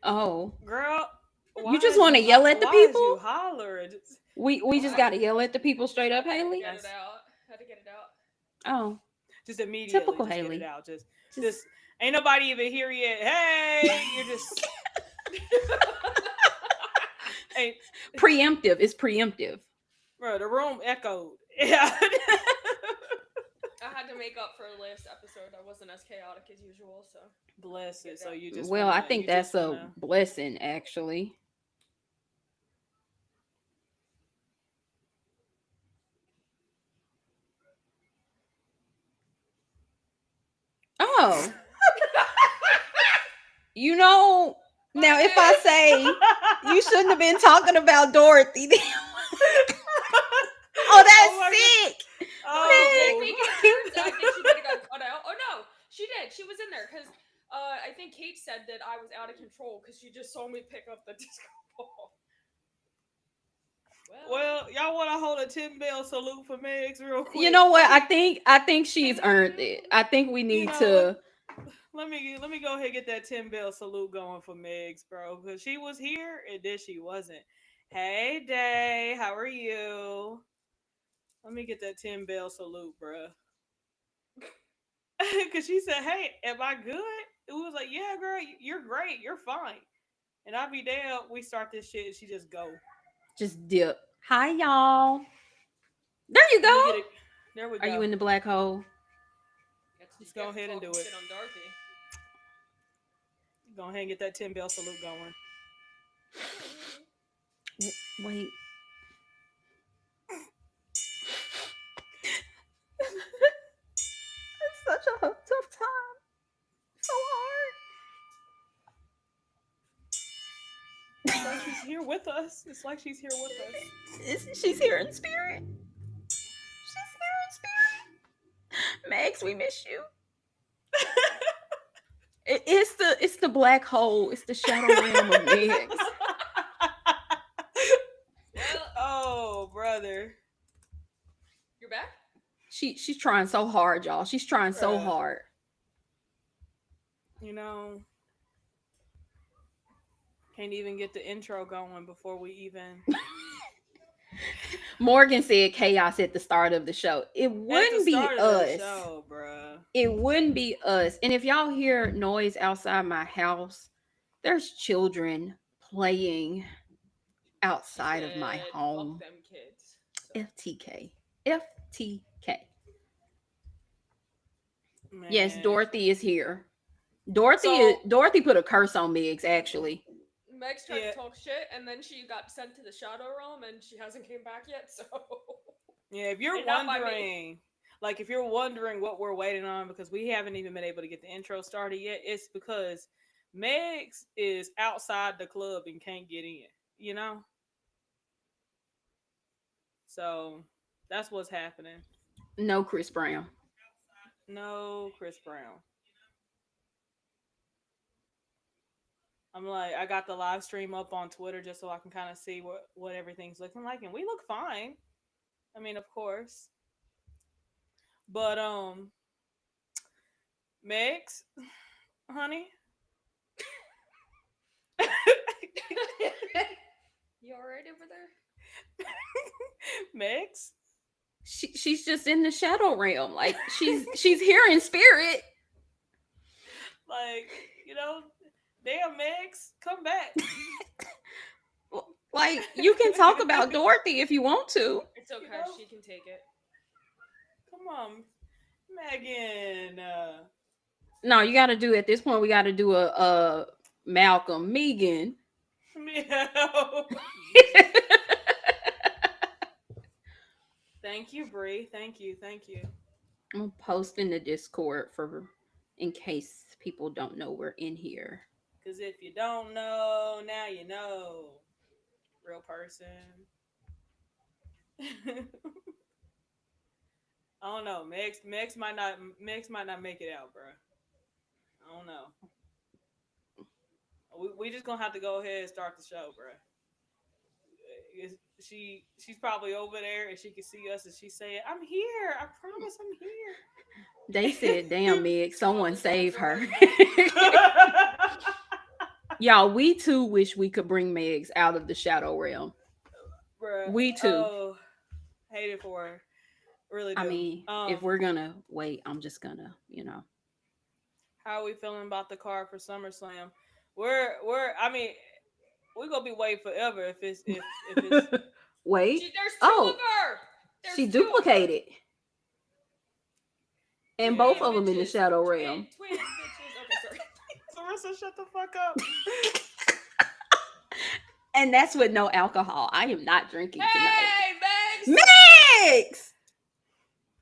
Oh, Girl, you just want to yell at the why is people? you hollering? We I just had gotta yell at the people straight up, had to Haley. get it That's out. Had to get it out. Oh, just immediately typical just get it Haley. out. Just Just just ain't nobody even here yet. Hey, you're just ain't preemptive. It's preemptive. bro, the room echoed. Yeah. I had to make up for the last episode. I wasn't as chaotic as usual, so Bless get it. it So out. Well, I think you that's just a wanna blessing, actually. Oh, you know, My now if I bad. say you shouldn't have been talking about Dorothy, oh, Oh my god. that's sick. No, she did Oh. make an appearance. I think she might have got cut out. Oh no, she did. She was in there because I think Kate said that I was out of control because she just saw me pick up the disco ball. Well, Well, y'all want to hold a 10 bell salute for Megs real You quick? know what? I think she's earned it. I think we You need know what? to. Let me go ahead and get that 10 bell salute going for Megs, bro, because she was here and then she wasn't. Hey, Day, how are you? Let me get that 10 bell salute, bro. Because she said, hey, am I good? It was like, yeah, girl, you're great. You're fine. And I'll be damn, we start this shit and she just go. Just dip. Hi, y'all. There you Let me go. get it. There we Are you go. in the black hole? Just you go get ahead and do talking it. shit on Dorothy. Go ahead and get that 10 bell salute going. Wait. It's such a tough time. So hard. It's like she's here with us. It's like she's here with us. She's here in spirit. She's here in spirit. Max, we miss you. It's the black hole. It's the shadow realm of Megs. Well, Oh, brother. you're back. She's trying so hard, y'all. She's trying so Bruh. hard. You know, can't even get the intro going before we even Morgan said chaos at the start of the show. It at the wouldn't be start of the us. show, bruh. It wouldn't be us. And if y'all hear noise outside my house, there's children playing She outside of my said, "Fuck home. them kids." So FTK. FTK. Yes, Man. Dorothy is here. Dorothy So, Dorothy put a curse on Miggs, actually. Meg's tried to yeah, talk shit, and then she got sent to the shadow realm, and she hasn't came back yet. So, yeah, if you're and not by me. wondering, like, if you're wondering what we're waiting on because we haven't even been able to get the intro started yet, it's because Megs is outside the club and can't get in, you know? So, that's what's happening. No Chris Brown. No Chris Brown. I'm like, I got the live stream up on Twitter just so I can kind of see what everything's looking like, and we look fine. I mean, of course, but Megs, honey, You alright over there? Megs, She's just in the shadow realm. Like she's here in spirit. like damn Megs, come back. Like you can talk about Dorothy if you want to. It's okay. You know, She can take it. come on, Megan. No, you got to do at this point. We got to do a Malcolm Megan. Meow. Thank you, Bree. Thank you, thank you. I'm gonna post in the Discord for in case people don't know we're in here. Because if you don't know, now you know. Real person. I don't know. Mex might not make it out, bro. I don't know. We just gonna have to go ahead and start the show, bro. She's probably over there and she can see us and she's saying, "I'm here. I promise, I'm They said, "Damn, Meg, Come on, someone this one's save for her." her. here." Y'all, we too wish we could bring Megs out of the shadow realm. Bruh. We too. Oh, hate it for her. Really I do. mean, if we're gonna wait, I'm just gonna, How are we feeling about the card for SummerSlam? We're. I mean, we're gonna be waiting forever if it's. wait. There's two of Oh, her. she There's two of her. duplicated. And Yeah. both Twin of them in the bitches. shadow realm. Twin bitches. Okay, sorry. Marissa, shut the fuck up. And that's with no alcohol. I am not drinking tonight. Hey, Megs. Mix!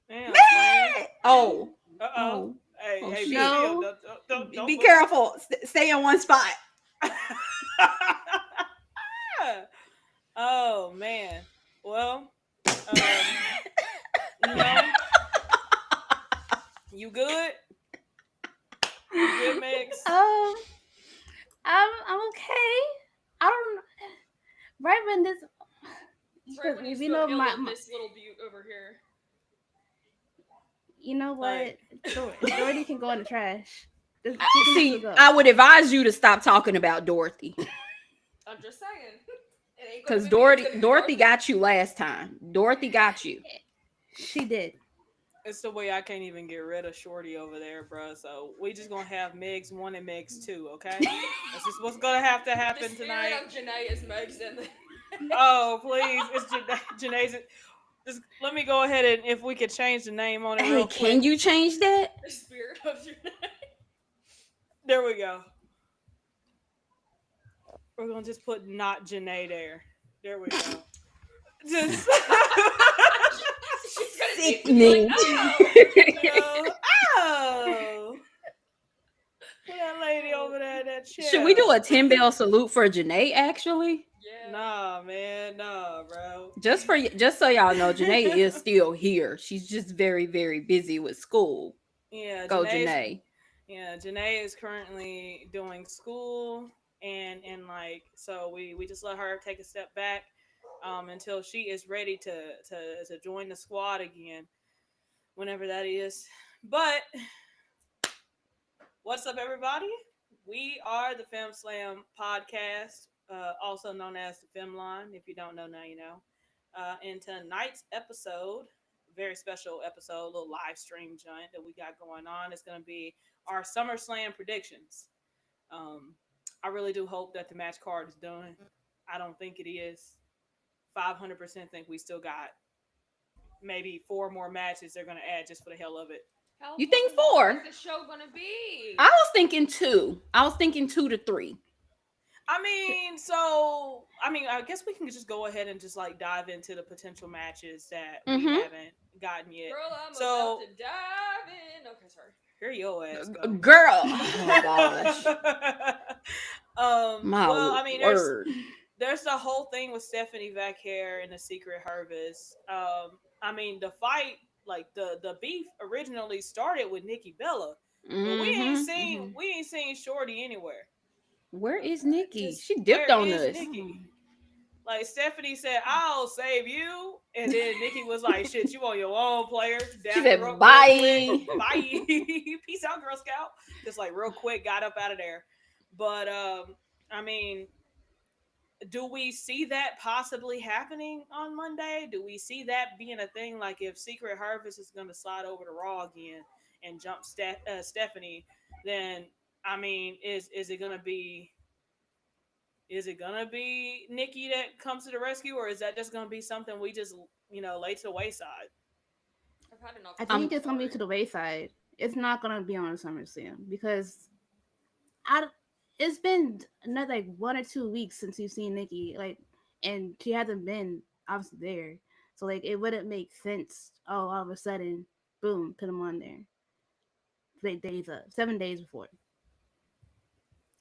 Damn, Mix! Oh. Uh oh. Oh. Hey, Oh, hey, shit. be No. still. Don't Be put- careful. Stay in one spot. Oh man. Well, you know, you good? You good, Megs? I'm okay. I don't. Right when this, Right when you you know, spoke ill my, of my this little butte over here. you know what? Like- Dorothy can go in the trash. She can See, still go. I would advise you to stop talking about Dorothy. I'm just saying. It ain't gonna Because be me, Dorothy, it's gonna be Dorothy got you last time. Dorothy got you. She did. It's the way I can't even get rid of Shorty over there, bro. So we just gonna have Megs 1 and Megs 2, okay? That's just what's gonna have to The happen spirit tonight. of Janae is Meg's in the. Oh, please. It's Janae's. Just let me go ahead and if we could change the name on it Hey, real can quick. you change that? The spirit of Janae. There we go. We're gonna just put not Janae there. There we go. Just She's gonna see me like, oh. oh. That lady over there in that chair. Should we do a 10 bell salute for Janae, actually? Yeah. Nah, man, nah, bro. Just so y'all know, Janae is still here. She's just very, very busy with school. Yeah, Go, Janae's- Janae. Yeah, Janae is currently doing school and like so we just let her take a step back until she is ready to join the squad again, whenever that is. But what's up, everybody? We are the Fem Slam podcast, also known as the Fem Line. If you don't know, now you know. In tonight's episode, very special episode, little live stream joint that we got going on. It's going to be our SummerSlam predictions. I really do hope that the match card is done. I don't think it is. 500% think we still got maybe 4 more matches they're going to add just for the hell of it. How You think fucking long 4? is the show gonna be? I was thinking 2. I was thinking 2 to 3. I guess we can just go ahead and just like dive into the potential matches that we Mhm. haven't gotten yet. Girl, I'm So- about to dive in. Okay, sorry. Here your ass go. Girl. Oh my gosh. My well, I mean, there's word. there's the whole thing with Stephanie Vaquer and the Secret Harvest. I mean, the fight, like the beef originally started with Nikki Bella, but we ain't Mhm. seen Shorty anywhere. Where is Nikki? Just, She dipped where on is us. Nikki? Like Stephanie said, "I'll save you," and then Nikki was like, "Shit, you on your own, player." Down She the said, road real "Bye." quick. Bye. Peace out, Girl Scout. Just like real quick, got up out of there. But I mean, do we see that possibly happening on Monday? Do we see that being a thing? Like if Secret Harvest is going to slide over to Raw again and jump Stephanie, then I mean, is it going to be? Is it gonna be Nikki that comes to the rescue, or is that just gonna be something we just lay to the wayside? I've had enough. I of think this it's gonna be story. to the wayside. It's not gonna be on SummerSlam because I. It's been another like 1 or 2 weeks since you've seen Nikki, like, and she hasn't been obviously there. So like, it wouldn't make sense. Oh, all of a sudden, boom, put them on there. 8 days up, 7 days before.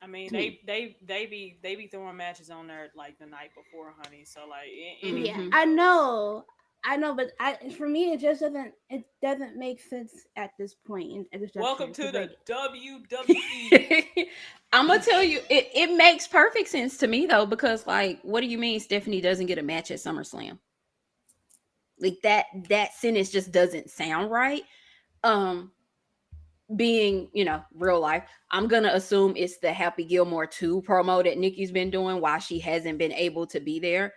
I mean, To me. they be throwing matches on there like the night before, honey. So like, anything Yeah, Mhm. goes. I know, but for me, it just doesn't make sense at this point. At this Welcome juncture, to 'cause, the like, WWE. I'm gonna tell you, it makes perfect sense to me though, because like, what do you mean Stephanie doesn't get a match at SummerSlam? Like that sentence just doesn't sound right. Um, being, real life, I'm gonna assume it's the Happy Gilmore 2 promo that Nikki's been doing while she hasn't been able to be there.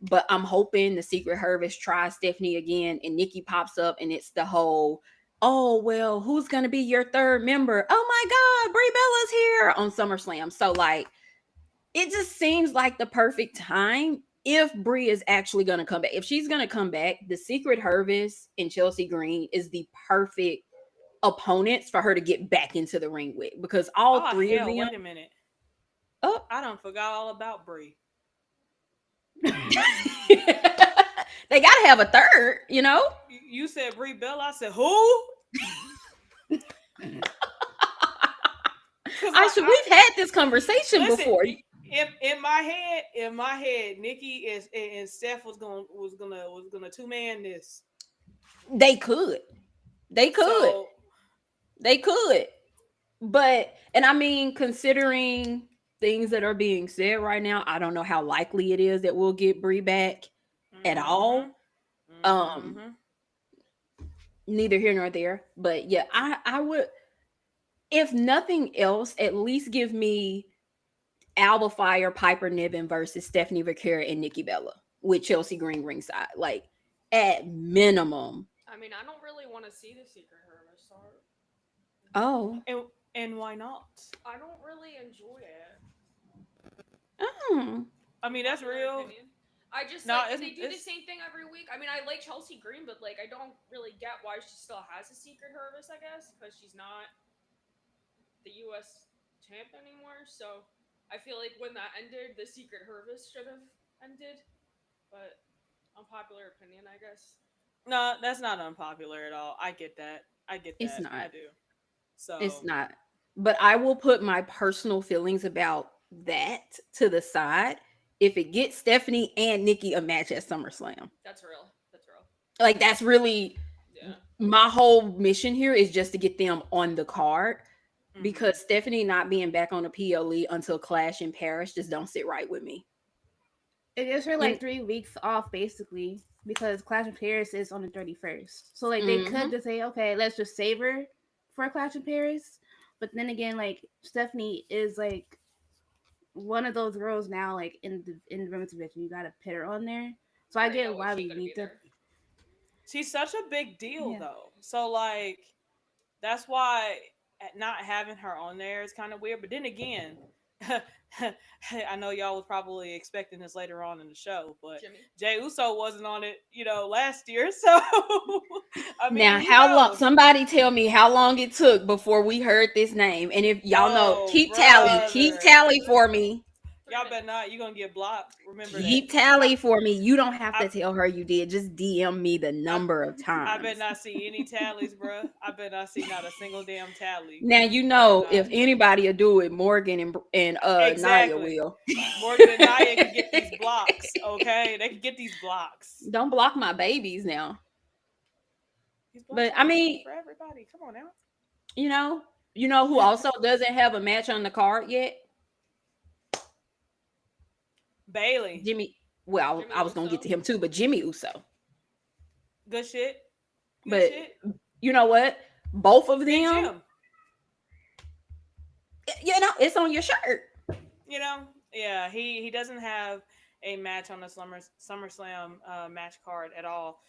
But I'm hoping the Secret Harvest tries Stephanie again and Nikki pops up and it's the whole, oh well, who's gonna be your third member? Oh my god, Brie Bella's here on SummerSlam. So like it just seems like the perfect time if Brie is actually gonna come back. If she's gonna come back, the Secret Harvest and Chelsea Green is the perfect opponents for her to get back into the ring with, because all Oh three of hell, them wait a minute. up. I done forgot all about Brie. They gotta have a third. You said Brie Bella. I said who? Cause I like should I we've had this conversation listen before. in my head, Nikki is and Steph was gonna 2-man this. They could. They could. So They could. But and I mean, considering things that are being said right now, I don't know how likely it is that we'll get Brie back at mm-hmm, all. Um, mm-hmm. neither here nor there. But yeah, I would, if nothing else, at least give me Alba Fire, Piper Niven versus Stephanie Vaquera and Nikki Bella with Chelsea Green ringside. Like at minimum. I mean, I don't really want to see the Secret Harvest start. Oh. And why not? I don't really enjoy it. Oh. I mean that's Popular real. opinion. I just No, like, and they do the it's same thing every week. I mean, I like Chelsea Green, but like, I don't really get why she still has a Secret Harvest. I guess because she's not the U.S. champ anymore. So I feel like when that ended, the Secret Harvest should have ended. But unpopular opinion, I guess. no, that's not unpopular at all. I get that. I get It's that. I not. do. It's So not. But I will put my personal feelings about that to the side if it gets Stephanie and Nikki a match at SummerSlam. That's real. That's real. Like that's really Yeah. my whole mission here is just to get them on the card, mhm. because Stephanie not being back on the PLE until Clash in Paris just don't sit right with me. It gives her And like 3 weeks off basically because Clash of Paris is on the 31st. So like they could mhm. just say, okay, let's just save her for Clash of Paris. But then again, like Stephanie is like one of those girls now, like in the women's division, you gotta put her on there. So I And they get know why she's we gonna be need to. there. She's such a big deal Yeah, though. So like that's why not having her on there is kind of weird. But then again, I know y'all was probably expecting this later on in the show, but Jimmy. Jay Uso wasn't on it, last year. So I Now, mean, who how long? knows? Somebody tell me how long it took before we heard this name. And if y'all know, Oh, keep brother. tally for me. Three Y'all better minutes. not. You're going to get blocked. Remember that. Keep tally for me. You don't have I, to tell her you did. Just DM me the I, number of I better times. not see any tallies, bruh. I better not see not a single damn tally. Now you I better know not. if anybody will do it, Morgan and Naya Exactly. will. Morgan and Naya can get these blocks, okay? They can get these blocks. Don't block my babies now. These blocks But I aren't gonna be mean, for everybody. Come on now. you know, you know who also doesn't have a match on the card yet? Bailey. Jimmy. Well, Jimmy I was gonna get Uso. to him too, but Jimmy Uso. Good shit. Good But shit. you know what? Both of Big them, Jim. it's on your shirt. You know, yeah, he doesn't have a match on the SummerSlam match card at all,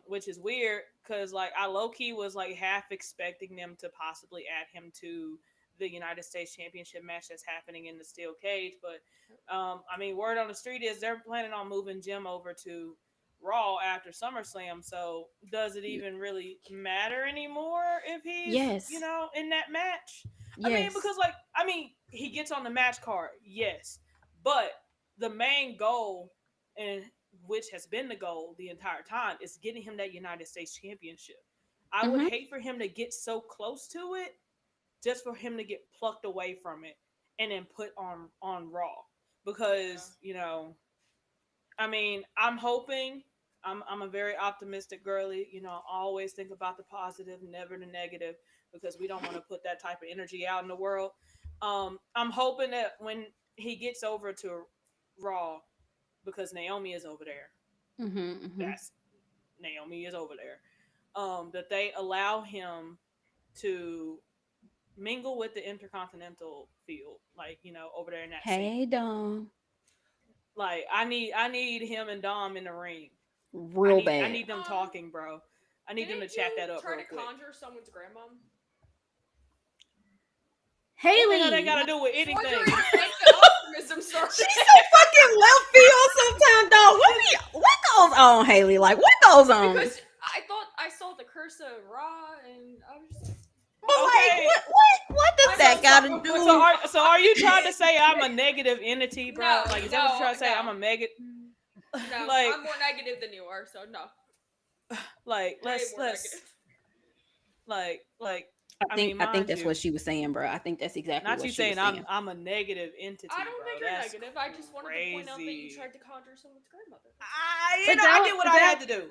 which is weird because like I low key was like half expecting them to possibly add him to the United States Championship match that's happening in the steel cage, but I mean, word on the street is they're planning on moving Jim over to Raw after SummerSlam. So does it even really matter anymore if he's Yes. in that match? I mean, Yes. because like I mean, he gets on the match card, yes, but the main goal, and which has been the goal the entire time, is getting him that United States Championship. I would Mm-hmm. hate for him to get so close to it, just for him to get plucked away from it and then put on Raw, Yeah. because I mean, I'm hoping. I'm a very optimistic girly. I always think about the positive, never the negative, because we don't want to put that type of energy out in the world. I'm hoping that when he gets over to Raw, because Naomi is over there. Mm-hmm. Mm-hmm. That's Naomi is over there. That they allow him to mingle with the intercontinental field, like over there in that scene. Hey, Dom. Like I need him and Dom in the ring. Real I bad. need them talking, bro. I need them to Didn't chat that you up try real to quick. conjure someone's grandmom? What the hell they Haley. got to do with Just anything? wondering if like the optimism started. She's so fucking left field sometimes, dog. What goes on, Haley? Like, what goes on? Because I thought I saw the curse of Ra, and I was just But like, Okay. what does I that know got to something do? with So are you trying to say I'm a negative entity, bro? No, Like, is that what you're trying to say? no. I'm a mega. no, Like, I'm more negative than you are, so no, like way let's more negative. like. I I mean, think mind that's you, what she was saying, bro. I think that's exactly not what you she was saying saying. I'm a negative entity. I don't bro. think you're That's negative. I just wanted to point out that you crazy. tried to conjure someone's grandmother. I did what I had to do.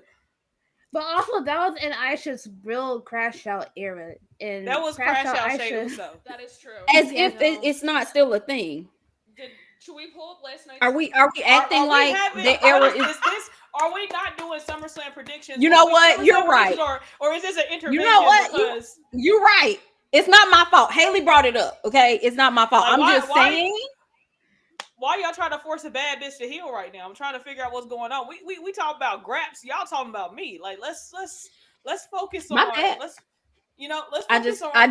But also, that was in Aisha's real crash out era. And That was crash out Shay Uso. That is true. As Yeah, if no. it's not still a thing. Should we pull up last night's? Are we acting Are we like having? the era is? Is this? Are we not doing SummerSlam predictions? You know Are we what? SummerSlam You're predictions, right. Or is this an intervention? You know what? Because You're right. It's not my fault. Haley brought it up. Okay, it's not my fault. Like, I'm why- just why- saying. why y'all trying to force a bad bitch to heel right now? I'm trying to figure out what's going on. We talk about Graps. Y'all talking about me. Like let's focus on My bad. let's focus on. I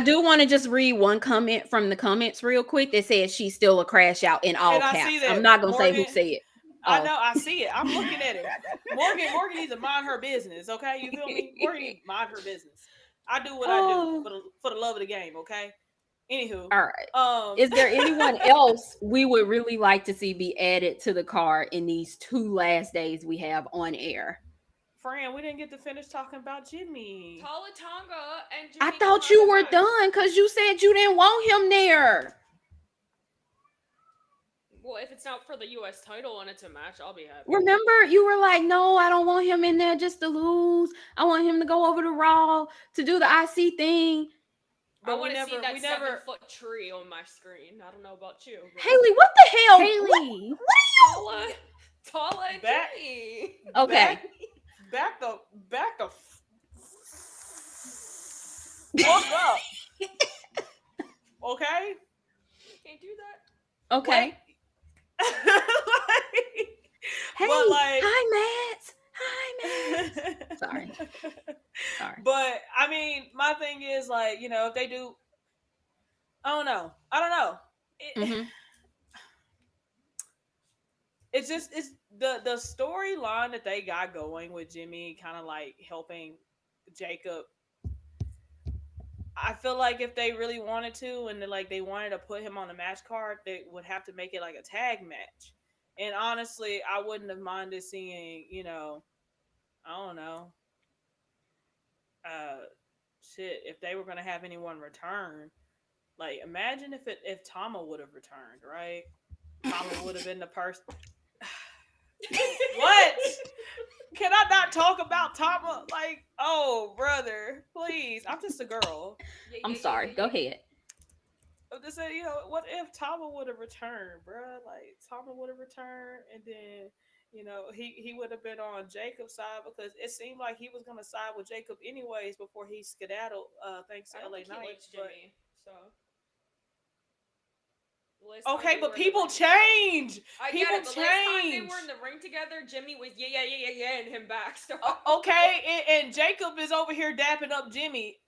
do want to just read one comment from the comments real quick that says she's still a crash out in all And I caps. see that I'm not gonna say who Morgan- said it. I know, I see it. I'm looking at it. Morgan needs to mind her business, okay? You feel me? Morgan needs to mind her business. I do what I do for the love of the game, okay? Anywho, All right. Is there anyone else we would really like to see be added to the card in these 2 last days we have on air? Fran, we didn't get to finish talking about Jimmy. Talatanga and Jimmy I thought you were done because you said you didn't want him there. Well, if it's not for the U.S. title and it's a match, I'll be happy. Remember, you were like, no, I don't want him in there just to lose. I want him to go over to Raw to do the IC thing. But I want to see that 7-foot tree on my screen. I don't know about you. Haley, what the hell? Haley. What are you? Tala Back- Jimmy. Okay. Back the fuck up. Okay? Can't do that. Okay. Hey, but like, hi, Matt. Hi, Matt. Sorry. But I mean, my thing is like, if they do, I don't know. It's just the storyline that they got going with Jimmy, kind of like helping Jacob. I feel like if they really wanted to, and they wanted to put him on the match card, they would have to make it like a tag match. And honestly, I wouldn't have minded seeing, I don't know, if they were gonna have anyone return. Like, imagine if Tama would have returned, right? Tama would have been the person. What? Can I not talk about Tama? Like, oh, brother, please. I'm just a girl. I'm sorry. Go ahead. I'm just saying, what if Tama would have returned, bruh? Like, Tama would have returned, and then, he would have been on Jacob's side, because it seemed like he was going to side with Jacob anyways before he skedaddled, thanks to LA Knight. Jimmy, so. Okay, but people change. I people get it, but change. last time they were in the ring together, Jimmy was yeah, and him back. So. Okay, and Jacob is over here dapping up Jimmy,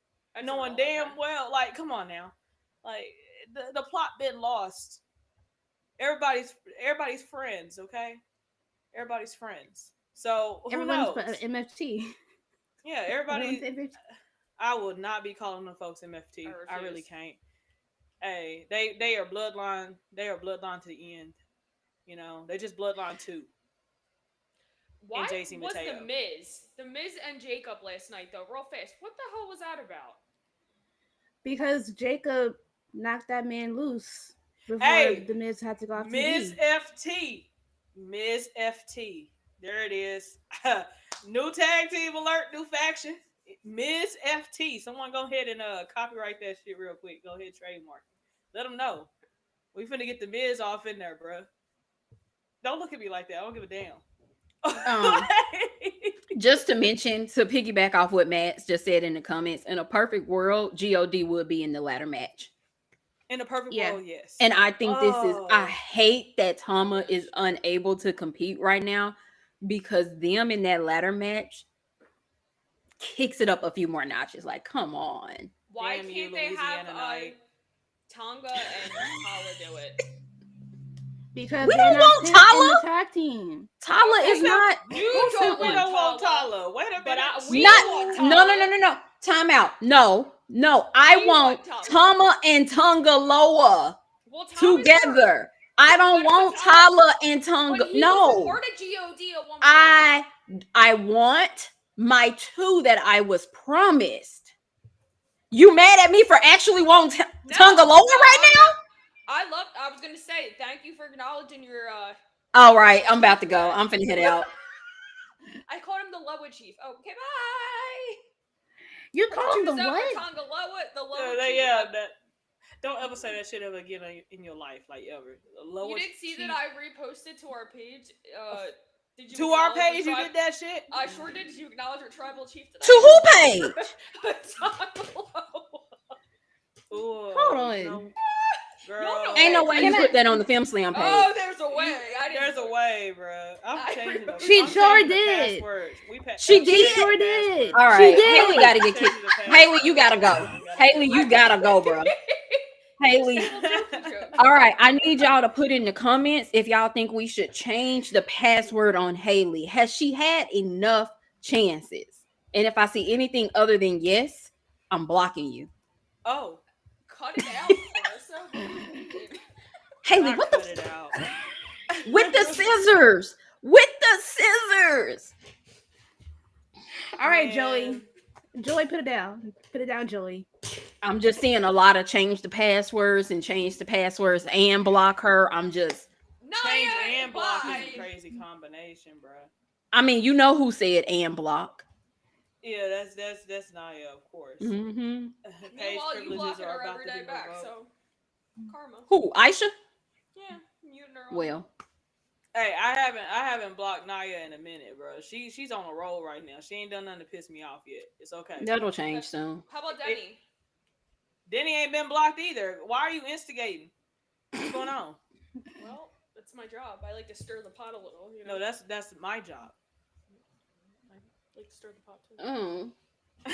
knowing damn well, like, come on now, like the plot been lost. Everybody's friends, okay? Everybody's friends. So who knows? MFT. Yeah, everybody. I would not be calling them folks MFT. I really can't. Hey, they are bloodline. They are bloodline to the end. They just bloodline 2. Why and JC was Mateo. the Miz and Jacob last night though? Real fast, what the hell was that about? Because Jacob knocked that man loose before the Miz had to go off Miz TV. Miz FT. There it is. New tag team alert, new faction. Miz FT. Someone go ahead and copyright that shit real quick. Go ahead, trademark. Let them know. We finna get the Miz off in there, bro. Don't look at me like that. I don't give a damn. Um, just to mention, to piggyback off what Matt just said in the comments, in a perfect world, God would be in the ladder match. In a perfect Yeah. world, yes. And I think this is, I Oh, hate that Tama is unable to compete right now, because them in that ladder match kicks it up a few more notches. Like, come on. Why damn you, can't they have Louisiana night. Tonga and Tala do it? Because We they're don't not want pit in the Tala. tag team. Tala Okay, is not. you Who said don't we want don't want Tala, Tyler? Wait a but minute. we Not want no no Tala. no no no. Time out. No, no. I We want want Tala. Tama and Tonga Loa Well, Tama's hurt, together. I don't but want Tama, Tala and but Tonga. he was a No. part of God at one point. I want my two that I was promised. You mad at me for actually wanting No, Tonga Loa no, right I'm now? not. I was gonna say thank you for acknowledging your All right, tribal I'm chief about to for go. that. I'm finna head out. I called him the Loa chief. Okay, bye. You Put call your him the shoes up for what? Tonga Loa, the Loa Yeah, chief. yeah, that. Don't ever say that shit ever again in your life, like ever. The You lowest did see that chief- I reposted to our page. Did you to our acknowledge page. You did that shit. I sure did. Did you acknowledge your tribal chief today? To who page? Tonga Loa. Ooh, Hold you on. know, No, girl. Ain't no wait, way can you I- put that on the Film Slam page. Oh, there's a way. You- I didn't. there's a way, bro. I'm I changing the. She I'm sure changing the did. passwords. She I'm did? changing She sure the did. password. All She right, did. Haley got to get kicked. Changing the password. Haley, you gotta go. Haley, you gotta go, bro. Haley. Little jokey joke. All right, I need y'all to put in the comments if y'all think we should change the password on Haley. Has she had enough chances? And if I see anything other than yes, I'm blocking you. Oh, Cut it out, Clarissa. What do you mean? Haley, I what cut the it out. with the scissors? With the scissors. All right, Man. Joey. Joey, put it down. Put it down, Joey. I'm just seeing a lot of change the passwords and change the passwords and block her. I'm just, Change Naya, and block is bye. a crazy combination, bro. I mean, you know who said and block. Yeah, that's Naya, of course. Mm-hmm. Page Meanwhile, you privileges blocking are her about every to day be back, revoked. so karma. Who? Aisha? Yeah, muting her. Well, Hey, I haven't blocked Naya in a minute, bro. She's on a roll right now. She ain't done nothing to piss me off yet. It's okay. that'll change soon. How about Denny? Denny ain't been blocked either. Why are you instigating? What's going on? Well, that's my job. I like to stir the pot a little. You know, No, that's my job. I like to stir the pot too.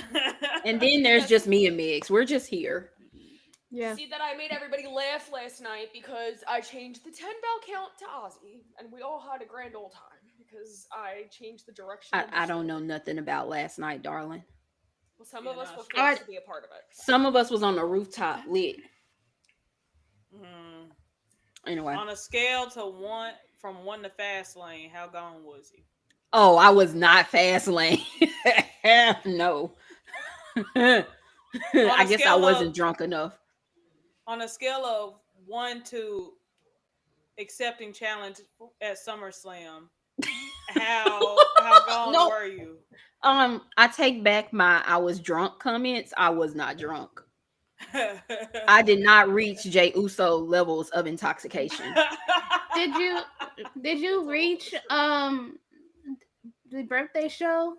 Mm. And then there's just me and Migs. We're just here. Yeah. See that I made everybody laugh last night because I changed the 10 bell count to Ozzy, and we all had a grand old time because I changed the direction. of the I don't show. know nothing about last night, darling. Well, some Yeah, of us no, were she- forced Alright. to be a part of it. Some of us was on the rooftop lit. Mm. Anyway. On a scale to one from one to fast lane, how gone was he? Oh, I was not fast lane. No. I guess I scale wasn't of- drunk enough. On a scale of 1 to accepting challenge at SummerSlam, how gone No. were you? I take back my I was drunk comments. I was not drunk. I did not reach Jay Uso levels of intoxication. Did you reach the birthday show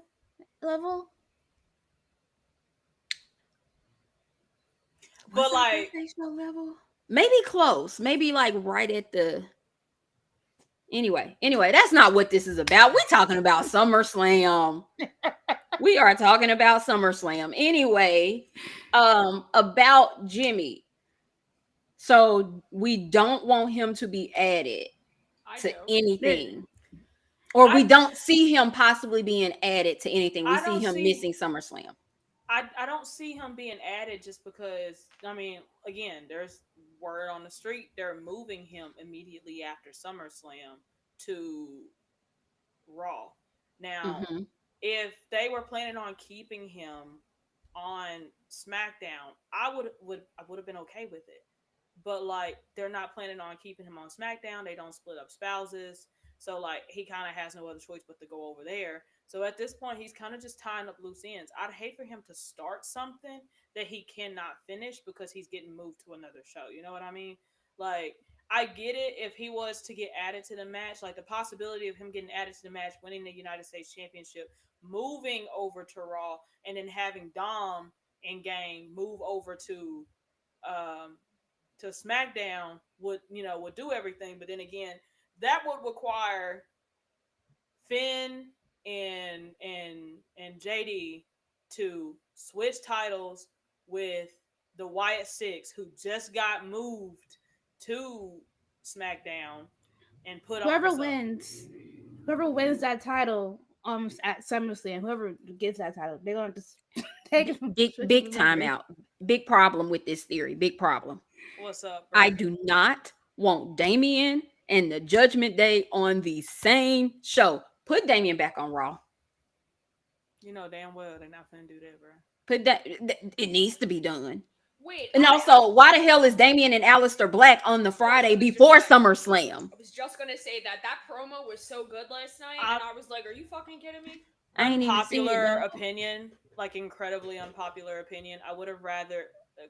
level? But Was it like, birthday show level? Maybe close. Maybe like right at the. Anyway, that's not what this is about. We're talking about SummerSlam. We are talking about SummerSlam. Anyway, about Jimmy. So we don't want him to be added I to do. anything. Or we I- don't see him possibly being added to anything. We I see don't him see- missing SummerSlam. I don't see him being added just because, I mean, again, there's word on the street they're moving him immediately after SummerSlam to Raw. Now, Mhm. if they were planning on keeping him on SmackDown, I would have been okay with it. But like, they're not planning on keeping him on SmackDown. They don't split up spouses, so like, he kind of has no other choice but to go over there. So at this point, he's kind of just tying up loose ends. I'd hate for him to start something that he cannot finish because he's getting moved to another show. You know what I mean? Like, I get it if he was to get added to the match, like the possibility of him getting added to the match, winning the United States Championship, moving over to Raw, and then having Dom and Gang move over um to SmackDown would do everything. But then again, that would require Finn and JD to switch titles with the Wyatt Six, who just got moved to SmackDown and put on Whoever so. wins, whoever wins that title at SummerSlam, whoever gets that title, they're gonna just take it from Big switch big it time over. out. Big problem with this theory. Big problem. What's up, I bro? do not want Damien and the Judgment Day on the same show. Put Damien back on Raw. You know damn well they're not finna do that, bro. Put that. It needs to be done. Wait, And also, why the hell is Damien and Aleister Black on the Friday before SummerSlam? I was just gonna say that promo was so good last night, I- and I was like, "Are you fucking kidding me?" I ain't even see it Unpopular though. opinion, like incredibly unpopular opinion. I would have rather,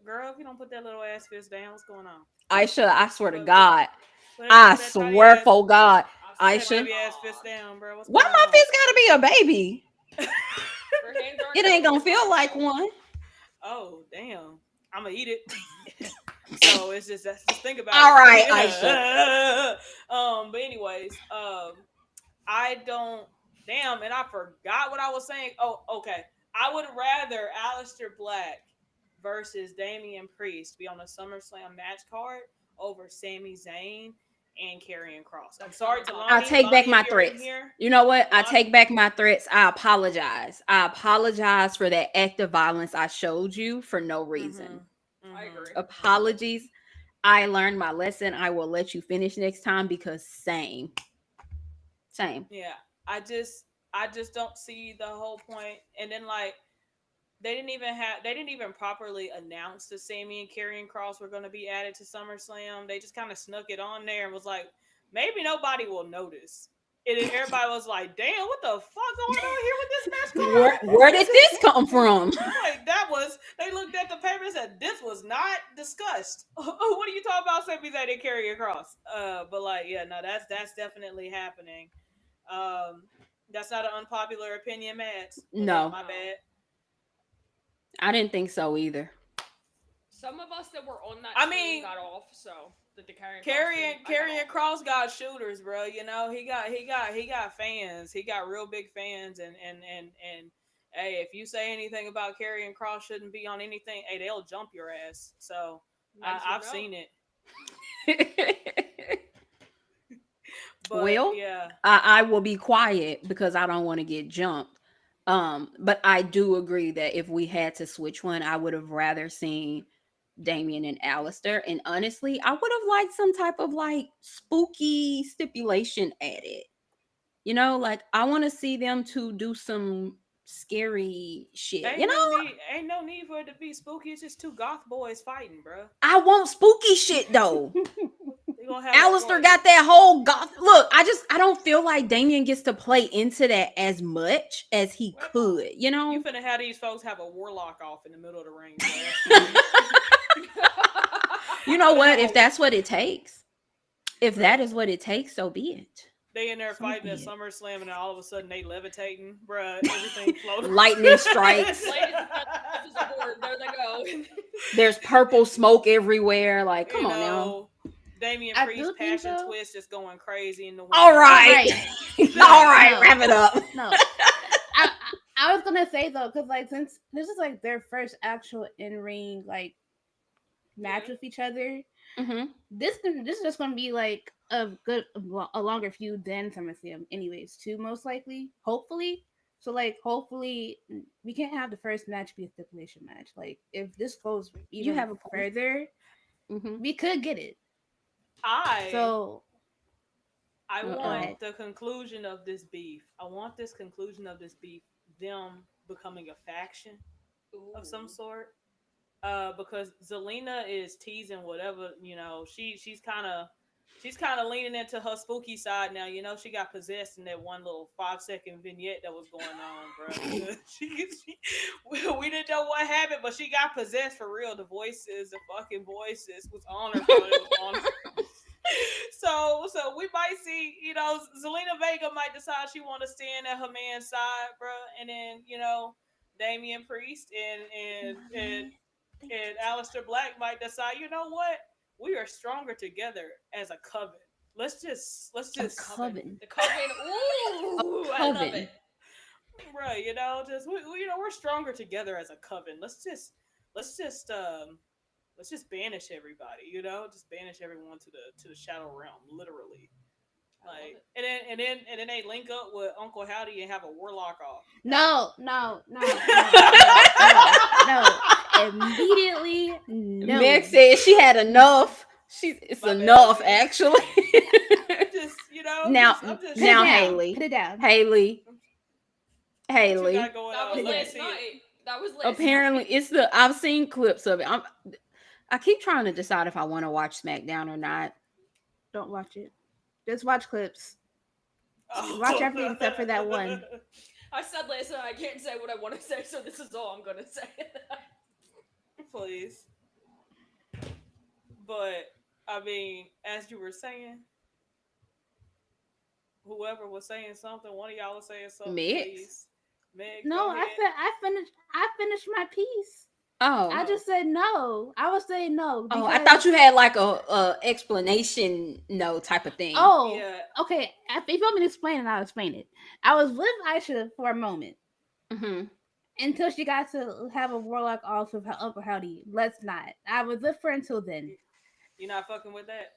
girl, if you don't put that little ass fist down, what's going on? Aisha, I swear to Put, God. put I that tiny swear ass, for God. I that swear Aisha. to baby ass God. fist down, bro. What's Why going my on? fist gotta be a baby? Her hands aren't It ain't gonna as big as feel mine, like so- one. Oh damn, I'm gonna eat it. So it's just think about All it. right, Aisha. But anyways, I don't. Damn, and I forgot what I was saying. Oh, okay. I would rather Aleister Black versus Damian Priest be on a SummerSlam match card over Sami Zayn and Karrion Cross. I'm sorry to I Lonnie. take back Lonnie, my if you're in threats. here, You know what? I Lonnie, take back my threats. I apologize. I apologize for that act of violence I showed you for no reason. I agree. Apologies. I learned my lesson. I will let you finish next time because same. Same. Yeah, I just don't see the whole point. And then like they didn't even properly announce that Sammy and Karrion Cross were going to be added to SummerSlam. They just kind of snuck it on there and was like, maybe nobody will notice. And then everybody was like, damn, what the fuck going on here with this match card? Where did this come from? Like they looked at the paper and said, this was not discussed. What are you talking about? Sami Zayn and Karrion Cross. But like, yeah, no, that's definitely happening. Um, that's not an unpopular opinion, Matt. No. My bad. I didn't think so either. Some of us that were on that I team mean, got off, so the Karrion Karrion Cross got shooters, bro. You know, he got fans. He got real big fans, and hey, if you say anything about Karrion Cross shouldn't be on anything, hey, they'll jump your ass. So I've seen it. But, well, yeah, I will be quiet because I don't want to get jumped. But I do agree that if we had to switch one, I would have rather seen Damien and Alistair. And honestly, I would have liked some type of like spooky stipulation added. You know, like I want to see them to do some scary shit. ain't no need for it to be spooky. It's just two goth boys fighting, bro. I want spooky shit though. They gonna have Alistair got that whole goth look. I don't feel like Damien gets to play into that as much as he could, you know? You finna have these folks have a warlock off in the middle of the ring, bro. You know what? If that's what it takes, if that is what it takes, so be it. They in there fighting at SummerSlam, and then all of a sudden they levitating, bruh. Everything floating. Lightning strikes. There they go. There's purple smoke everywhere. Like, come on now. Damian I Priest do think passion so. twist just going crazy in the wind. All right. All right, No. wrap it up. No, I was gonna say though, because like since this is like their first actual in ring like match with each other, Mm-hmm. this is just gonna be like a longer feud than SummerSlam, anyways. Too most likely, hopefully. So like hopefully we can't have the first match be a stipulation match. Like if this goes even have a point. further, Mm-hmm. we could get it. Oh, I go want ahead. the conclusion of this beef. I want this conclusion of this beef, them becoming a faction of some sort. Because Zelina is teasing whatever, you know, she's kind of leaning into her spooky side now. You know, she got possessed in that one little 5-second vignette that was going on, bro. We didn't know what happened, but she got possessed for real. The fucking voices was on her. It was on her. see, Zelina Vega might decide she want to stand at her man's side, bro, and then Damian Priest and Aleister Black might decide, you know what, we are stronger together as a coven. Let's just Coven. The coven. A Ooh, I love it. coven. right, just we're stronger together as a coven. Let's just banish everybody, just banish everyone to the shadow realm, literally. I love Like, it. and then they link up with Uncle Howdy and have a warlock off. No, no, no, no, no, no, no. Immediately, no. Meg said she had enough. It's My bad, enough, man. actually. Just now, I'm just Put now, it down. Haley, Put it down. Haley, what you got Haley. going That on? was Let me last see it. night. That was last Apparently, night. it's the. I've seen clips of it. I keep trying to decide if I want to watch SmackDown or not. Don't watch it. Just watch clips. Watch Oh. everything except for that one. I said last night I can't say what I want to say, so this is all I'm gonna say. Please. But I mean, as you were saying, whoever was saying something, one of y'all was saying something, Mix. please. Meg, No, go ahead. I finished my piece. Oh, I just said no. I was saying no because I thought you had like a explanation, no type of thing. Oh, Yeah. okay. If you want me to explain it, I'll explain it. I was with Aisha for a moment Mm-hmm. until she got to have a warlock off with her Uncle Howdy. Let's not. I was with her until then. You're not fucking with that.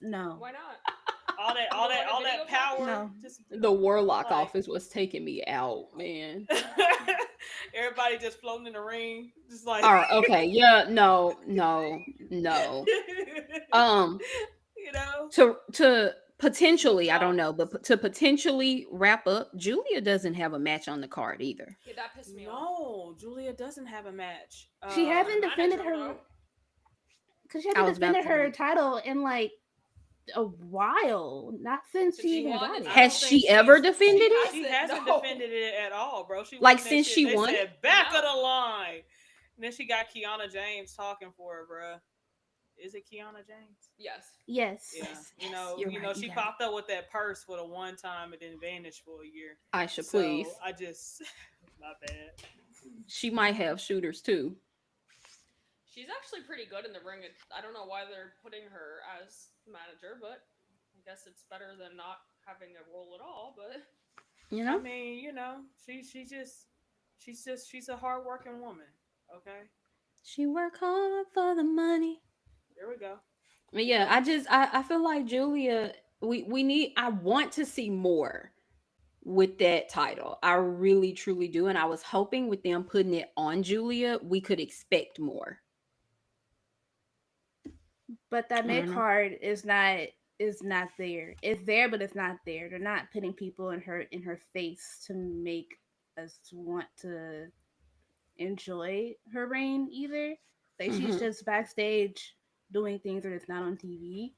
No, Why not? All that, You all don't that, like a all video that game? power. no. Just The Warlock like office was taking me out, man. everybody just floating in the ring, just like. All right, okay, yeah, no, no, no. you know. To potentially, I don't No. know, but to potentially wrap up, Julia doesn't have a match on the card either. Yeah, that pissed me off. No, Julia doesn't have a match. She She's hasn't a defended manager, her though. because she I hasn't was about defended to her read. title in like a while. Not since Since she she even won got the it. I don't Has think she ever she's defended it? she hasn't No. defended it at all, bro. She Like won that since shit. she They won said it? back No. of the line. And then she got Kiana James talking for her, bro. Is it Kiana James? Yes. Yes. Yeah, Yes, yes, you're right. You she got it. popped up with that purse for the one time and then vanished for a year. Aisha, please. So I just, my bad. She might have shooters too. She's actually pretty good in the ring. I don't know why they're putting her as manager, but I guess it's better than not having a role at all. But You I know, mean, she's a hardworking woman. Okay, she work hard for the money. there we go. But You yeah, know, I feel like Julia. We need. I want to see more with that title. I really truly do, and I was hoping with them putting it on Julia, we could expect more. But that I mid don't know. card is not there. It's there, but it's not there. They're not putting people in her face to make us want to enjoy her reign either. Like she's Mm-hmm. just backstage doing things that it's not on TV.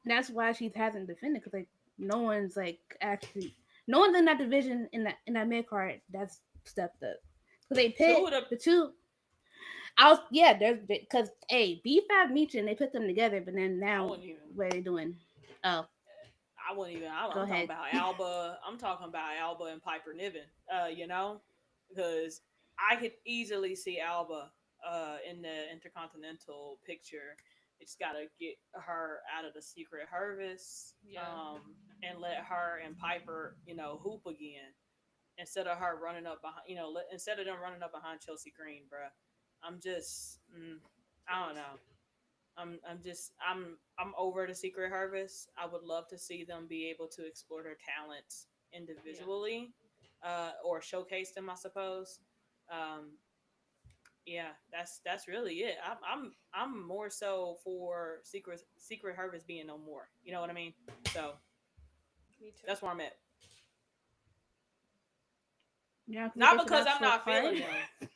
And that's why she hasn't defended because like no one's like actually no one's in that division in that mid card that's stepped up. So they two pit of the the two. I was yeah, there's because B5 Meech and they put them together, but then I now wouldn't even. what are they doing? Oh, I wouldn't even. go I'm talking ahead. about Alba. I'm talking about Alba and Piper Niven. Because I could easily see Alba in the Intercontinental picture. It's got to get her out of the secret harvest, yeah, and let her and Piper, hoop again instead of her running up behind. Instead of them running up behind Chelsea Green, bruh. I'm just, I don't know. I'm over the Secret Harvest. I would love to see them be able to explore their talents yeah, individually, or showcase them, I suppose. Um, yeah, that's really it. I'm more so for Secret Harvest being no more. You know what I mean? So me too. that's where I'm at. Yeah, because Not they get to the because I'm actual not card. feeling them,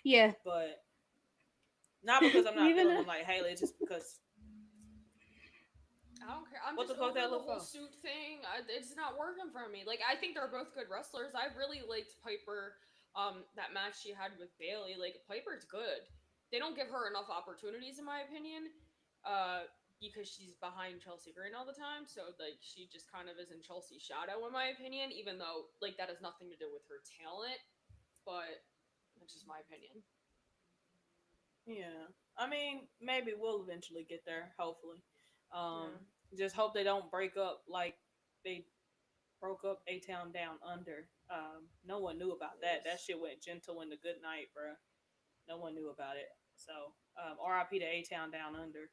Yeah, but not because I'm not even feeling them like Haley. It's just because I don't care. I'm what the just fuck over that the look whole for? suit thing. It's not working for me. Like I think they're both good wrestlers. I really liked Piper. That match she had with Bailey. Like Piper's good. They don't give her enough opportunities, in my opinion. Uh, because she's behind Chelsea Green all the time. So like she just kind of is in Chelsea's shadow, in my opinion. Even though like that has nothing to do with her talent, but that's just my opinion. Yeah. I mean, maybe we'll eventually get there, hopefully. Um, Yeah. just hope they don't break up like they broke up A Town Down Under. No one knew about that. That Yes. shit went gentle in the good night, bruh. No one knew about it. So, RIP to A Town Down Under.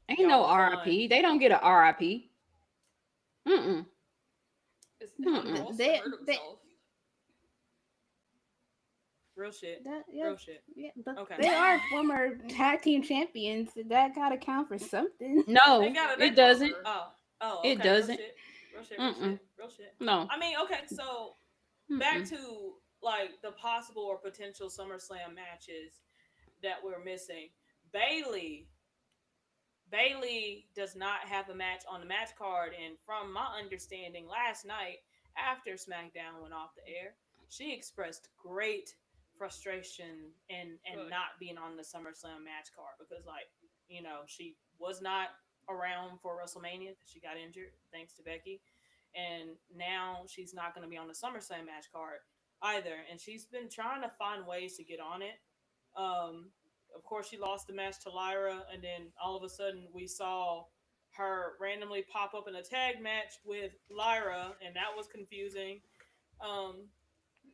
Ain't Y'all no were fun. RIP. They don't get a RIP. Mm-mm. Is Hunter Mm-mm. Rosser hurt they himself? Real shit. that yeah Real shit. yeah, but Okay. they are former tag team champions. So that gotta count for something. They No, got it. it doesn't. Oh, oh, It okay. Real doesn't. shit. Real shit. Real Mm-mm. shit. Real shit. No. I mean, okay. So back Mm-mm. to like the possible or potential SummerSlam matches that we're missing. Bailey Bailey does not have a match on the match card, and from my understanding, last night after SmackDown went off the air, she expressed great frustration and Good. not being on the SummerSlam match card because, like, she was not around for WrestleMania. She got injured thanks to Becky, and now she's not going to be on the SummerSlam match card either. And she's been trying to find ways to get on it. Um, of course, she lost the match to Lyra, and then all of a sudden we saw her randomly pop up in a tag match with Lyra, and that was confusing. Um,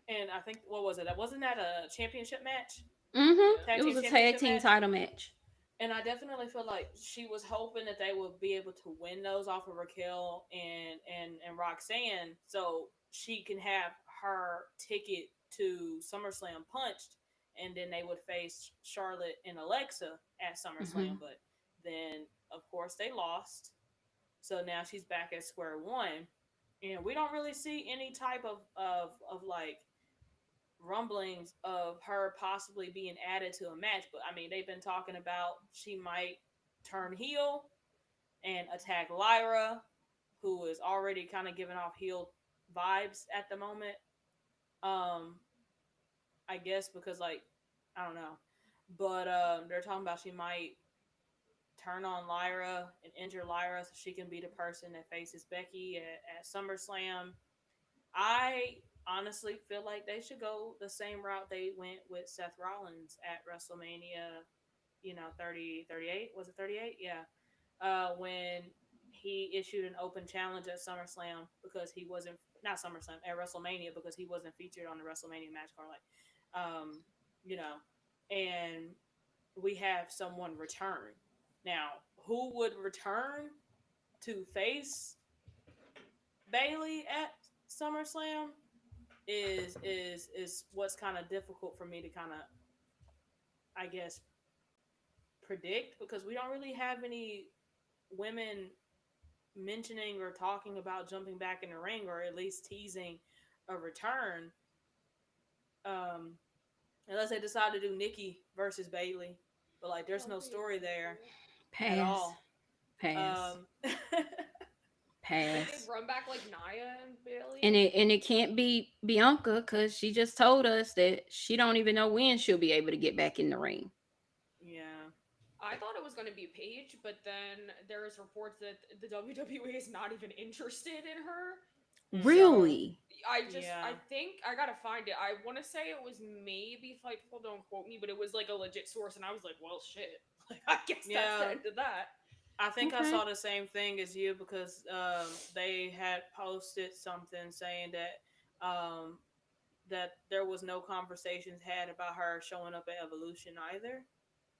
and I think what was it? Wasn't that a championship match? Mm-hmm. Yeah. Tag It team was a tag championship team match. title match. And I definitely feel like she was hoping that they would be able to win those off of Raquel and Roxanne, so she can have her ticket to SummerSlam punched, and then they would face Charlotte and Alexa at Mm-hmm. SummerSlam. But then, of course, they lost, so now she's back at square one, and we don't really see any type of like rumblings of her possibly being added to a match. But I mean, they've been talking about she might turn heel and attack Lyra, who is already kind of giving off heel vibes at the moment. Um, I guess because, like, I don't know, but they're talking about she might turn on Lyra and injure Lyra so she can be the person that faces Becky at SummerSlam. I honestly feel like they should go the same route they went with Seth Rollins at WrestleMania, 38. Was it 38? Yeah. When he issued an open challenge at SummerSlam because he wasn't, not SummerSlam, at WrestleMania because he wasn't featured on the WrestleMania match card. Like, you know, and we have someone return. Now, who would return to face Bailey at SummerSlam? Is what's kind of difficult for me to kind of, I guess, predict because we don't really have any women mentioning or talking about jumping back in the ring or at least teasing a return, um unless they decide to do Nikki versus Bailey, but like there's That'd no be story there cool. at Pass. all. Pass. um They could Pass. run back like Nia and And Bailey. it can't be Bianca because she just told us that she don't even know when she'll be able to get back in the ring. yeah. I thought it was going to be Paige, but then there is reports that the WWE is not even interested in her. Mm-hmm. So Really? I Yeah. think I gotta find it. I want to say it was maybe Fightful, don't quote me, but it was like a legit source, and I was like, well, shit. Like, I guess that's the Yeah, end of that. I think I Okay. saw the same thing as you because they had posted something saying um, that there was no conversations had about her showing up at Evolution either.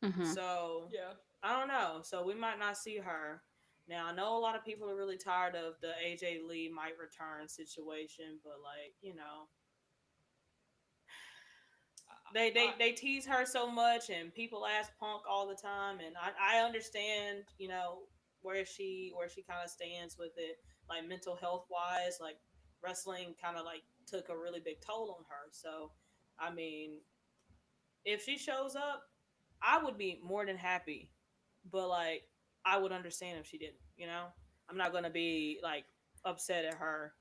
Mm-hmm. So Yeah. I don't know. So we might not see her. Now I know a lot of people are really tired of the AJ Lee might return situation, but like they I, they they tease her so much, and people ask Punk all the time, and I understand where she kind of stands with it, like mental health wise, like wrestling kind of like took a really big toll on her. So I mean, if she shows up, I would be more than happy, but like I would understand if she didn't. I'm not gonna be like upset at her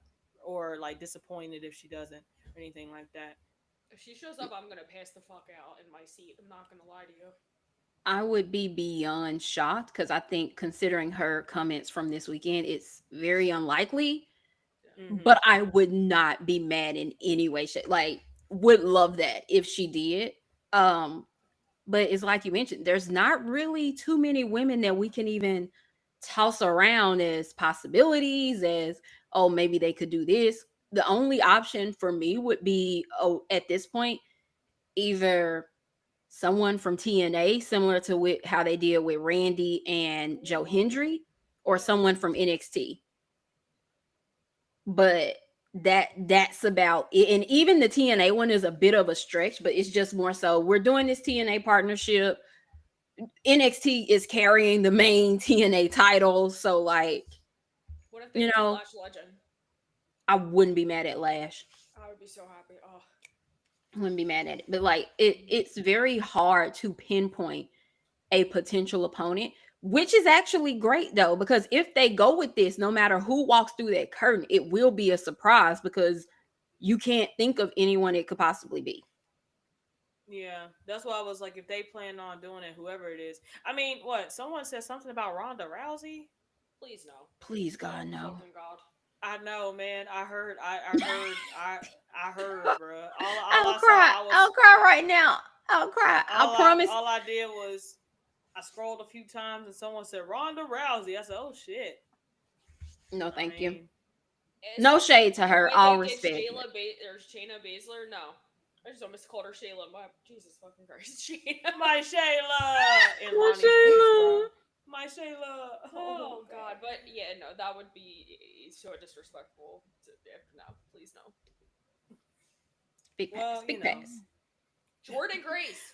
or like disappointed if she doesn't or anything like that. if she shows up, I'm gonna pass the fuck out in my seat. I'm not gonna lie to you. I would be beyond shocked because I think, considering her comments from this weekend, it's very unlikely. Mm-hmm. But I would not be mad in any way. Like, would love that if she did. Um, but it's like you mentioned, there's not really too many women that we can even toss around as possibilities, as, oh, maybe they could do this. The only option for me would be, oh, at this point, either someone from TNA, similar to how they did with Randy and Joe Hendry, or someone from NXT. But that's about it. And even the TNA one is a bit of a stretch, but it's just more so we're doing this TNA partnership. NXT is carrying the main TNA title, so like, What if they you make know, Lash Legend? I wouldn't be mad at Lash. I would be so happy. Oh, I wouldn't be mad at it. But like, it's very hard to pinpoint a potential opponent, which is actually great though, because if they go with this, no matter who walks through that curtain, it will be a surprise because you can't think of anyone it could possibly be. Yeah, that's why I was like, if they plan on doing it, whoever it is. I mean, what? Someone said something about Ronda Rousey. please no. Please, Oh, God, no. fucking God. I know, man. I heard. I heard. I heard, bro. All I'll I cry. saw, I was I'll cry right now. I'll cry. I promise. all I did was I scrolled a few times and someone said Ronda Rousey. I said, oh shit. No, I thank you. mean, No Especially shade to her. the way All they did respect. or Shayna Baszler. No, I just almost called her Shayla. My Jesus fucking Christ, Shayna. my Shayla in My Lonnie's voice, bro. Shayla. My Shayla. Oh God, but yeah, no, that would be so disrespectful. No, please no. Big pass. Well, Big pass. Jordan Grace.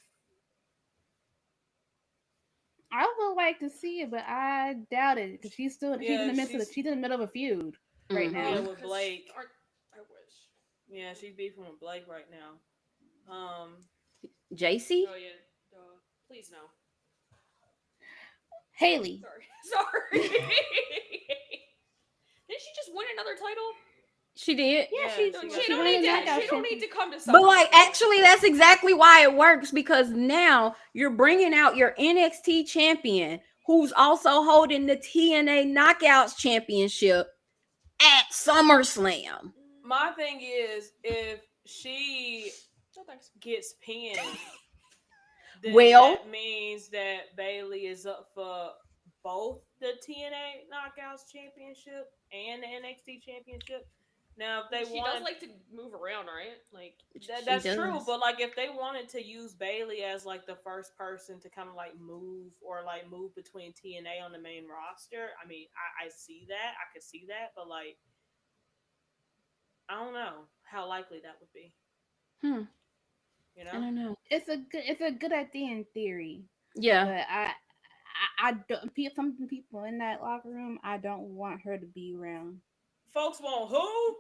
I would like to see it, but I doubt it because Yeah, she's in the middle of a feud right Mhm. yeah, now. with Blake. I wish. Yeah, she's beefing with Blake right now. JC? Oh yeah. Please no. Haley, Sorry. Sorry. Didn't she just win another title? She did. yeah, Yeah, she she She got don't won need the to. knockout She don't need champion. to come to. But like, SummerSlam. actually, that's exactly why it works, because now you're bringing out your NXT champion, who's also holding the TNA Knockouts Championship at SummerSlam. My thing is, if she No thanks. gets pinned, then Well, that means that Bailey is up for both the TNA Knockouts Championship and the NXT Championship. Now, if they She does wanted, like to move around, right? Like, she that's does. true. But like, if they wanted to use Bailey as like the first person to kind of like move or like move between TNA on the main roster, I mean, I see that. I could see that. But like, I don't know how likely that would be. Hmm. You I know? don't know. It's a good idea in theory, Yeah. but I don't. Some people in that locker room, I don't want her to be around. Folks want who?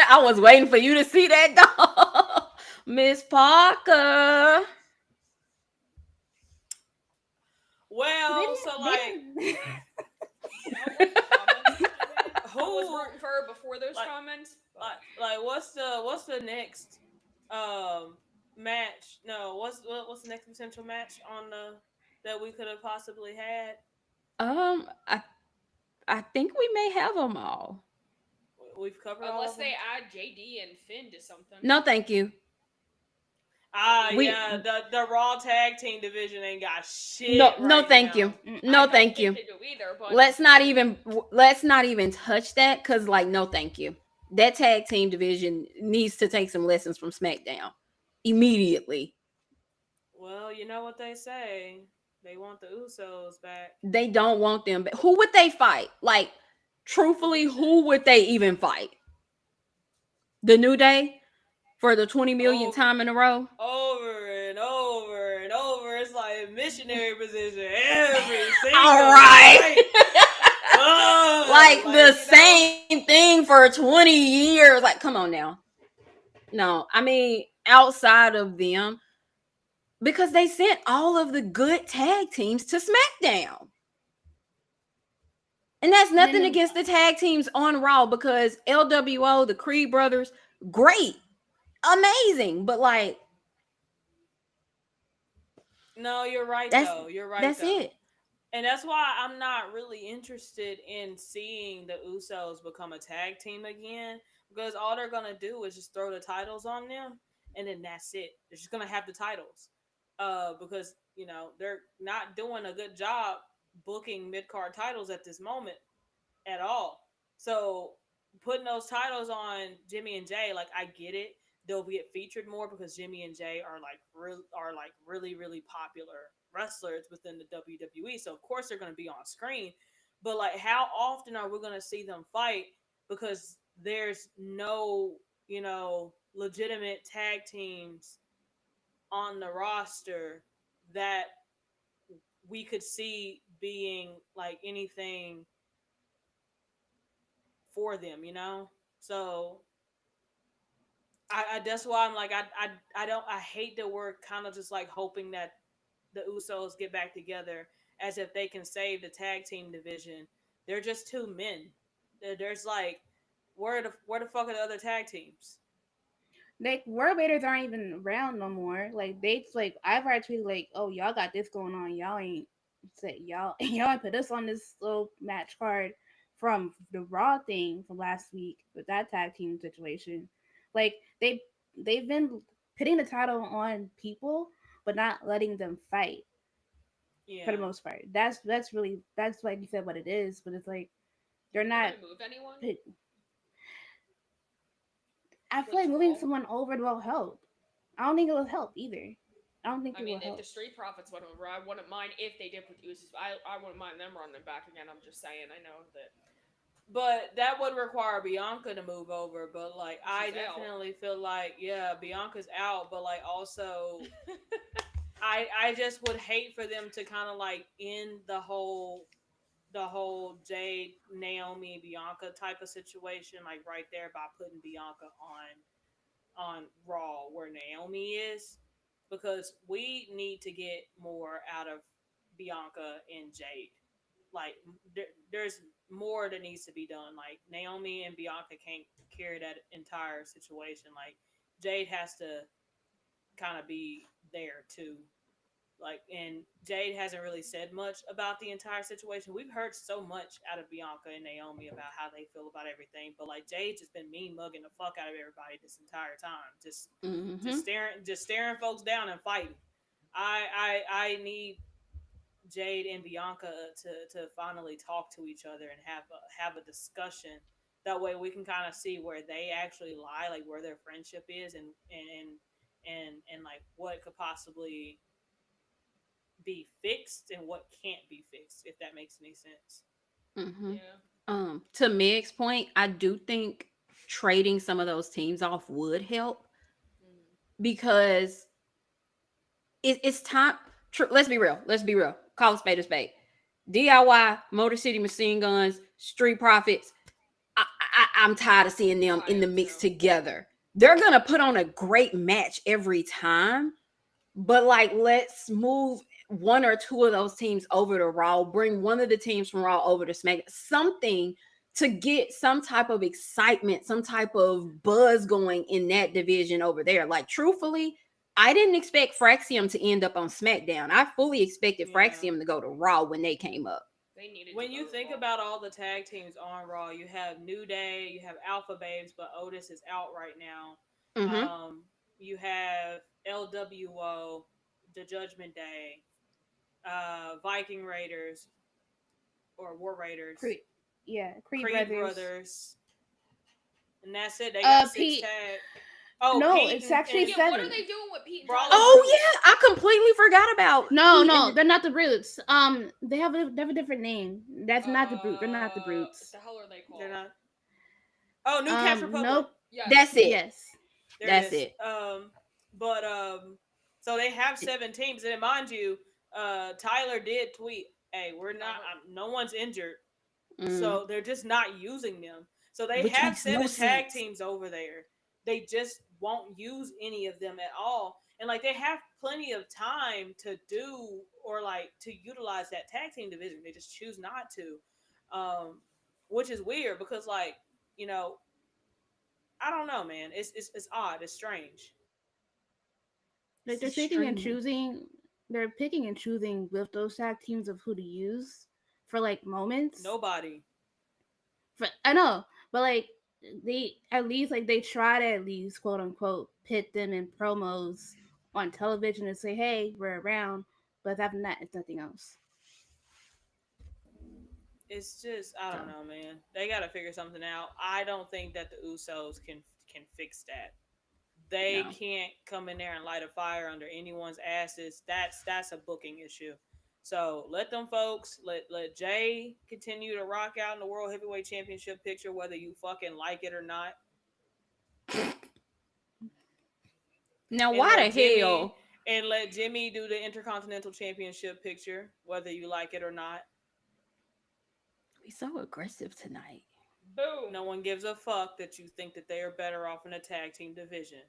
I was waiting for you to see that dog. Miss Parker. Well, so like, They I don't like the comments. I was who? rooting for her before those Like- comments. But Like, what's the next match? No, what's the next potential match on the that we could have possibly had? I think we may have them all. We've covered all unless of them. they add JD and Finn to something. No, thank you. We- Yeah, the Raw tag team division ain't got shit. No, no, right thank now. you. I No, don't thank think you. They do either. But Let's not even touch that, because like, no, thank you. That tag team division needs to take some lessons from SmackDown immediately. Well, you know what they say. They want the Usos back. They don't want them back. Who would they fight? Like, truthfully, who would they even fight? The New Day for the 20 millionth time in a row? Over and over and over. It's like missionary position every single All right. night. Like the you know, same thing for 20 years. Like, come on now. No, I mean, outside of them, because they sent all of the good tag teams to SmackDown. And that's nothing against the tag teams on Raw, because LWO, the Creed brothers, great, amazing. But like, No, you're right That's though. You're right that's though. it. And that's why I'm not really interested in seeing the Usos become a tag team again, because all they're gonna do is just throw the titles on them, and then that's it. They're just gonna have the titles, because they're not doing a good job booking mid card titles at this moment at all. So putting those titles on Jimmy and Jay, like I get it. They'll get featured more because Jimmy and Jay are like really really popular wrestlers within the WWE. So of course they're going to be on screen. But like, how often are we going to see them fight? Because there's no legitimate tag teams on the roster that we could see being like anything for them, So I that's why I'm like I don't I hate that we're kind of just like hoping that the Usos get back together as if they can save the tag team division. They're just two men. There's like where the fuck are the other tag teams? Like World Raiders aren't even around no more. Like they like I've already tweeted like, oh y'all got this going on. Y'all ain't said y'all ain't put us on this little match card from the Raw thing from last week with that tag team situation. Like they've been putting the title on people but not letting them fight for the Yeah, most part. That's really that's like you said what it is, but it's like they're Are not they move anyone? put, I feel Like like to moving Raw? someone over will help. I don't think it will help either. I don't think I it will mean, if help. the Street Profits went over, I wouldn't mind if they did put the Usos. I wouldn't mind them running back again. I'm just saying. I know that but that would require Bianca to move over. But like, I she's out. definitely feel like, yeah, Bianca's out, but like also I just would hate for them to kind of like end the whole Jade, Naomi, Bianca type of situation, like right there by putting Bianca on Raw where Naomi is, because we need to get more out of Bianca and Jade. Like there's more that needs to be done. Like Naomi and Bianca can't carry that entire situation. Like Jade has to kind of be there too. Like, and Jade hasn't really said much about the entire situation. We've heard so much out of Bianca and Naomi about how they feel about everything, but like Jade just been mean mugging the fuck out of everybody this entire time, just Mm-hmm. staring folks down and fighting. I need Jade and Bianca to finally talk to each other and have a discussion. That way we can kind of see where they actually lie, like where their friendship is, and like what could possibly be fixed and what can't be fixed, if that makes any sense. Mm-hmm. Yeah. To Meg's point, I do think trading some of those teams off would help Mm. because it's time. Let's be real. Let's be real. Call a spade a spade. DIY, Motor City Machine Guns, Street Profits. I'm tired of seeing them I in the am mix too. together. They're gonna put on a great match every time, but like, let's move one or two of those teams over to Raw. Bring one of the teams from Raw over to SmackDown. Something to get some type of excitement, some type of buzz going in that division over there. Like, truthfully, I didn't expect Fraxium to end up on SmackDown. I fully expected Yeah. Fraxium to go to Raw when they came up. They needed to When go you to think Raw. about all the tag teams on Raw, you have New Day, you have Alpha Babes, but Otis is out right now. Mm-hmm. You have LWO, the Judgment Day, Viking Raiders or War Raiders, Creed, yeah, Creed Creed Brothers. Brothers, and that's it. They got six Pete. tag. Oh, No, Pete it's and, actually and Yeah, what are seven. they doing with Pete and Brawling John? Oh Brutes. yeah, I completely forgot about No, Pete no, and they're not the Brutes. They have a different name. That's not the Brute. They're not the What Brutes. the hell are they They're called? not. Oh, New Cash Republic. Nope. that's Yes. it. Yes. There it That's is. it. But so they have seven teams, and mind you, Tyler did tweet, "Hey, we're I not. heard. No one's injured, Mm, so they're just not using them. So they which have makes no seven tag sense. teams over there. They just won't use any of them at all, and like they have plenty of time to do or like to utilize that tag team division. They just choose not to, um, which is weird because like you know I don't know, man. It's odd. It's strange. Like they're It's picking and extremely. choosing. they're picking and choosing with those tag teams of who to use for like moments. Nobody. For I know, but like they at least like they try to at least quote unquote pit them in promos on television and say, "Hey, we're around." But other than that, it's nothing else. It's just I So don't know, man. They got to figure something out. I don't think that the Usos can fix that. They No. can't come in there and light a fire under anyone's asses. That's a booking issue. So let them folks let Jay continue to rock out in the World Heavyweight Championship picture, whether you fucking like it or not, Now, and why the hell? let Jimmy do the Intercontinental Championship picture, whether you like it or not. We so aggressive tonight. Boom. No one gives a fuck that you think that they are better off in the tag team division.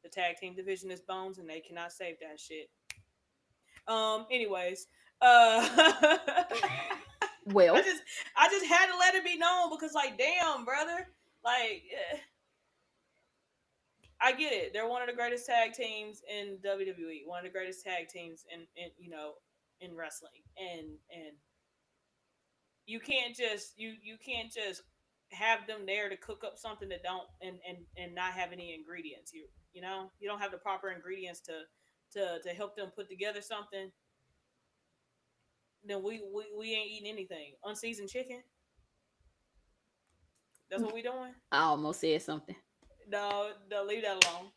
The tag team division is bones, and they cannot save that shit. Anyways, I Well, just I just had to let it be known because like damn brother, like I get it. They're one of the greatest tag teams in WWE, one of the greatest tag teams in in wrestling, and you can't just have them there to cook up something that don't and not have any ingredients. You don't have the proper ingredients to help them put together something. Then we ain't eating anything. Unseasoned chicken. That's what we doing. I almost said something. No, no, leave that alone.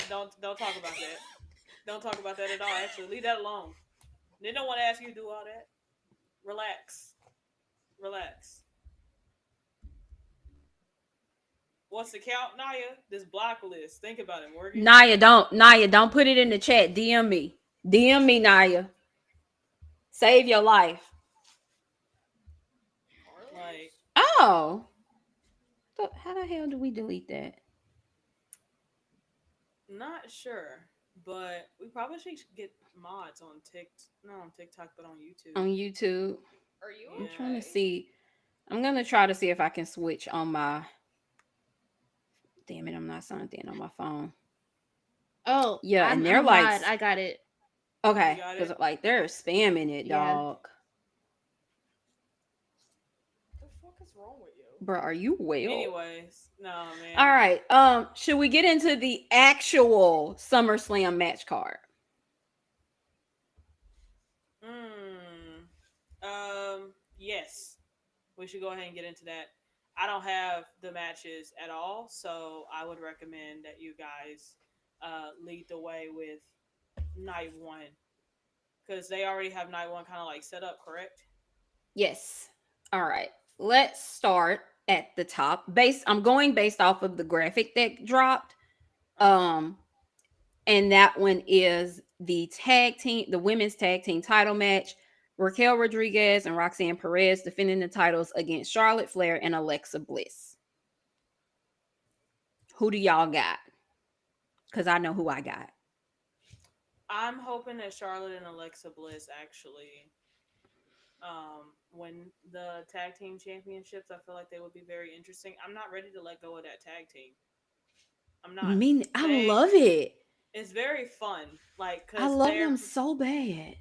Don't talk about that. Don't talk about that at all. Actually, leave that alone. They don't want to ask you to do all that. Relax, relax. What's the count, Naya? This block list. Think about it, Morgan. Naya, don't put it in the chat. DM me. DM me, Naya. Save your life. Carlos? Like, Oh. How the hell do we delete that? not sure, but we probably should get mods on not on TikTok, but on YouTube. On YouTube. Are you I'm trying to Yeah. okay? see. I'm gonna try to see if I can switch on my. Damn it! I'm not signed in on my phone. oh, Yeah, and I'm they're a like, mod. I got it. You okay, got because it. like they're spamming it, Yeah. dog. What the fuck is wrong with you? Bro, are you well? Anyways, no All man. right. Should we get into the actual SummerSlam match card? Hmm. Yes, we should go ahead and get into that. I don't have the matches at all, so I would recommend that you guys lead the way with night one because they already have night one kind of like set up, correct? Yes. All right. Let's start at the top. I'm going based off of the graphic that dropped. Uh huh. Um, and that one is the women's tag team title match. Raquel Rodriguez and Roxanne Perez defending the titles against Charlotte Flair and Alexa Bliss. Who do y'all got? Because I know who I got. I'm hoping that Charlotte and Alexa Bliss actually win the tag team championships. I feel like they would be very interesting. I'm not ready to let go of that tag team. I'm not. I They love it. It's very fun, like I because love them so bad.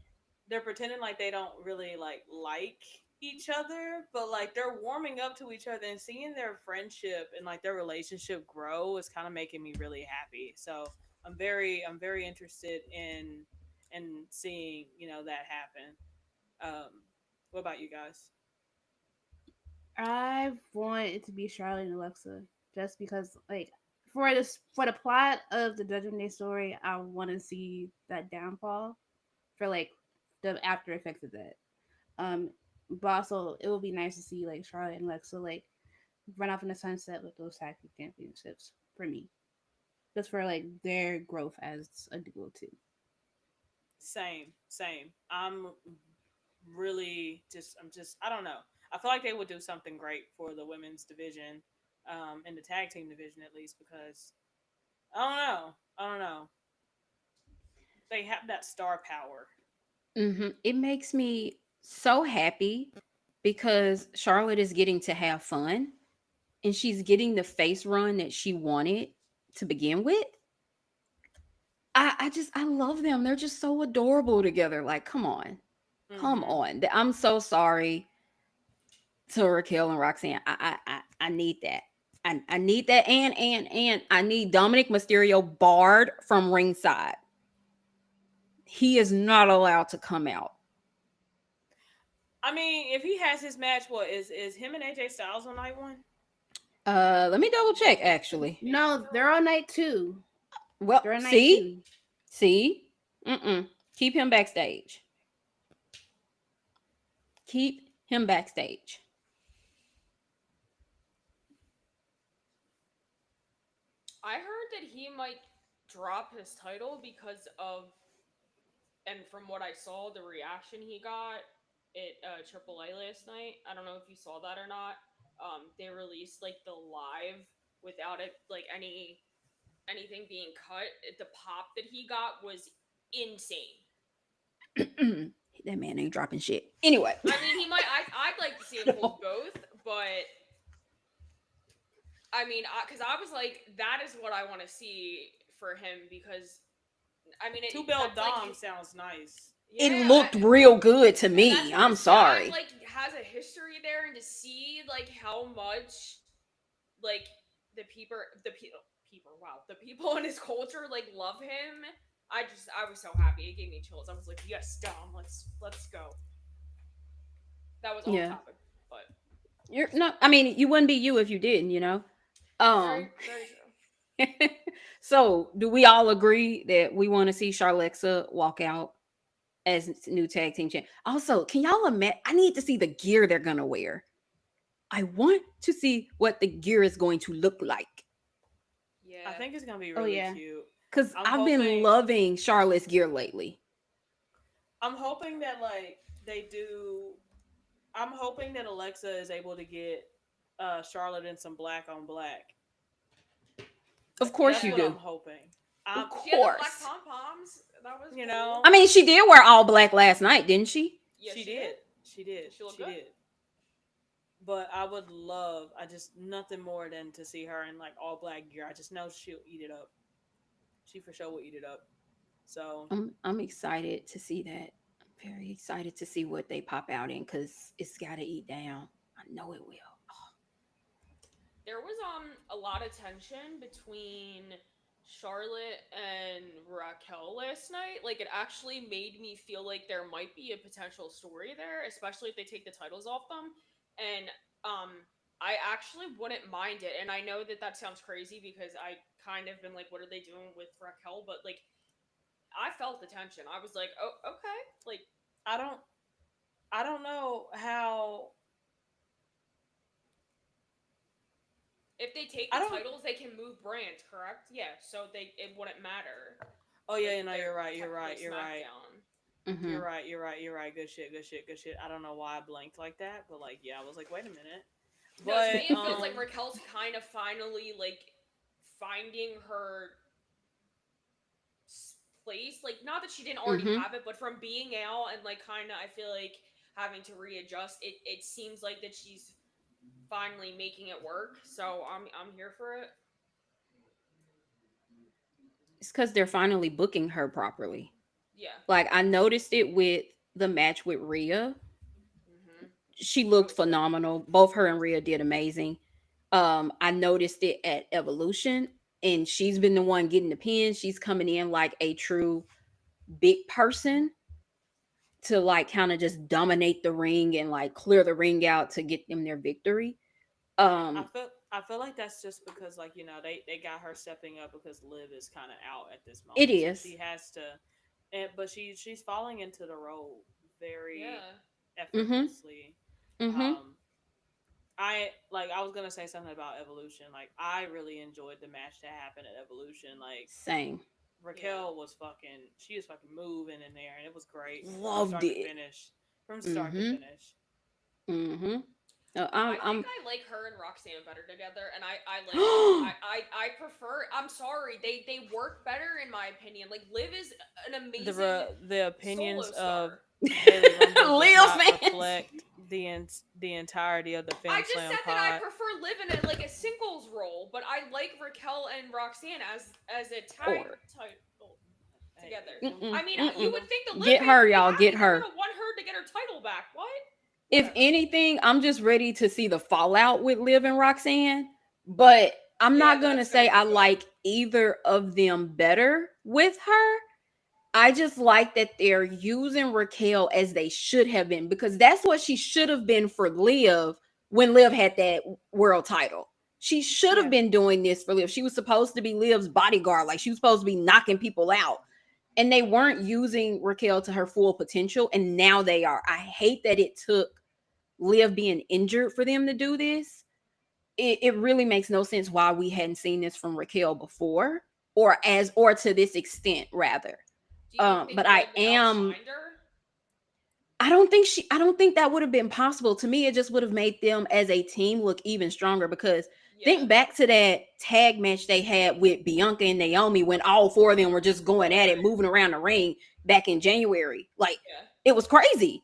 they're pretending like they don't really like each other, but like they're warming up to each other and seeing their friendship and like their relationship grow is kind of making me really happy. So I'm very interested in seeing that happen. What about you guys? I want it to be Charlotte and Alexa, just because like for the plot of the Judgment Day story, I want to see that downfall for like the after effects of that. Um, but also it would be nice to see like Charlotte and Alexa like run off in the sunset with those tag team championships for me, just for like their growth as a duo too. Same. I'm just I don't know. I feel like they would do something great for the women's division, in the tag team division at least because I don't know. They have that star power. It makes me so happy because Charlotte is getting to have fun and she's getting the face run that she wanted to begin with. I love them. They're just so adorable together. Like, come on. Come Mm-hmm. on. I'm so sorry to Raquel and Roxanne. I need that. I need that, and I need Dominic Mysterio barred from ringside. He is not allowed to come out. I mean, if he has his match, what is him and AJ Styles on night one? Let me double check actually. No, they're on night 2. Well, They're on night see? 2. See? Mm-mm. Keep him backstage. Keep him backstage. I heard that he might drop his title because of, and from what I saw, the reaction he got at AAA last night. I don't know if you saw that or not. They released like the live without it, like anything being cut. The pop that he got was insane. That man ain't dropping shit. Anyway. I mean, he might. I'd like to see him hold both, but I mean, because I was like, that is what I want to see for him because I mean, Two Bell that's like Dom sounds nice. It yeah, looked real good to and that's me. where I'm his dad sorry. like has a history there, and to see like how much like the people in his culture like love him. I was so happy. It gave me chills. I was like, yes, Dom, let's go. That was off Yeah. topic, but You're not I mean, you wouldn't be you if you didn't, you know. very Um very true. so do we all agree that we want to see Charlexa walk out as new tag team champ? Also, can y'all imagine? I need to see the gear they're gonna wear. I want to see what the gear is going to look like. I Yeah. think it's gonna be Oh really yeah. cute. Because I'm I've been hoping. loving Charlotte's gear lately. I'm hoping that like they do. I'm hoping that Alexa is able to get Charlotte in some black on black. Of course That's you what Yeah. I'm do. hoping. Of I'm, She had the black course. pom poms. That was you cool. know, I mean, she did wear all black last night, didn't she? Yeah, she she did. did. She did. She looked She good. did. But I would love. I just nothing more than to see her in like all black gear. I just know she'll eat it up. She for sure will eat it up. So I'm excited to see that. I'm very excited to see what they pop out in because it's got to eat down. I know it will. There was a lot of tension between Charlotte and Raquel last night. Like it actually made me feel like there might be a potential story there, especially if they take the titles off them. And I actually wouldn't mind it. And I know that that sounds crazy because I kind of been like, what are they doing with Raquel? But like I felt the tension. I was like, oh, okay. Like I don't. I don't know how. if they take I the don't. titles, they can move brands, correct? Yeah, so they it wouldn't matter. Oh Like yeah, if no, they're you're right. You're right. technically You're right. SmackDown. Mm-hmm. You're right. You're right. You're right. Good shit. Good shit. Good shit. I don't know why I blanked like that, but like, yeah, I was like, wait a minute. No, to But me it feels like Raquel's kind of finally like finding her place. Like not that she didn't already Mm-hmm. have it, but from being out and like kind of I feel like having to readjust. It seems like that she's finally making it work. So I'm here for it. It's because they're finally booking her properly. Yeah. Like I noticed it with the match with Rhea. Mhm. She That looked was good. phenomenal. Both her and Rhea did amazing. I noticed it at Evolution, and she's been the one getting the pin. She's coming in like a true big person to like kind of just dominate the ring and like clear the ring out to get them their victory. I Um, feel I feel like that's just because like they got her stepping up because Liv is kind of out at this it moment, so is. she has to. But she's falling into the role very Yeah. Mm-hmm. effortlessly. Mm-hmm. Um, I was gonna say something about Evolution. Like I really enjoyed the match that happened at Evolution. Like Same. Yeah. Raquel was she was fucking moving in there, and it was great from Loved start to it. finish. From start to Mm-hmm. finish. Mm-hmm. No, I think I'm I like her and Roxanne better together, and I like them. I prefer. I'm sorry, they work better in my opinion. Like Liv is an amazing The solo opinions of star. Haley Rumble does Leo not fans. reflect the entirety of the I Fan just Slam said that I pod. prefer Liv in a, like a singles role, but I like Raquel and Roxanne as a tag Or title. together. Mm-mm, I mean, you mm-mm. would think the Liv Get fans her, would be y'all. happy. Get They're her. gonna want her to get her title back. What? If Whatever. anything, I'm just ready to see the fallout with Liv and Roxanne. But I'm Yeah, not gonna that's gonna say be I good. like either of them better with her. I just like that they're using Raquel as they should have been because that's what she should have been for Liv when Liv had that world title. She should have Yeah. been doing this for Liv. She was supposed to be Liv's bodyguard, like she was supposed to be knocking people out. And they weren't using Raquel to her full potential, and now they are. I hate that it took Liv being injured for them to do this. It really makes no sense why we hadn't seen this from Raquel before, or to this extent rather. Do you think But Liv outshined her? I don't think that would have been possible. To me, it just would have made them as a team look even stronger because Yeah. think back to that tag match they had with Bianca and Naomi when all four of them were just going at it, moving around the ring back in January. Like Yeah. it was crazy.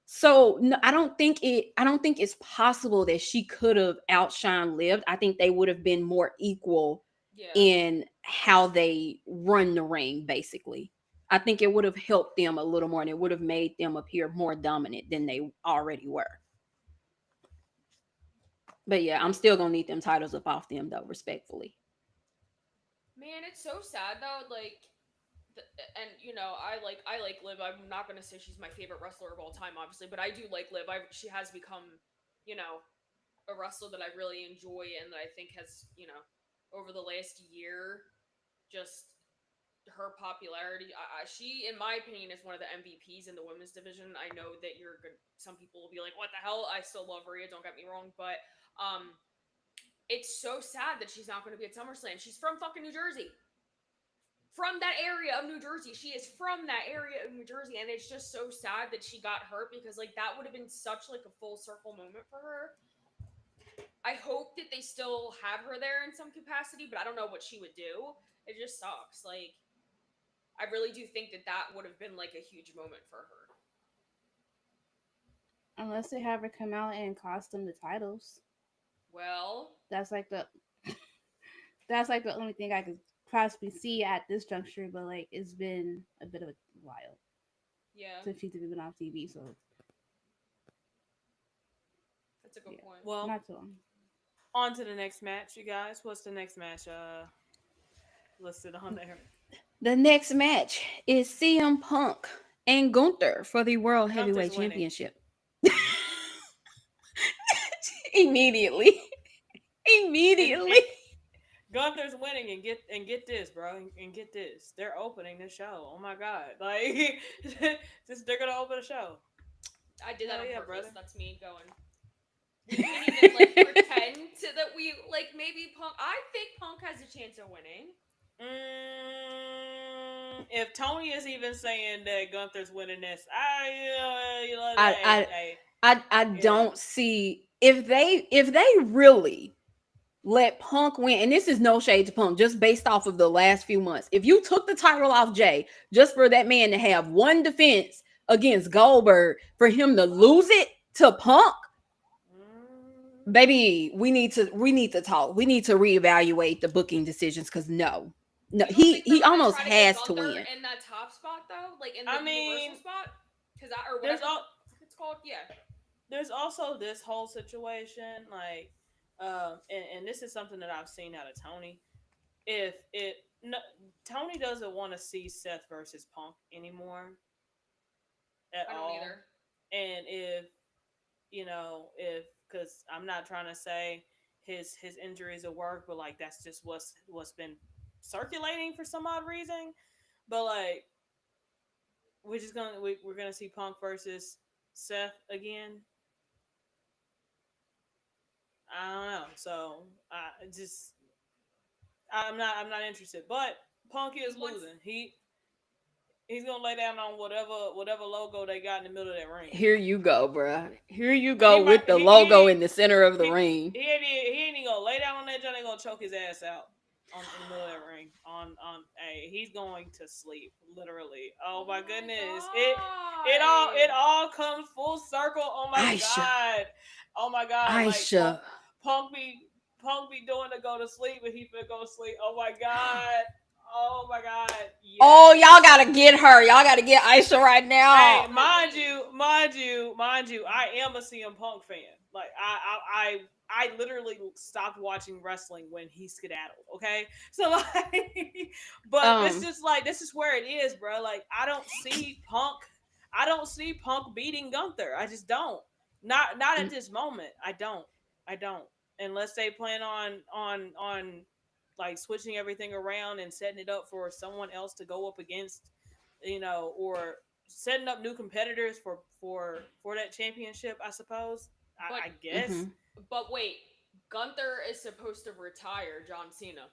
So no, I don't think it's possible that she could have outshined Lived. I think they would have been more equal Yeah. in how they run the ring, basically. I think it would have helped them a little more and it would have made them appear more dominant than they already were. But yeah, I'm still gonna need them titles up off them though, respectfully. Man, it's so sad though. Like, and I like Liv. I'm not gonna say she's my favorite wrestler of all time, obviously, but I do like Liv. She has become, you know, a wrestler that I really enjoy and that I think has, over the last year, just her popularity. She, in my opinion, is one of the MVPs in the women's division. I know that you're good. Some people will be like, "What the hell?" I still love Rhea. Don't get me wrong, but it's so sad that she's not going to be at SummerSlam. She's from fucking New Jersey, from that area of New Jersey. She is from that area of New Jersey, and it's just so sad that she got hurt because like that would have been such like a full circle moment for her. I hope that they still have her there in some capacity, but I don't know what she would do. It just sucks. Like, I really do think that that would have been like a huge moment for her. Unless they have her come out and cost them the titles. Well, That's like the that's like the only thing I could possibly see at this juncture. But like, it's been a bit of a while yeah, since she's been on TV, so that's a good yeah, point. Well, not too long. on to the next match, you guys. What's the next match? Listed on there. The next match is CM Punk and Gunther for the World Gunther's Heavyweight winning. Championship. Immediately. Immediately. Gunther's winning and get this, bro, and get this. They're opening the show. Oh my god, like they're gonna open a show. I did that Hell on yeah, purpose. brother. That's me going. We can't even like pretend that we like maybe Punk. I think Punk has a chance of winning. If Tony is even saying that Gunther's winning this, I hey, I yeah. don't see if they really let Punk win, and this is no shade to Punk, just based off of the last few months. If you took the title off Jay just for that man to have one defense against Goldberg, for him to lose it to Punk, baby, we need to talk. We need to reevaluate the booking decisions because no, You don't think they're he gonna almost try to get has to Gunther win. in that top spot though, like in the I universal mean, spot, because or there's whatever it's called. Yeah, there's also this whole situation, like, and this is something that I've seen out of Tony. If it no, Tony doesn't want to see Seth versus Punk anymore at I don't all, either. and if because I'm not trying to say his injuries at work, but like that's just what's been circulating for some odd reason. But like we're gonna see Punk versus Seth again. I don't know. So I just I'm not interested. But Punk is losing. He's gonna lay down on whatever logo they got in the middle of that ring. Here you go, bruh. Here you He go might with the logo in the center of the ring. he ain't even gonna lay down on that joint. They gonna choke his ass out in the middle of that ring. Hey, he's going to sleep literally. Oh my goodness, it all comes full circle. Oh my Aisha. god, oh my god, like Aisha. Punk be doing to go to sleep, and he finna go to sleep. Oh my god. Oh my god. Oh, y'all Yes. gotta get her. Y'all gotta get Aisha right Hey, now. mind you, I am a CM Punk fan. Like I literally stopped watching wrestling when he skedaddled. Okay, so like, but Um, this is where it is, bro. Like I don't see Punk beating Gunther. I just don't. Not at this moment. I don't. Unless they plan on like switching everything around and setting it up for someone else to go up against, or setting up new competitors for that championship. I suppose. But I guess. mhm. but wait, Gunther is supposed to retire John Cena.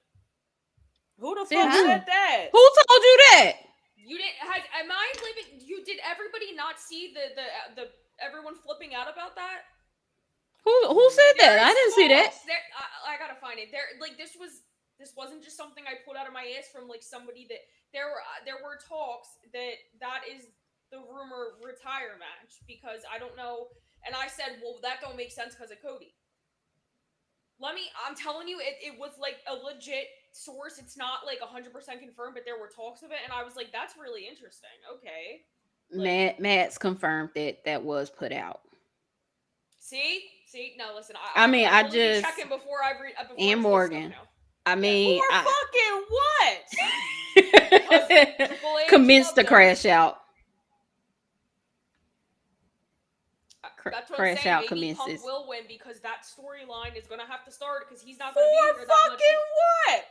Who the Since fuck Huh? said that? who told you that? You didn't has am I living you did everybody not see the everyone flipping out about that? Who said There that? I is didn't see that. talks. I gotta find it. There, like this wasn't just something I pulled out of my ass from like somebody that there were talks that is the rumor retire match because I don't know. And I said, well, that don't make sense because of Cody. I'm telling you, it was like a legit source. It's not like 100% confirmed, but there were talks of it, and I was like, that's really interesting. Okay, like Matt's confirmed that that was put out. see. No, listen, I mean, I I really be just checking before I and say stuff Morgan. now. I Yeah. mean, For I fucking what? Because Triple H commenced loves to him. crash out. That's what I'm Crash saying. out Maybe Punk commences. will win because that storyline is gonna have to start because he's not gonna be For here that much. fucking what?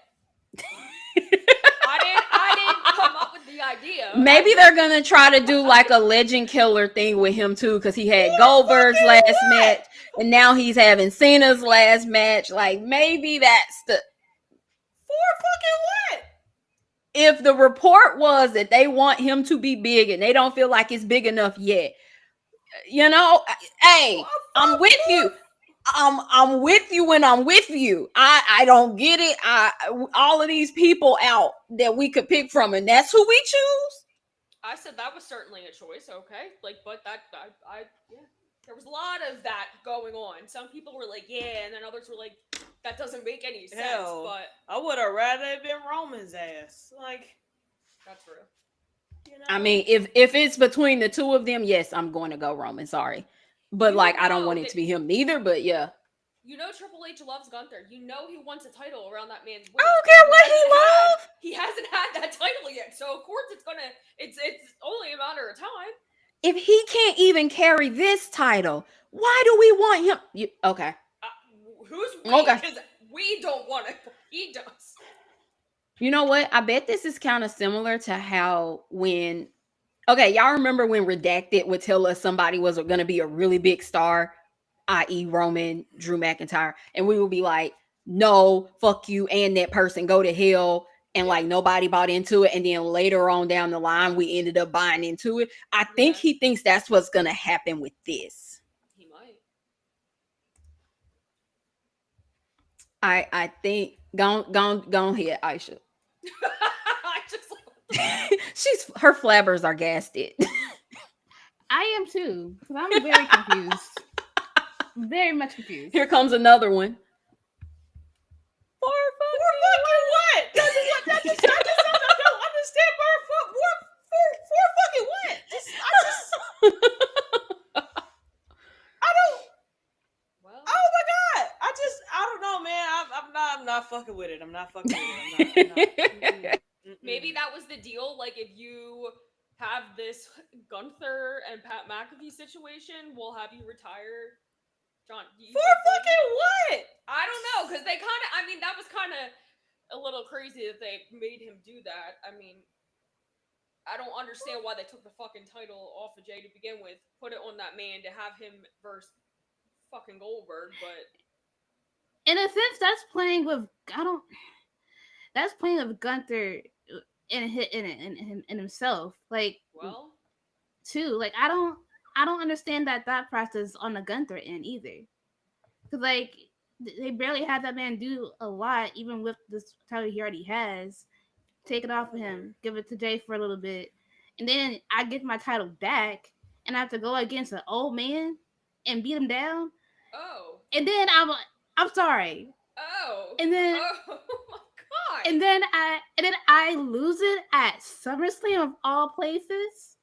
I didn't come up with the idea. Maybe they're gonna try to do like a legend killer thing with him too, because he had Goldberg's Fucking last what? match, and now he's having Cena's last match. Like maybe that's the For fucking what? if the report was that they want him to be big and they don't feel like it's big enough yet. Hey, I'm with you. I'm with you when I'm with you. I don't get it. All of these people out that we could pick from, and that's who we choose. I said that was certainly a choice. Okay, like, but that I yeah, there was a lot of that going on. Some people were like, yeah, and then others were like, that doesn't make any sense. Hell, But I would have rather it been Roman's ass. Like, that's real. I you know, mean, if it's between the two of them, yes, I'm going to go Roman. Sorry, but You like I don't know want it that to be him neither. But yeah, you know Triple H loves Gunther. You know he wants a title around that man's I waist. don't care what He hasn't had that title yet. So of course it's only a matter of time. he love. If he can't even carry this title, why do we want him? Okay, Who's we? okay. Because we don't want it, but he does. You know what? I bet this is kind of similar to how when okay, y'all remember when Redacted would tell us somebody was going to be a really big star, i.e., Roman, Drew McIntyre, and we would be like, no, fuck you, and that person go to hell. And Yeah. like nobody bought into it. And then later on down the line, we ended up buying into it. I think Yeah. he thinks that's what's going to happen with this. He might. I think, go ahead, Aisha. I just Her flabbers are gasted. I am too, because I'm very confused. Very much confused. Here comes another one. for fucking what? That's what. I just don't understand. For fucking what? I don't. well. Oh my god! I don't know, man. I'm not fucking with it. I'm not fucking with it. I'm not. Maybe that was the deal. Like, if you have this Gunther and Pat McAfee situation, we'll have you retire. John, you For think maybe? fucking what? I don't know, because they kind of. I mean, that was kind of a little crazy that they made him do that. I mean, I don't understand why they took the fucking title off of Jay to begin with, put it on that man to have him versus fucking Goldberg, but In a sense, that's playing with. I don't. That's playing with Gunther in himself. Like well, too. Like I don't understand that thought process on the Gunther end either. Because like they barely had that man do a lot, even with this title he already has. Take it off of him, give it to Jay for a little bit, and then I get my title back, and I have to go against an old man and beat him down, oh, and then I'm sorry, oh, and then oh my and then I lose it at SummerSlam of all places,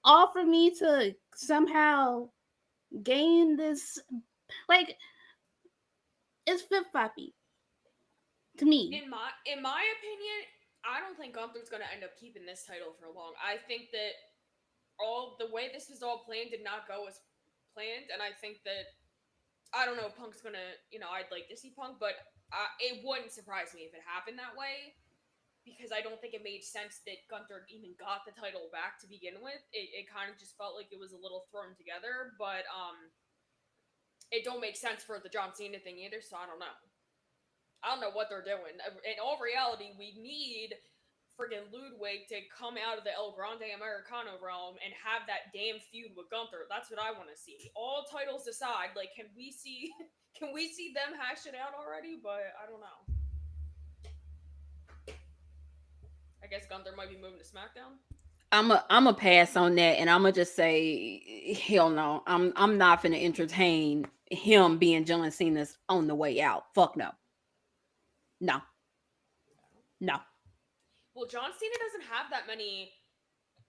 all for me to somehow gain this. Like, it's flip floppy to me. In my opinion, I don't think Gunther's gonna end up keeping this title for long. I think that all the way this was all planned did not go as planned, and I think that I don't know. Punk's gonna, I'd like to see Punk, but it wouldn't surprise me if it happened that way because I don't think it made sense that Gunther even got the title back to begin with. It kind of just felt like it was a little thrown together, but it don't make sense for the John Cena thing either. So I don't know. I don't know what they're doing. In all reality, we need friggin' Ludwig to come out of the El Grande Americano realm and have that damn feud with Gunther. That's what I want to see. All titles aside, like, can we see them hash it out already? But I don't know. I guess Gunther might be moving to SmackDown. I'm a pass on that, and I'm gonna just say, hell no. I'm not gonna entertain him being John Cena's on the way out. Fuck no, no, no. Well, John Cena doesn't have that many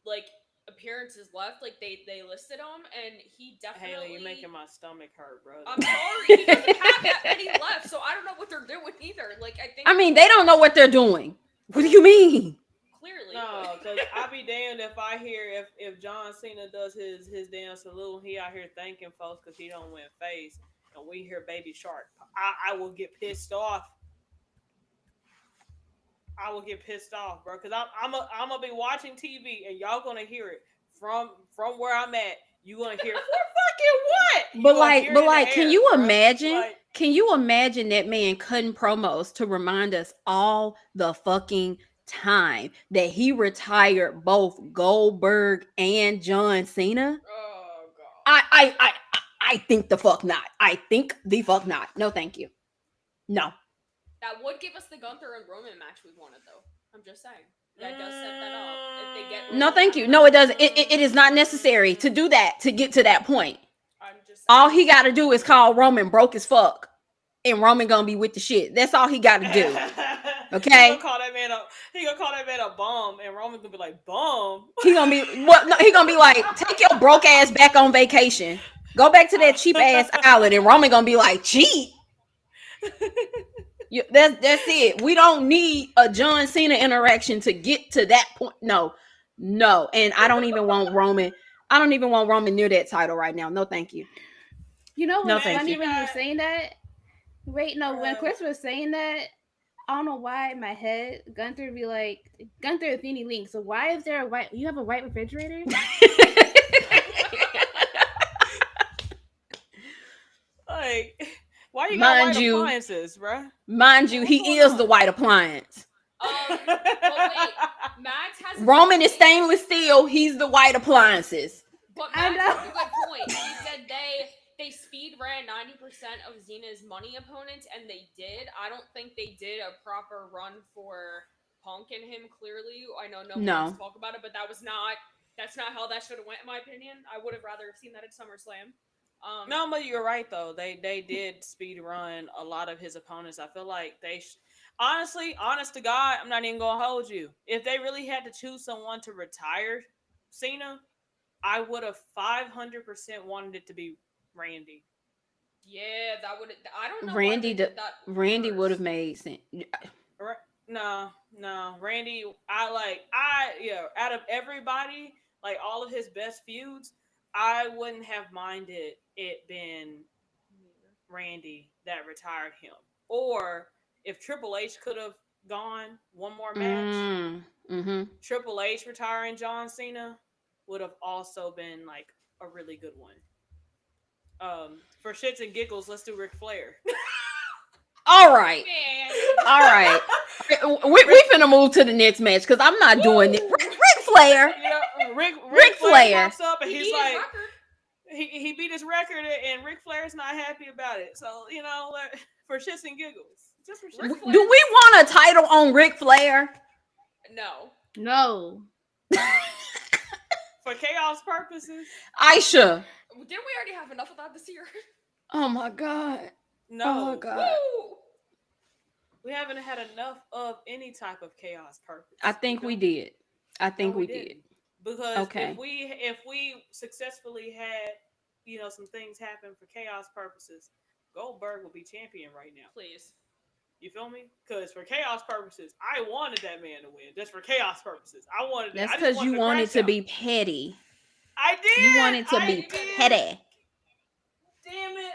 like appearances left. Like they listed him, and he definitely. Haley, you're making my stomach hurt, bro. I'm sorry, he doesn't have that many left, so I don't know what they're doing either. Like I think. I mean, they don't know what they're doing. What do you mean? Clearly. No, because I'll be damned if I hear if John Cena does his damn salute, he out here thanking folks because he don't win face, and we hear Baby Shark. I will get pissed off. I will get pissed off, bro, because I'm gonna be watching TV and y'all gonna hear it from where I'm at. You gonna hear for fucking what? Can you imagine? Like, can you imagine that man cutting promos to remind us all the fucking time that he retired both Goldberg and John Cena? Oh god. I think the fuck not. I think the fuck not. No, thank you. No. That would give us the Gunther and Roman match we wanted, though. I'm just saying. That does set that up. If they get no, thank you. No, it doesn't. It is not necessary to do that to get to that point. I'm just saying. All he got to do is call Roman broke as fuck, and Roman gonna be with the shit. That's all he got to do. Okay. He gonna call that man a bum, and Roman's gonna be like, bum. He gonna be what? No, he gonna be like, take your broke ass back on vacation. Go back to that cheap ass island, and Roman gonna be like, cheap. That's it. We don't need a John Cena interaction to get to that point. No, and I don't even want Roman. I don't even want Roman near that title right now. No, thank you. You know what's funny when you were saying that? Wait, no, when Chris was saying that, I don't know why in my head Gunther would be like, Gunther Athene Link. So why is there a white? You have a white refrigerator? Like. Why you got white appliances, bro? Mind you, he is the white appliance. But wait, Max has Roman is stainless steel. He's the white appliances. But Max has a good point. He said they speed ran 90% of Xena's money opponents, and they did. I don't think they did a proper run for Punk and him. Clearly, I know no one wants to talk about it, but that's not how that should have went, in my opinion. I would have rather have seen that at SummerSlam. No, but you're right though. They did speed run a lot of his opponents. I feel like honestly, honest to God, I'm not even gonna hold you. If they really had to choose someone to retire Cena, I would have 500% wanted it to be Randy. Yeah, that would. I don't know. Randy would have made sense. No, Randy. Out of everybody, like all of his best feuds, I wouldn't have minded it being Randy that retired him. Or if Triple H could have gone one more match, Triple H retiring John Cena would have also been like a really good one. For shits and giggles, let's do Ric Flair. All right. We finna move to the next match because I'm not doing it. Ric Flair. Ric Flair pops up and he's like, he beat his record and Ric Flair's not happy about it. So for shits and giggles, just for shits. Do we want a title on Ric Flair? No. For chaos purposes, Aisha. Didn't we already have enough of that this year? Oh my god. No. Oh my god. We haven't had enough of any type of chaos I purpose. You think we feel me? did. I No, think we we did. didn't. Because Okay. if we successfully had, some things happen for chaos purposes, Goldberg will be champion right now. Please. You feel me? Because for chaos purposes, I wanted that man to win. Just for chaos purposes, I wanted it. That's I just because you wanted a wanted crash to out. be petty. I You did. wanted to I be Petty, petty. did. petty. Damn it.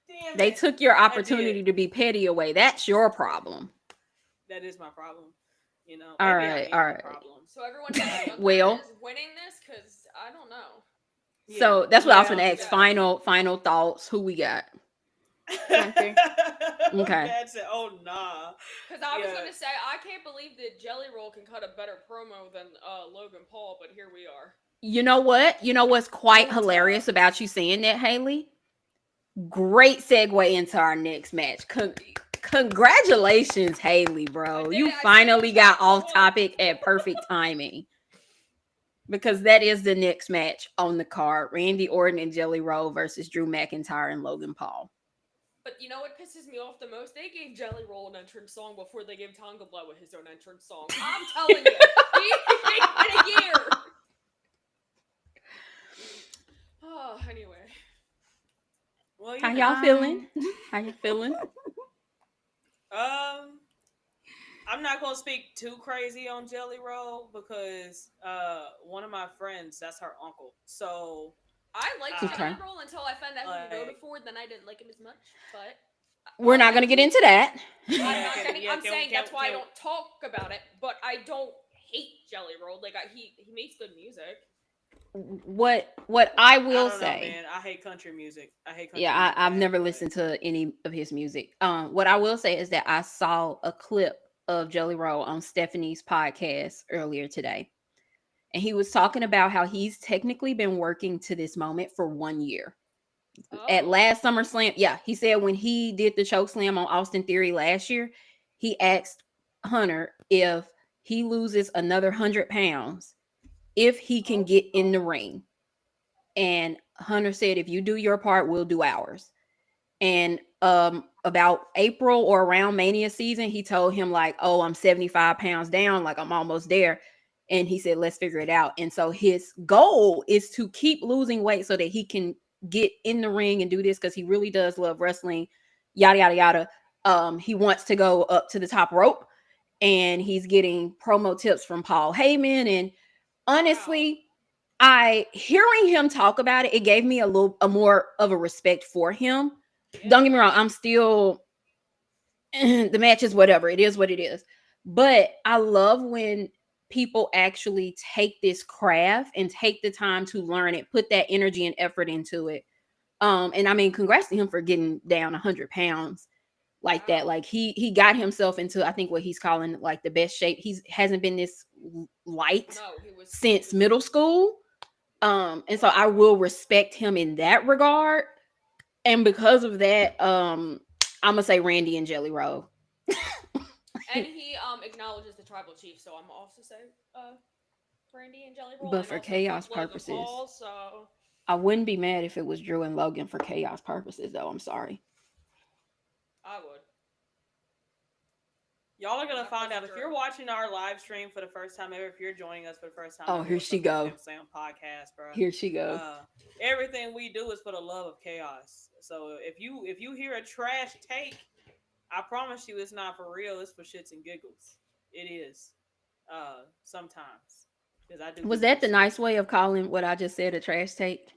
Damn They it. took your I did. opportunity to be petty away. That's your problem. That is my problem. All Maybe I right, all am the right. So problem. everyone knows Gunther Well, is winning this because I don't know. Yeah. so that's what I was Yeah. gonna ask. Yeah. Final thoughts. Who we got? Gunther. Okay. Bad said, "Oh nah." Because I was Yeah. gonna say I can't believe that Jelly Roll can cut a better promo than Logan Paul, but here we are. You know what? You know what's quite Oh nah. hilarious about you saying that, Haley? Great segue into our next match. Congratulations, Haley, I bro. did You it. I stayed on finally got track the off whole. topic at perfect timing. Because that is the next match on the card. Randy Orton and Jelly Roll versus Drew McIntyre and Logan Paul. But you know what pisses me off the most? They gave Jelly Roll an entrance song before they gave Tonga Blood with his own entrance song. I'm telling you, he ain't been a year. Oh, anyway. Well, How y'all feeling? Um, How you feeling? Um, I'm not gonna speak too crazy on Jelly Roll because one of my friends, that's her uncle. So I liked Okay. Jelly Roll until I found out who he like, voted for. Then I didn't like him as much. But We're not like gonna get him. into that. I'm yeah, not can, getting. yeah, I'm saying can, that's why I can, don't talk about it. But I don't hate Jelly Roll. Like he makes good music. What I I will don't know, say, man. I hate country music. I hate country yeah, music I've bad, never but listened to any of his music. What I will say is that I saw a clip of Jelly Roll on Stephanie's podcast earlier today. And he was talking about how he's technically been working to this moment for 1 year. At Oh, last SummerSlam, yeah, he said when he did the choke slam on Austin Theory last year, he asked Hunter if he loses another 100 pounds, if he can oh, get in the ring. And Hunter said, if you do your part, we'll do ours. And about April or around Mania season, he told him like, "Oh, I'm 75 pounds down, like I'm almost there." And he said, "Let's figure it out." And so his goal is to keep losing weight so that he can get in the ring and do this because he really does love wrestling. Yada yada yada. He wants to go up to the top rope, and he's getting promo tips from Paul Heyman. And wow. honestly, I hearing him talk about it, it gave me a more of a respect for him. Don't Yeah. get me wrong, I'm still the match is whatever. It is what it is. But I love when people actually take this craft and take the time to learn it, put that energy and effort into it. And I mean, congrats to him for getting down 100 pounds like that. Wow. Like he got himself into I think what he's calling like the best shape. He's hasn't been this light No, he was. He since was. middle school. And so I will respect him in that regard. And because of that, I'm gonna say Randy and Jelly Roll. And he acknowledges the tribal chief, so I'm also saying Brandy and Jelly Roll, But and for also chaos Logan purposes, Paul. So I wouldn't be mad if it was Drew and Logan for chaos purposes, though. I'm sorry. I would. y'all are gonna Not because find of out if you're Drew. watching our live stream for the first time ever. If you're joining us for the first time Oh, ever, here what's she up? It's go. SummerSlam podcast, bro. Here she go. Everything we do is for the love of chaos. So if you hear a trash take, I promise you it's not for real. It's for shits and giggles. It is. Sometimes because I do Was goofy that the shit. nice way of calling what I just said a trash take?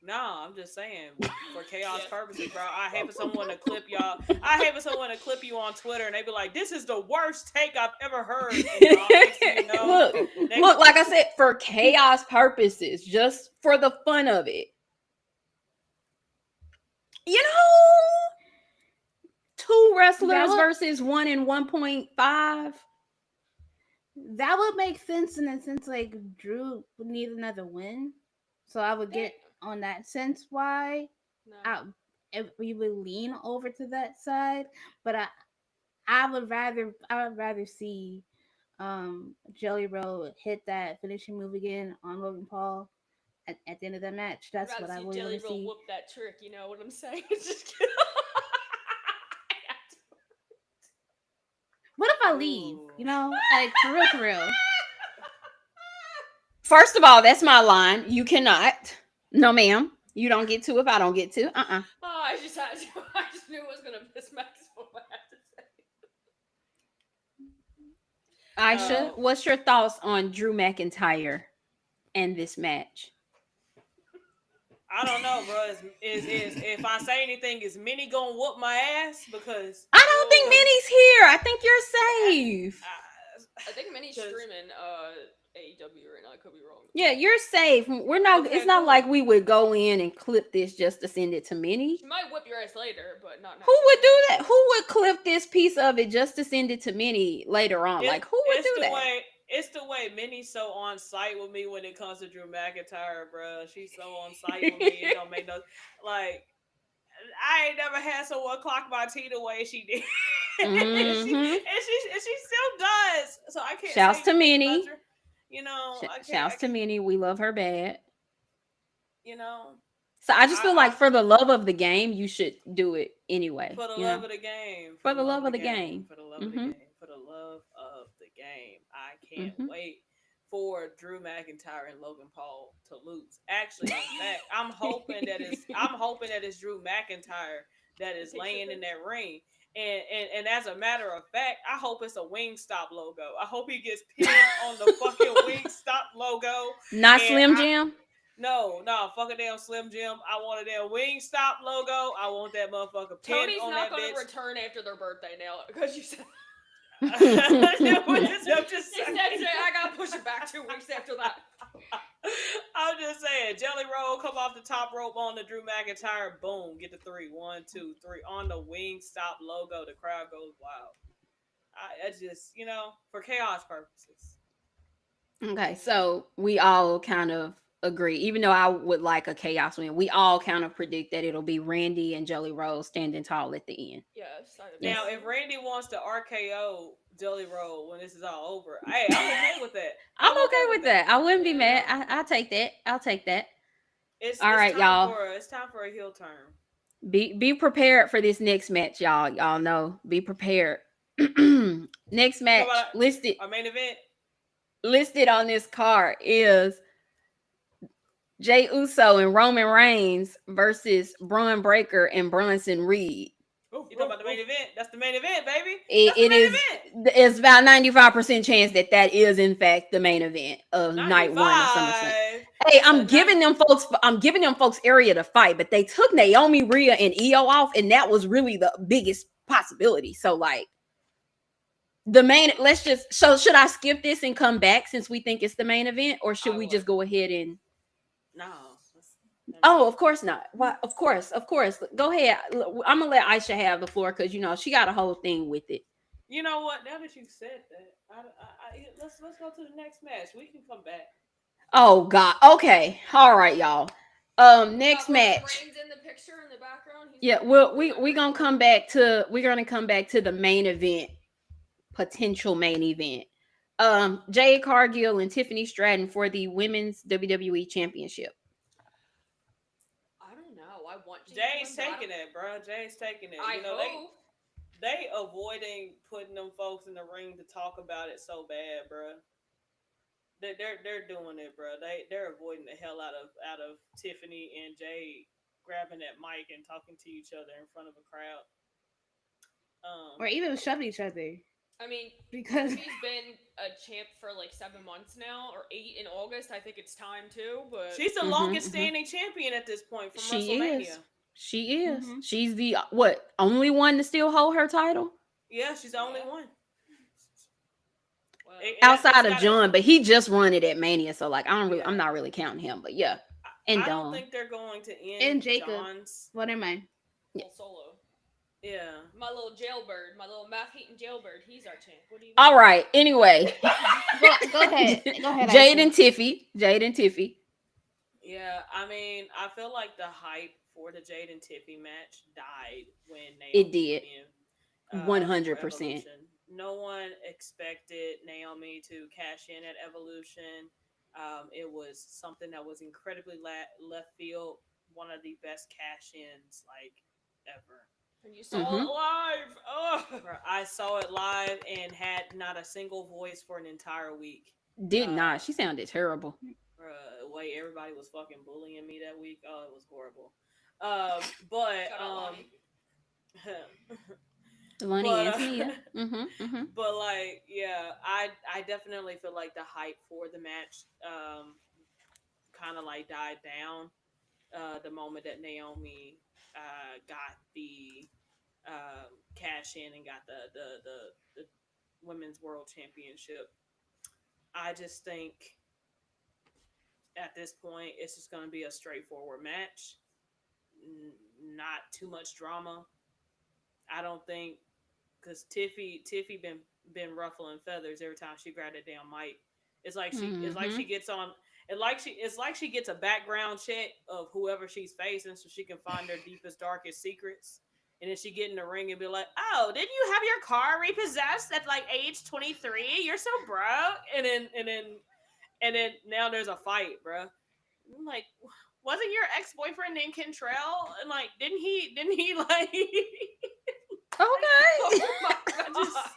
No, I'm just saying for chaos Yeah. purposes, bro. I hate for someone to clip y'all. I hate for someone to clip you on Twitter and they be like, "This is the worst take I've ever heard." And y'all, next thing you know, look, look, like I said, for chaos purposes, just for the fun of it. You know, two that wrestlers would versus 1 and 1.5. that would make sense in a sense like Drew would need another win, so I would They get on that sense why no. I if we would lean over to that side, but I would rather see Jelly Roll hit that finishing move again on Logan Paul at the end of that match. I'd That's rather what I see really want Jelly to Roll see. whoop that trick. You know what I'm saying? Just kidding. What if I leave? Ooh. You know, like for real, for real. First of all, that's my line. You cannot. No, ma'am. You don't get to if I don't get to. Oh, I just had to. I just knew it was gonna piss Max off. I had to say. Aisha, Um, what's your thoughts on Drew McIntyre and this match? I don't know, bro. Is if I say anything, is Minnie gonna whoop my ass? Because I don't think because Minnie's here. I think you're safe. I think Minnie's Because streaming AEW right now. I could be wrong. Yeah, you're safe. We're not. It's okay, not cool. like we would go in and clip this just to send it to Minnie. She might whip your ass later, but not now. Who would do that? Who would clip this piece of it just to send it to Minnie later on? It, Like, who would it's do the that? way it's the way Minnie's so on site with me when it comes to Drew McIntyre, bro. She's so on site with me. It don't make no like. I ain't never had someone clock my tea the way she did. Mm-hmm. And she still does. So I can't Shouts say to anything about Minnie. her. You know, I Shouts to can't. Minnie. We love her bad. You know, So I just feel like I for the love of the game, you should do it anyway. for the You know, love of the game, for for the the love love of of the the game, game. for the love of the Mm-hmm. game, for the love of the game. I can't Mm-hmm. wait for Drew McIntyre and Logan Paul to lose. Actually, in fact, I'm hoping that it's Drew McIntyre that is Takes your laying in pick. that ring. And as a matter of fact, I hope it's a Wingstop logo. I hope he gets pinned on the fucking Wingstop logo. Not And Slim I Jim. no, fuck a damn Slim Jim. I want a damn Wingstop logo. I want that motherfucker pinned Tony's on not that gonna bitch. return after their birthday now because you said. I'm just He saying. said today I gotta push it back 2 weeks after that. I'm just saying, Jelly Roll come off the top rope on the Drew McIntyre. Boom, get the three. 1, 2, 3 on the Wingstop logo. The crowd goes wild. I just for chaos purposes. Okay, so we all kind of agree, even though I would like a chaos win, we all kind of predict that it'll be Randy and Jelly Roll standing tall at the end. Yes, I Yes. Now, agree. if Randy wants to RKO Jelly Roll when this is all over, hey, I'm okay with that. I'm I'm okay okay with with that. that. I wouldn't be Yeah. mad. I'll take that. I'll take that. It's All it's right, time y'all. for it's time for a heel turn. Be prepared for this next match, y'all. Y'all know. Be prepared. Next You talk match about listed our main event. on this card is Jay Uso and Roman Reigns versus Braun Breaker and Bronson Reed. You talking about the main event? That's the main event, baby. It, That's the it main is event. it's about 95% chance that that is in fact the main event of night one of SummerSlam. 95. Hey, He said 90. I'm giving them folks area to fight, but they took Naomi, Rhea, and Io off, and that was really the biggest possibility. So like the main let's just so should I skip this and come back since we think it's the main event, or should I we would. just go ahead and No. I oh, mean, of course not. Why? Of course, of course. Go ahead. I'm gonna let Aisha have the floor because she got a whole thing with it. you know what? Now that you said that, let's go to the next match. We can come back. Oh God. Okay. All right, y'all. You Next got Roman match. Reigns in the picture in the background. He's Yeah. looking Well, really we good. gonna come back to the main event, potential main event. Jade Cargill and Tiffany Stratton for the women's WWE Championship. I don't know. I want Jade to Jay's win, but I taking don't. it, bro. Jay's taking it. I hope. They avoiding putting them folks in the ring to talk about it so bad, bro. They're doing it, bro. They're avoiding the hell out of Tiffany and Jay grabbing that mic and talking to each other in front of a crowd. Or even shove each other I mean, because Tiffany's been a champ for like 7 months now, or 8 in August. I think it's time too. But She's the Mm-hmm, longest mm-hmm. standing champion at this point from She WrestleMania. is. She is. Mhm. She's the what only one to still hold her title Yeah, she's the only Yeah. one. well, outside That's of gotta. John, but he just won it at Mania, so like I'm Yeah, not really counting him, but yeah, and I don't Dawn. think they're going to and end Jacob. John's. Well, never mind. full solo. Yeah. My little jailbird, my little math hating jailbird. He's our champ. What do you? All right. Anyway, Go ahead. Go ahead, Jade Aisha. and Tiffy. Jade and Tiffy. Yeah, I mean, I feel like the hype for the Jade and Tiffy match died when It Naomi did. came in for 100%. Evolution. No one expected Naomi to cash in at Evolution. It was something that was incredibly left field, one of the best cash ins like ever. And you saw Mm-hmm. it live. Oh, Bro, I saw it live and had not a single voice for an entire week. Did Uh, not. She sounded terrible. the way everybody was fucking bullying me that week, oh, it was horrible. But shout out Lonnie. Lonnie but and Tamia. Mm-hmm. Mm-hmm. but like yeah, I definitely feel like the hype for the match kind of like died down the moment that Naomi got the cash in and got the women's world championship. I just think at this point it's just going to be a straightforward match, not too much drama. I don't think because Tiffy been ruffling feathers every time she grabbed a damn mic. Mm-hmm. She gets on. It's like she gets a background check of whoever she's facing so she can find their deepest darkest secrets. And then she get in the ring and be like, "Oh, didn't you have your car repossessed at like age 23? You're so broke." And then now there's a fight, bro. I'm like, wasn't your ex boyfriend named Kentrell? And like, didn't he like? Okay. Oh my I just god.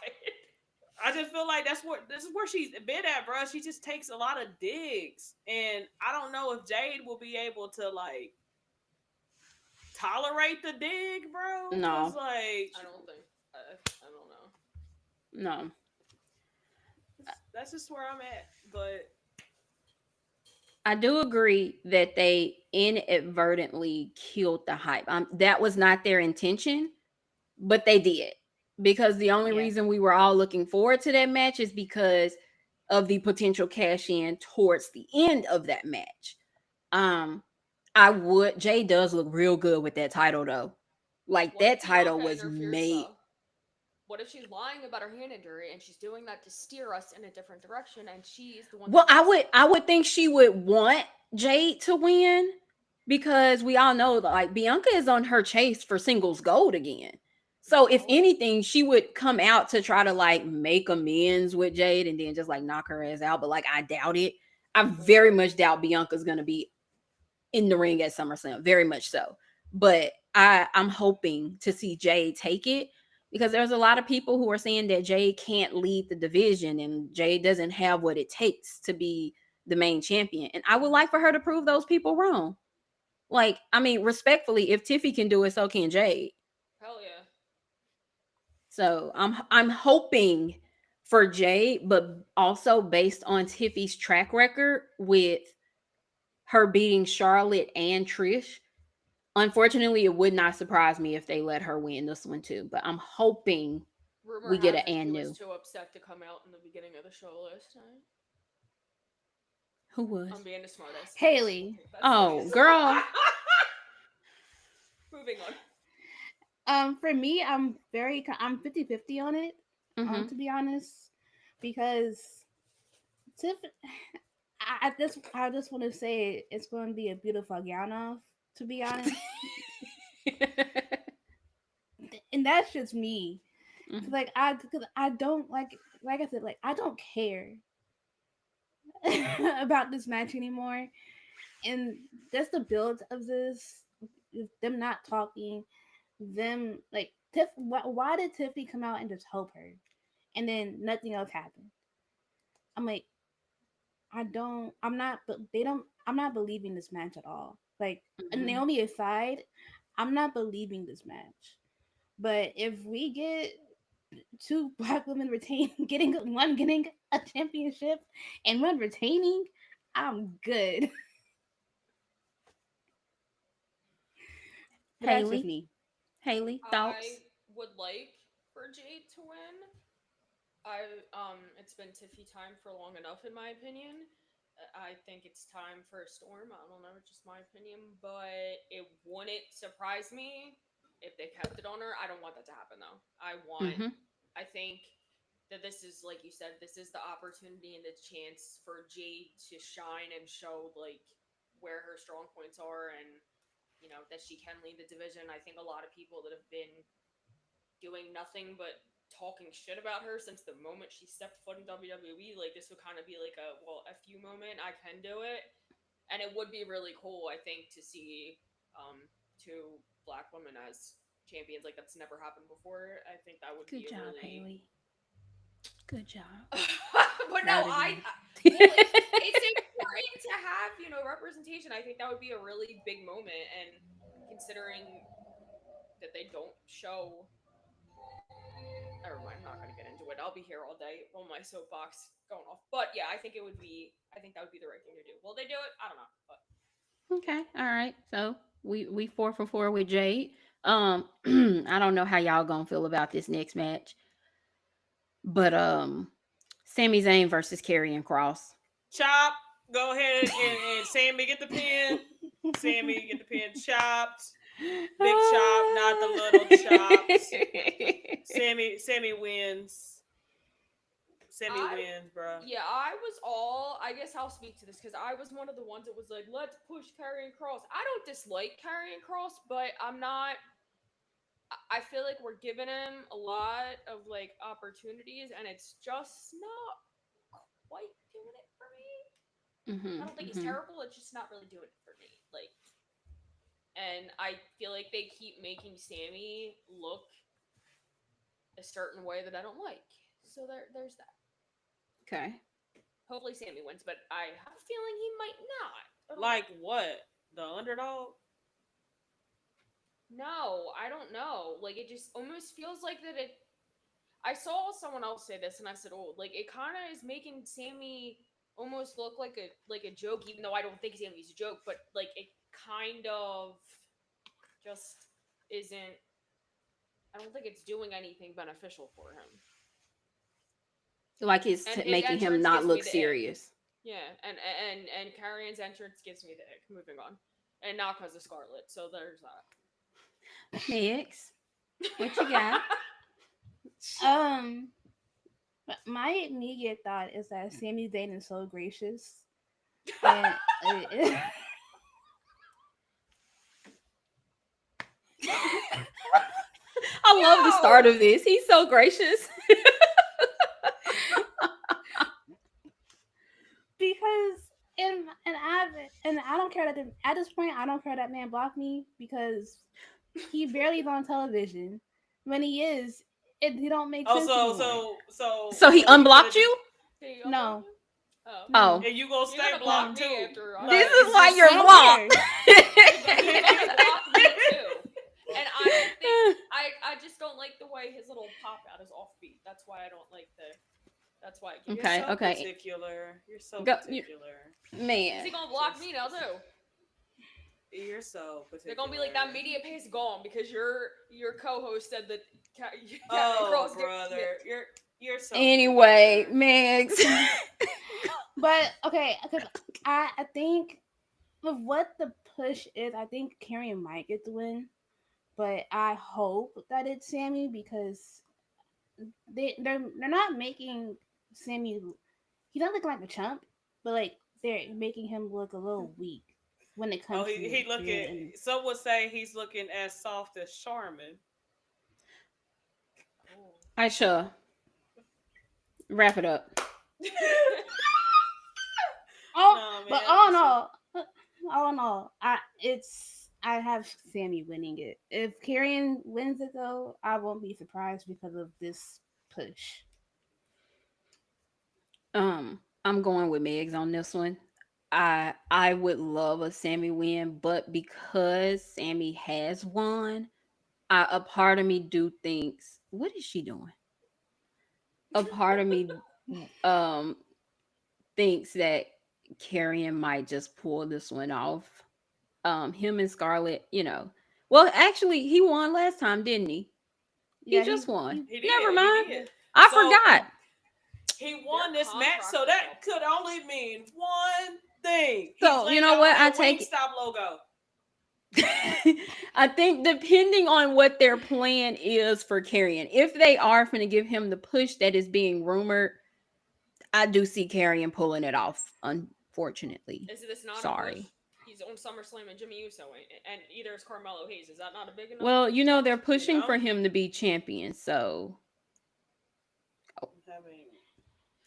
I just feel like this is where she's been at, bro. She just takes a lot of digs, and I don't know if Jade will be able to like tolerate the dig, bro. Cause No. like I don't think. I don't know. No. that's just where I'm at. But I do agree that they inadvertently killed the hype. That was not their intention, but they did. Because the only Yeah. reason we were all looking forward to that match is because of the potential cash in towards the end of that match. Um, Jay does look real good with that title though. Like What if that title Bianca was interferes made. though? What if she's lying about her hand injury and she's doing that to steer us in a different direction and she's the one Well, that needs to I win? would think she would want Jade to win because we all know that like Bianca is on her chase for singles gold again. So if Well, anything, she would come out to try to like make amends with Jade and then just like knock her ass out. But like I doubt it. I very mm, much doubt Bianca's gonna be in the ring at SummerSlam, very much so. But I'm hoping to see Jade take it because there's a lot of people who are saying that Jade can't lead the division and Jade doesn't have what it takes to be the main champion. And I would like for her to prove those people wrong. Like, I mean, respectfully, if Tiffy can do it, so can Jade. hell yeah. So I'm hoping for Jade, but also based on Tiffy's track record with her beating Charlotte and Trish, unfortunately, it would not surprise me if they let her win this one too. But I'm hoping Rumor we get has an it she and was new. too upset to come out in the beginning of the show last time. Who was? I'm being a smartass. Haley. That's Oh, nice. girl. Moving on. For me, I'm 50-50 on it. Mm-hmm. To be honest, because Tiff, I just want to say it's going to be a beautiful gown off. To be honest, and that's just me. Mm-hmm. Cause I don't like I said, like I don't care about this match anymore, and that's the build of this. Them not talking, them like Tiff. Why did Tiffany come out and just help her, and then nothing else happened? I'm like, I don't. I'm not. But they don't. I'm not believing this match at all. Like Mm-hmm. Naomi aside, I'm not believing this match. But if we get two black women retain getting a championship and one retaining, I'm good. But that's just Haley. me. Haley, thoughts? I would like for Jade to win. It's been Tiffy time for long enough, in my opinion. I think it's time for a storm. I don't know, just my opinion, but it wouldn't surprise me if they kept it on her. I don't want that to happen though. Mm-hmm. I think that this is, like you said, this is the opportunity and the chance for Jade to shine and show like where her strong points are, and that she can lead the division. I think a lot of people that have been doing nothing but talking shit about her since the moment she stepped foot in WWE. Like this would kind of be like a F you moment. I can do it, and it would be really cool. I think to see two black women as champions. Like that's never happened before. I think that would Good be a job, really. Haley. Good job. But no, Proud of you. well, it's important to have representation. I think that would be a really big moment, and considering that they don't show. Never mind. I'm not going to get into it. I'll be here all day on my soapbox going off. But yeah, I think it would be. I think that would be the right thing to do. Will they do it? I don't know. But Okay, all right. So we 4 for 4 with Jade. I don't know how y'all gonna feel about this next match, but Sami Zayn versus Karrion Cross. Chop. Go ahead and Sammy get the pin. Sammy get the pin chopped. Big chop, not the little chops. Sammy wins. Sammy wins, bro. yeah, I was all. I guess I'll speak to this because I was one of the ones that was like, let's push Karrion Cross. I don't dislike Karrion Cross, but I'm not. I feel like we're giving him a lot of like opportunities, and it's just not quite doing it for me. I don't think he's Mm-hmm. terrible. It's just not really doing it for me. Like, and I feel like they keep making Sammy look a certain way that I don't like. So there's that. Okay. Hopefully Sammy wins, but I have a feeling he might not. Like what? The underdog? No, I don't know. Like it just almost feels like that it. I saw someone else say this, and I said, "Oh, like it kind of is making Sammy almost look like a joke, even though I don't think Sammy's a joke, but like it kind of just isn't. I don't think it's doing anything beneficial for him. Like it's And his making him entrance not gives me look the ick. serious. Yeah, and Carrion's entrance gives me the ick. Moving on, and not because of Scarlet. So there's that. Next, what you got? Um, my immediate thought is that Sami Zayn is so gracious, and I love the start of this. He's so gracious. because and I don't care that at this point I don't care that man blocked me because he barely is on television. When he is, he don't make sense anymore. So he unblocked just, you? No. Oh. Oh. and you gonna You're stay gonna block blocked me too. after Like, This it's is why just- you're I don't blocked. You're gonna block me too. And I don't think I just don't like the way his little pop out is offbeat. That's why I don't like the. That's why I can't. Okay, You're so okay. particular. You're so Go- particular. Is Man. he gonna block me now too? You're so particular. They're gonna be like that media pay's gone because your co-host said that. Oh, Cross brother, you're so. Anyway, particular. Megs. But okay, because I think with what the push is, I think Karrion might get the win, but I hope that it's Sammy because they're not making Sammy. He doesn't look like a chump, but like they're making him look a little weak when it comes Oh, to he looking. Some would say he's looking as soft as Charmin. Aisha, wrap it up. Oh, No, but man, all in all, I have Sammy winning it. If Karrion wins it though, I won't be surprised because of this push. I'm going with Megs on this one. I would love a Sammy win, but because Sammy has won, a part of me do thinks, what is she doing? A part of me um thinks that Karrion might just pull this one off. Him and Scarlett, Well, actually, he won last time, didn't he? He Yeah, just won. he did. Never He mind. did. I So, forgot. He won Their this match, so contract that is could only mean one thing. So, He's you know laying what? out I that take it. Wingstop logo. I think depending on what their plan is for Karrion, if they are going to give him the push that is being rumored, I do see Karrion pulling it off. Unfortunately, Is this not a push? sorry. He's on SummerSlam and Jimmy Uso, and either is Carmelo Hayes. Is that not a big enough? Well, they're pushing know? for him to be champion, so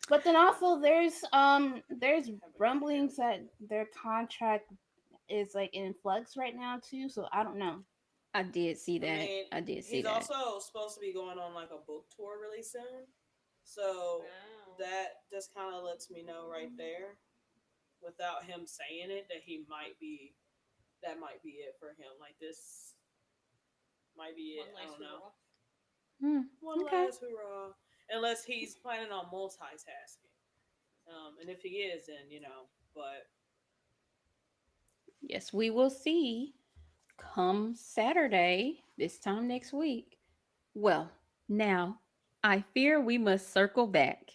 but then also there's rumblings that their contract is like in flux right now too. So I don't know. I did see I that. mean, I did see he's that. also supposed to be going on like a book tour really soon. So Wow. that just kind of lets me know right there, without him saying it, that he might be, that might be it for him. Like this might be it. One I last don't know. hurrah. Hmm. One Okay. last hurrah. Unless he's planning on multitasking. And if he is, then, but Yes, we will see come Saturday, this time next week. Well, now I fear we must circle back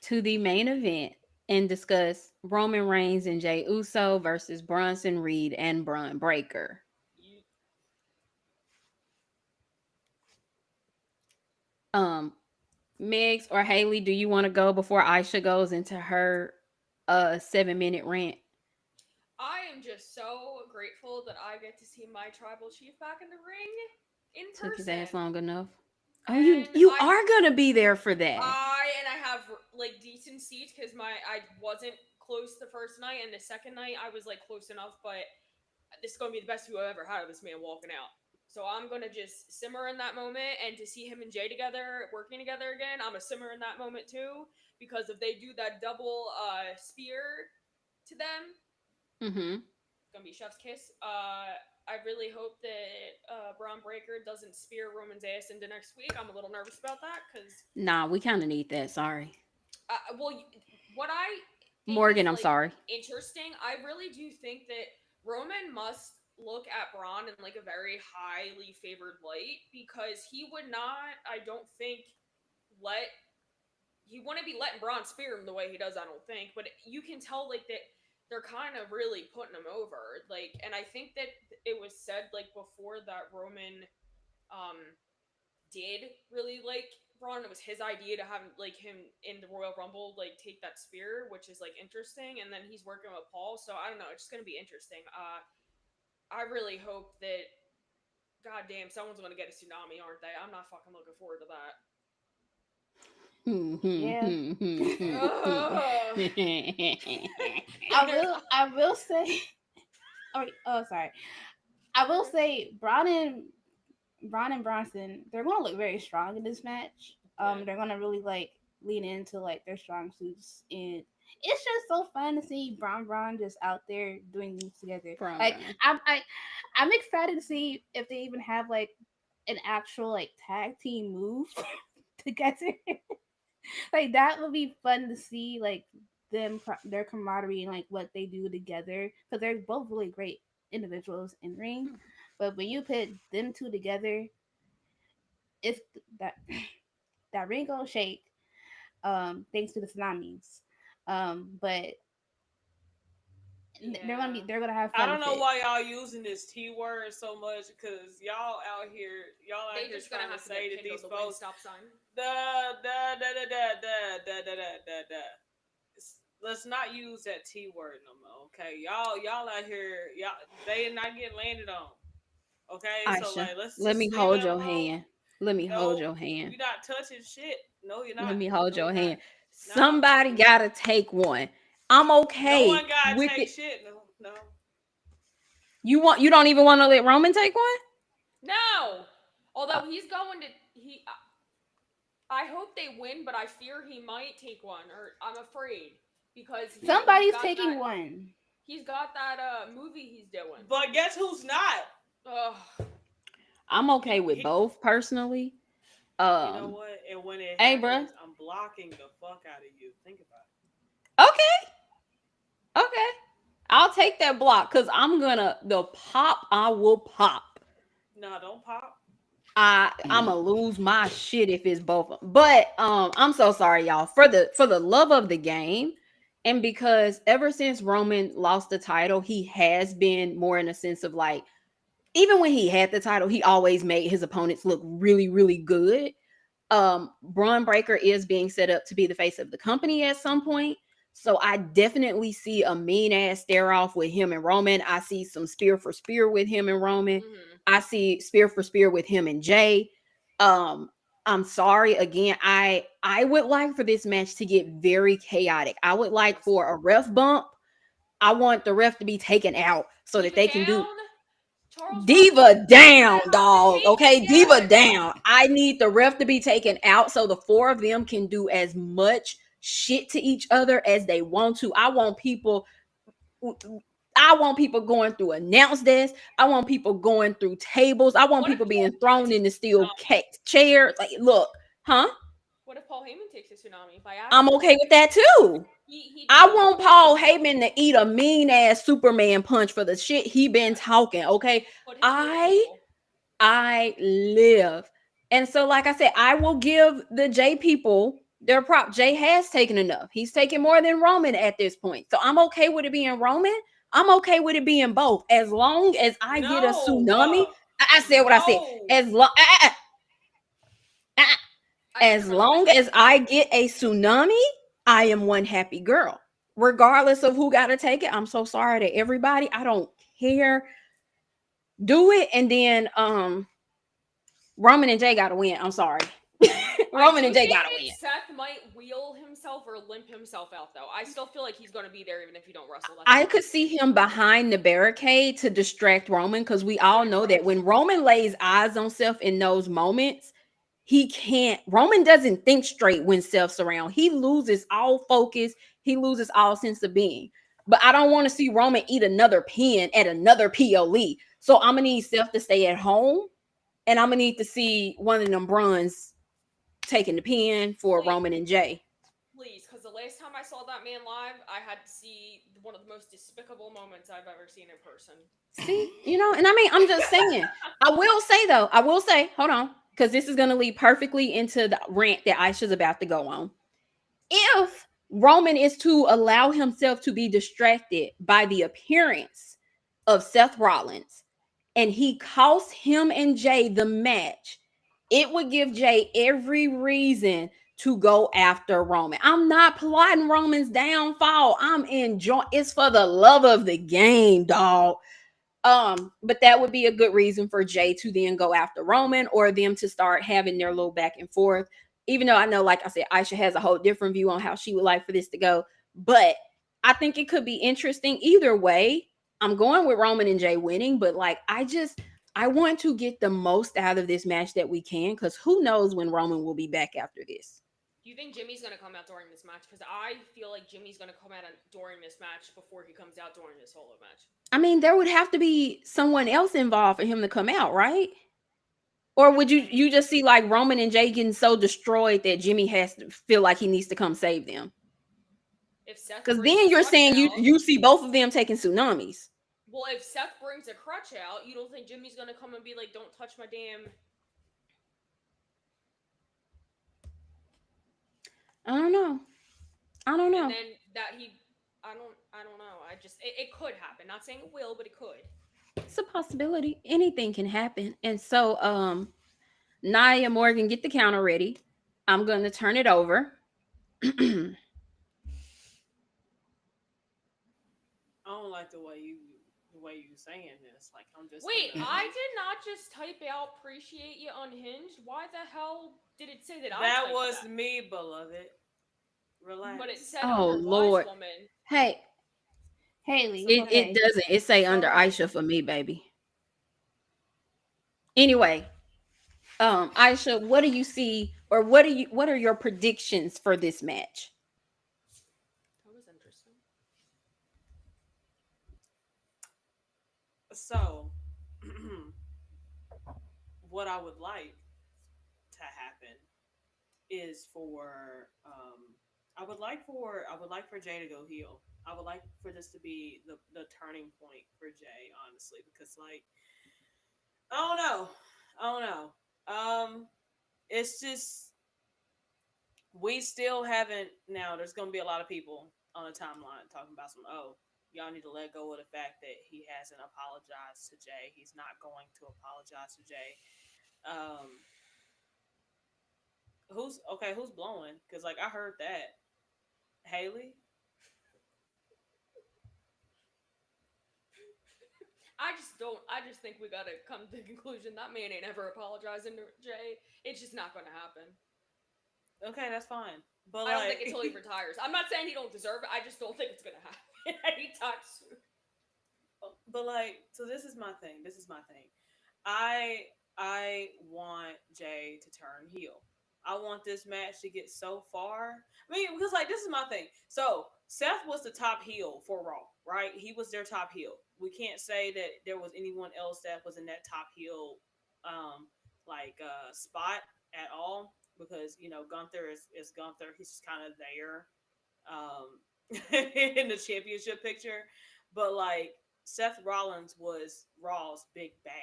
to the main event and discuss Roman Reigns and Jey Uso versus Bronson Reed and Braun Breaker. You, Um, Megs or Haley, do you want to go before Aisha goes into her 7-minute rant? I am just so grateful that I get to see my tribal chief back in the ring in Took his ass person. long enough. Oh, you And you are gonna be there for that. I have like decent seats because I wasn't close the first night, and the second night I was like close enough, but this is gonna be the best view I've ever had of this man walking out. So I'm gonna just simmer in that moment, and to see him and Jay together working together again, I'm gonna simmer in that moment too, because if they do that double spear to them, Mm-hmm. it's gonna be chef's kiss. I really hope that Braun Breaker doesn't spear Roman's ass into next week. I'm a little nervous about that because Nah, we kind of need that. Sorry, well, what I think is Morgan. I'm like sorry. interesting, I really do think that Roman must look at Braun in like a very highly favored light because he would not, I don't think, let he wouldn't be letting Braun spear him the way he does. I don't think, but you can tell like that they're kind of really putting him over. Like, and I think that it was said like before that Roman um did really like Braun. It was his idea to have like him in the Royal Rumble like take that spear, which is like interesting. And then he's working with Paul, so I don't know. It's just gonna be interesting. I really hope that. God damn, someone's gonna get a tsunami, aren't they? I'm not fucking looking forward to that. Yeah. Ugh. I will say oh sorry. I will say Braun and Bronson, they're gonna look very strong in this match. Yeah. They're gonna really like lean into like their strong suits, and it's just so fun to see Braun just out there doing things together. Brown Like Brown. I'm excited to see if they even have like an actual like tag team move together. Like that would be fun to see, like their camaraderie and like what they do together, because they're both really great individuals in ring. But when you put them two together, it's that that ring gonna shake. Thanks to the tsunamis. But Yeah. they're gonna have I fun don't with know it. why y'all using this T word so much, because y'all out They here just gonna trying to have to say get that kindled these the wind folks stop sign. da. Let's not use that T word no more, okay? Y'all out here, y'all they not getting landed on. Okay, so Aisha, like let's let me just leave hold it your alone. hand. Let me hold No, your hand. you're not touching shit. No, you're Let not. me hold No, your you're not. hand. No. Somebody gotta take one. I'm No okay one gotta with take it. shit. No, no. You don't even want to let Roman take one? No. Uh, Although he's going to he. I hope they win, but I fear he might take one, or I'm afraid because Somebody's taking one. he's got that movie he's doing. But guess who's not? Ugh. I'm okay with He both personally. you know what? And when it Hey, bruh. happens, I'm blocking the fuck out of you. Think about Okay, okay. I'll take that block because I'm gonna the pop. I will pop. it. No, don't pop. I'ma lose my shit if it's both. But I'm so sorry, y'all, for the love of the game, and because ever since Roman lost the title, he has been more in a sense of like, even when he had the title, he always made his opponents look really, really good. Braun Breaker is being set up to be the face of the company at some point. So I definitely see a mean ass stare off with him and Roman. I see some spear for spear with him and Roman. Mm-hmm. I see spear for spear with him and Jay. Um, I'm sorry again. I would like for this match to get very chaotic. I would like for a ref bump. I want the ref to be taken out so Keep that it they can do down. Charles Barkley Diva down, dog. Heyman, Okay, diva yes. down. I need the ref to be taken out so the four of them can do as much shit to each other as they want to. I want people going through announce desks. I want people going through tables. I want What if people Paul being Heyman thrown takes in the a steel tsunami? chair. Like, look, huh? What if Paul Heyman takes a tsunami by I'm accident? okay with that too. He I deserves want Paul Heyman to eat a mean ass Superman punch for the shit he been yes. talking. Okay, Put his foot in the I pool. I live. And so, like I said, I will give the J people their prop. Jay has taken enough. He's taken more than Roman at this point. So I'm okay with it being Roman. I'm okay with it being both. As long as I get a No, tsunami. I said what I said. no. As long I need as to run up my long sleeve as I get a tsunami, I am one happy girl. Regardless of who gotta take it. I'm so sorry to everybody. I don't care. Do it. And then Roman and Jay gotta win. I'm sorry. I Roman do and Jay think gotta that win. Seth might wheel himself or limp himself out, though. I still feel like he's going to be there even if you don't wrestle. That's I fine. could see him behind the barricade to distract Roman because we Good all know that advice. when Roman lays eyes on Seth in those moments, he can't. Roman doesn't think straight when Seth's around. He loses all focus. He loses all sense of being. But I don't want to see Roman eat another pin at another PLE. So I'm gonna need Seth to stay at home, and I'm gonna need to see one of them bruns taking the pin for Please, Roman and Jay. please, because the last time I saw that man live, I had to see one of the most despicable moments I've ever seen in person. See, and I mean, I'm just saying. I will say though, hold on, because this is gonna lead perfectly into the rant that Aisha's about to go on. If Roman is to allow himself to be distracted by the appearance of Seth Rollins and he costs him and Jay the match, it would give Jay every reason to go after Roman. I'm not plotting Roman's downfall. I'm enjoying it's for the love of the game, dog. But that would be a good reason for Jay to then go after Roman or them to start having their little back and forth. Even though I know, like I said, Aisha has a whole different view on how she would like for this to go. But I think it could be interesting either way. I'm going with Roman and Jay winning, but like I want to get the most out of this match that we can because who knows when Roman will be back after this. Do you think Jimmy's going to come out during this match? Because I feel like Jimmy's going to come out during this match before he comes out during this solo match. I mean, there would have to be someone else involved for him to come out, right? Or would you just see like Roman and Jay getting so destroyed that Jimmy has to feel like he needs to come save them? If Seth Because brings then a you're crutch saying you out, you see both of them taking tsunamis. well, if Seth brings a crutch out, you don't think Jimmy's going to come and be like, "Don't touch my damn." I don't know. I don't And know. then that he, I don't know. It could happen. Not saying it will, but it could. It's a possibility. Anything can happen. And so Nia Morgan, get the counter ready. I'm gonna turn it over. I don't like the way you saying this. Like I'm just Wait, gonna. I did not just type out "appreciate you" unhinged. Why the hell did it say that I That typed was that? me, beloved. Relax. But it said Oh under wise Lord. woman. Hey, It's Haley, it okay. okay. doesn't. It say It's all under right. Aisha for me, baby. Anyway, Aisha, what do you see or what are your predictions for this match? That was interesting. So, what I would like to happen is for I would like for Jay to go heel. I would like for this to be the turning point for Jay, honestly, because like I don't know, I don't know. It's just we still haven't. Now there's gonna be a lot of people on the timeline talking about some. Oh, y'all need to let go of the fact that he hasn't apologized to Jay. He's not going to apologize to Jay. Um, who's okay? Who's blowing? Because like I heard that Haley. I just don't. I just think we gotta come to the conclusion that man ain't ever apologizing to Jay. It's just not gonna happen. Okay, that's fine. But I don't think like, until he retires. I'm not saying he don't deserve it. I just don't think it's gonna happen anytime soon. But like, so this is my thing. This is my thing. I want Jay to turn heel. I want this match to get so far. I mean, because like this is my thing. So Seth was the top heel for Raw, right? He was their top heel. We can't say that there was anyone else that was in that top heel spot at all because Gunther is Gunther. He's just kind of there in the championship picture. But like Seth Rollins was Raw's big bad.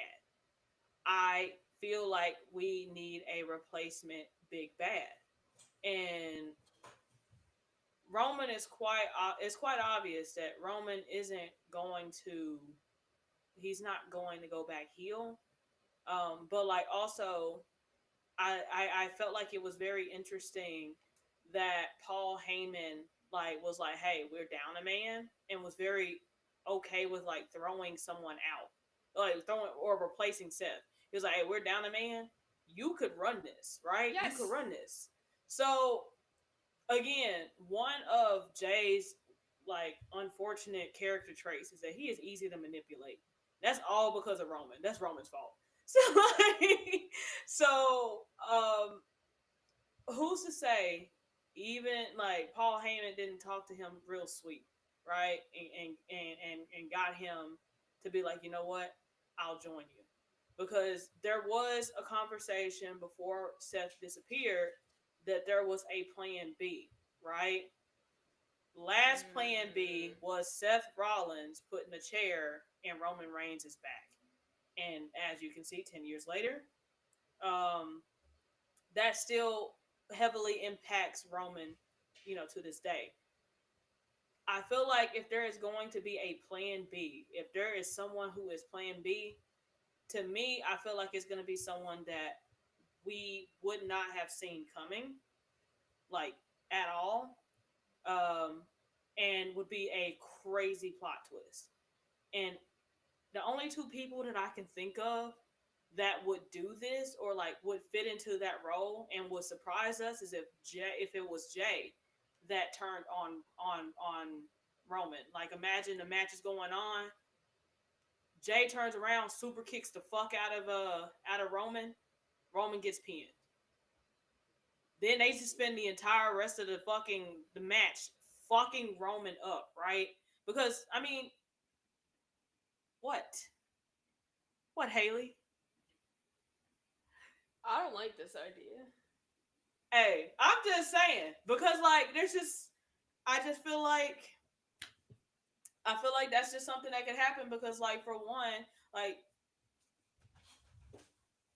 I feel like we need a replacement big bad. And Roman is it's quite obvious that Roman isn't going to he's not going to go back heel. But like also I felt like it was very interesting that Paul Heyman like was like, "Hey, we're down a man," and was very okay with like throwing someone out, like throwing or replacing Seth. He was like, "Hey, we're down a man. You could run this, right? You could Yes. run this." So again, one of Jay's like unfortunate character traits is that he is easy to manipulate. That's all because of Roman. That's Roman's fault. So like, so who's to say even like Paul Heyman didn't talk to him real sweet, right? And got him to be like, you know what, I'll join you. Because there was a conversation before Seth disappeared that there was a plan B, right? Last plan B was Seth Rollins put in a chair and Roman Reigns is back. And as you can see, 10 years later, um, that still heavily impacts Roman, to this day. I feel like if there is going to be a plan B, if there is someone who is plan B, to me, I feel like it's going to be someone that we would not have seen coming, like at all, um, and would be a crazy plot twist. And the only two people that I can think of that would do this or like would fit into that role and would surprise us is if it was Jay that turned on Roman. Like imagine the match is going on, Jay turns around, super kicks the fuck out of Roman, Roman gets pinned. Then they just spend the entire rest of the match fucking Roman up, right? Because I mean, what? What, Haley? I don't like this idea. Hey, I'm just saying because like there's just I just feel like that's just something that could happen because like for one, like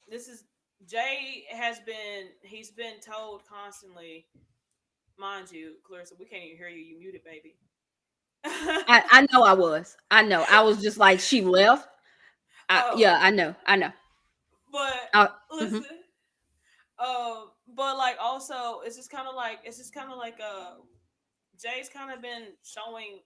this is Jay he's been told constantly, mind you, Clarissa, we can't even hear you. You muted, baby. I know I was. I know. I was just like, she left. Oh, Yeah, I know. I know. but Uh, mhm. listen, but like also it's just kind of like Jay's kind of been showing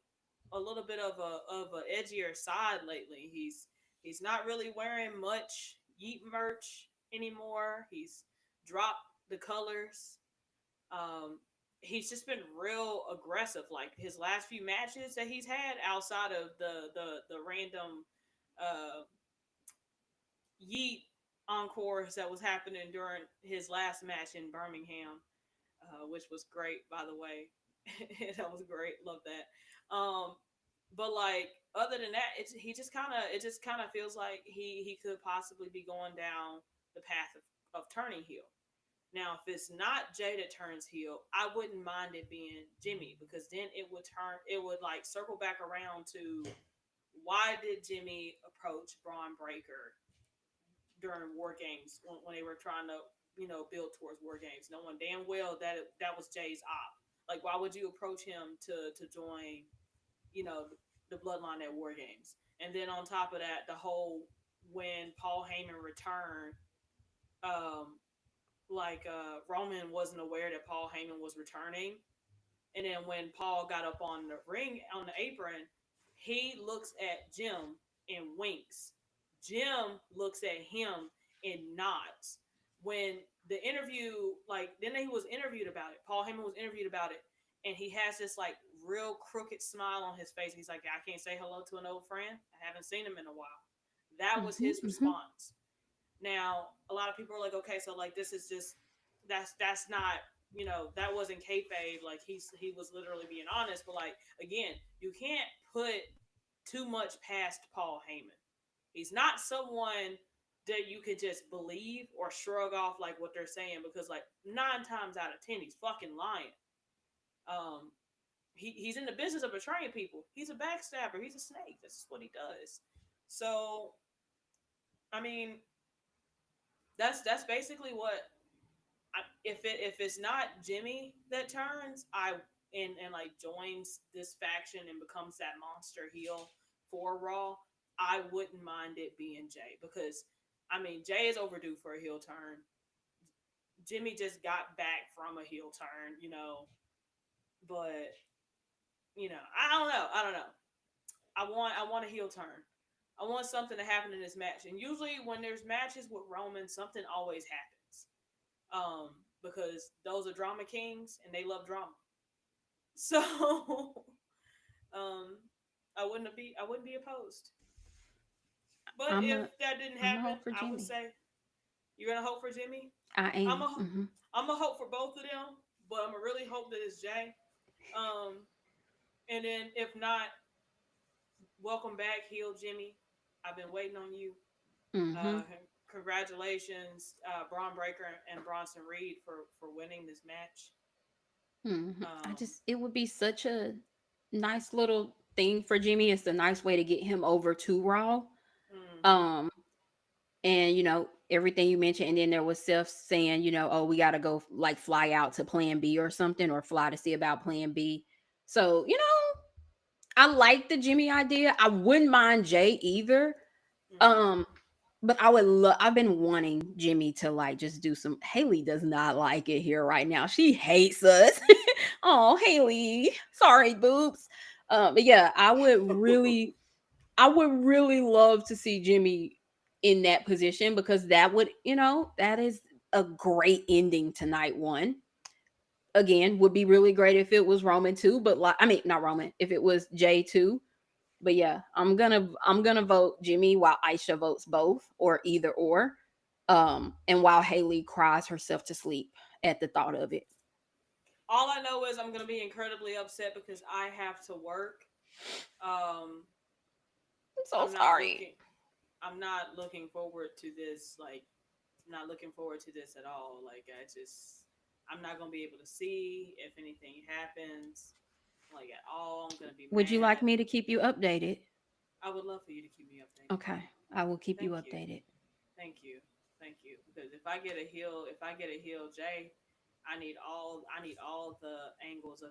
a little bit of a edgier side lately. He's not really wearing much Yeet merch anymore. He's dropped the colors. Um, he's just been real aggressive. Like his last few matches that he's had outside of the random uh, Yeet encores that was happening during his last match in Birmingham, which was great, by the way. That was great. Love that. But like other than that, it just kind of feels like he could possibly be going down the path of turning heel. Now, if it's not Jay that turns heel, I wouldn't mind it being Jimmy because then it would like circle back around to why did Jimmy approach Braun Breaker during War Games when they were trying to build towards War Games, knowing damn well that was Jay's op. Like, why would you approach him to join you know the Bloodline at War Games? And then on top of that, the whole when Paul Heyman returned, um, Roman wasn't aware that Paul Heyman was returning, and then when Paul got up on the ring on the apron, he looks at Jim and winks. Jim looks at him and nods. When the interview, like then he was interviewed about it. Paul Heyman was interviewed about it, and he has this like real crooked smile on his face. He's like, I can't say hello to an old friend. I haven't seen him in a while. That was his Mm-hmm. response. Now, a lot of people are like, okay, so like this is just that's not, that wasn't kayfabe. Like he was literally being honest. But like again, you can't put too much past Paul Heyman. He's not someone that you could just believe or shrug off like what they're saying, because like 9 times out of 10 he's fucking lying. Um, he's in the business of betraying people. He's a backstabber. He's a snake. That's what he does. So I mean, that's basically what. If it's not Jimmy that turns, and like joins this faction and becomes that monster heel for Raw, I wouldn't mind it being Jay, because I mean Jay is overdue for a heel turn. Jimmy just got back from a heel turn, but I don't know. I want a heel turn. I want something to happen in this match. And usually when there's matches with Roman, something always happens. Because those are drama kings and they love drama. So um I wouldn't be opposed. But I'm if a that didn't I'm a happen, hope for I would Jimmy. say you're gonna hope for Jimmy. I I'm am. a I'm gonna hope for both of them, but I'm gonna really hope that it's Jay. Um, and then if not, welcome back, heel Jimmy. I've been waiting on you. Mm-hmm. Uh, Congratulations, Braun Breaker and Bronson Reed for winning this match. Mm-hmm. I Um, just it would be such a nice little thing for Jimmy. It's a nice way to get him over to Raw. mm-hmm, Um, and everything you mentioned, and then there was Seth saying, oh, we got to go like fly out to Plan B or something, or fly to see about Plan B. So I like the Jimmy idea. I wouldn't mind Jay either. mm-hmm. Um, but I would love. I've been wanting Jimmy to like just do some. Haley does not like it here right now. She hates us. Oh, Haley, sorry, boobs. But yeah, I would really love to see Jimmy in that position, because that is a great ending to night one. Again, would be really great if it was Roman too, but like I mean not Roman, if it was Jay too. But yeah, I'm gonna vote Jimmy while Aisha votes both or either or. And while Haley cries herself to sleep at the thought of it. All I know is I'm gonna be incredibly upset because I have to work. Um, I'm so I'm not sorry. looking. I'm not looking forward to this. Like, I'm not looking forward to this at all. Like, I'm not gonna be able to see if anything happens. Like at all, I'm gonna be Would you like mad. me to keep you updated? I would love for you to keep me updated. Okay, I will keep you Thank you. updated. Thank you. Thank you. Because if I get a heel Jay, I need all the angles of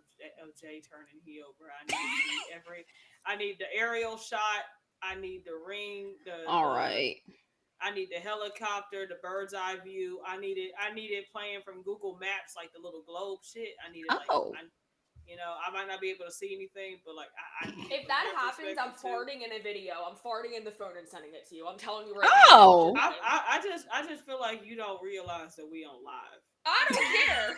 Jay turning heel, bro. I need to see every. I need the aerial shot. I need the ring. All right. I need the helicopter, the bird's eye view. I need it playing from Google Maps, like the little globe shit. I need it like Oh. I might not be able to see anything, but like I need it If from that your happens, I'm perspective too. farting in a video. I'm farting in the phone and sending it to you. I'm telling you right now, it's Oh. happening. I just feel like you don't realize that we on live. I don't care.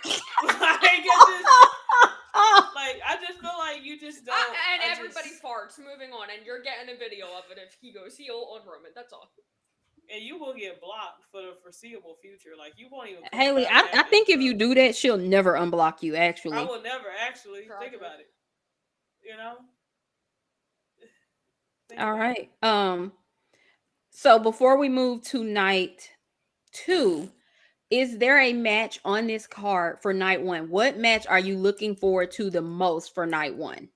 I just feel like you just don't. And I everybody's just, farts. Moving on, and you're getting a video of it if he goes heel on Roman. That's all. and you will get blocked for the foreseeable future. Like you won't even come Haley, around I that bitch, think if bro. you do that, she'll never unblock you, I actually. will never actually think Roger. about it. You know, think All about it. right. So before we move to night two, is there a match on this card for night one? What match are you looking forward to the most for night one?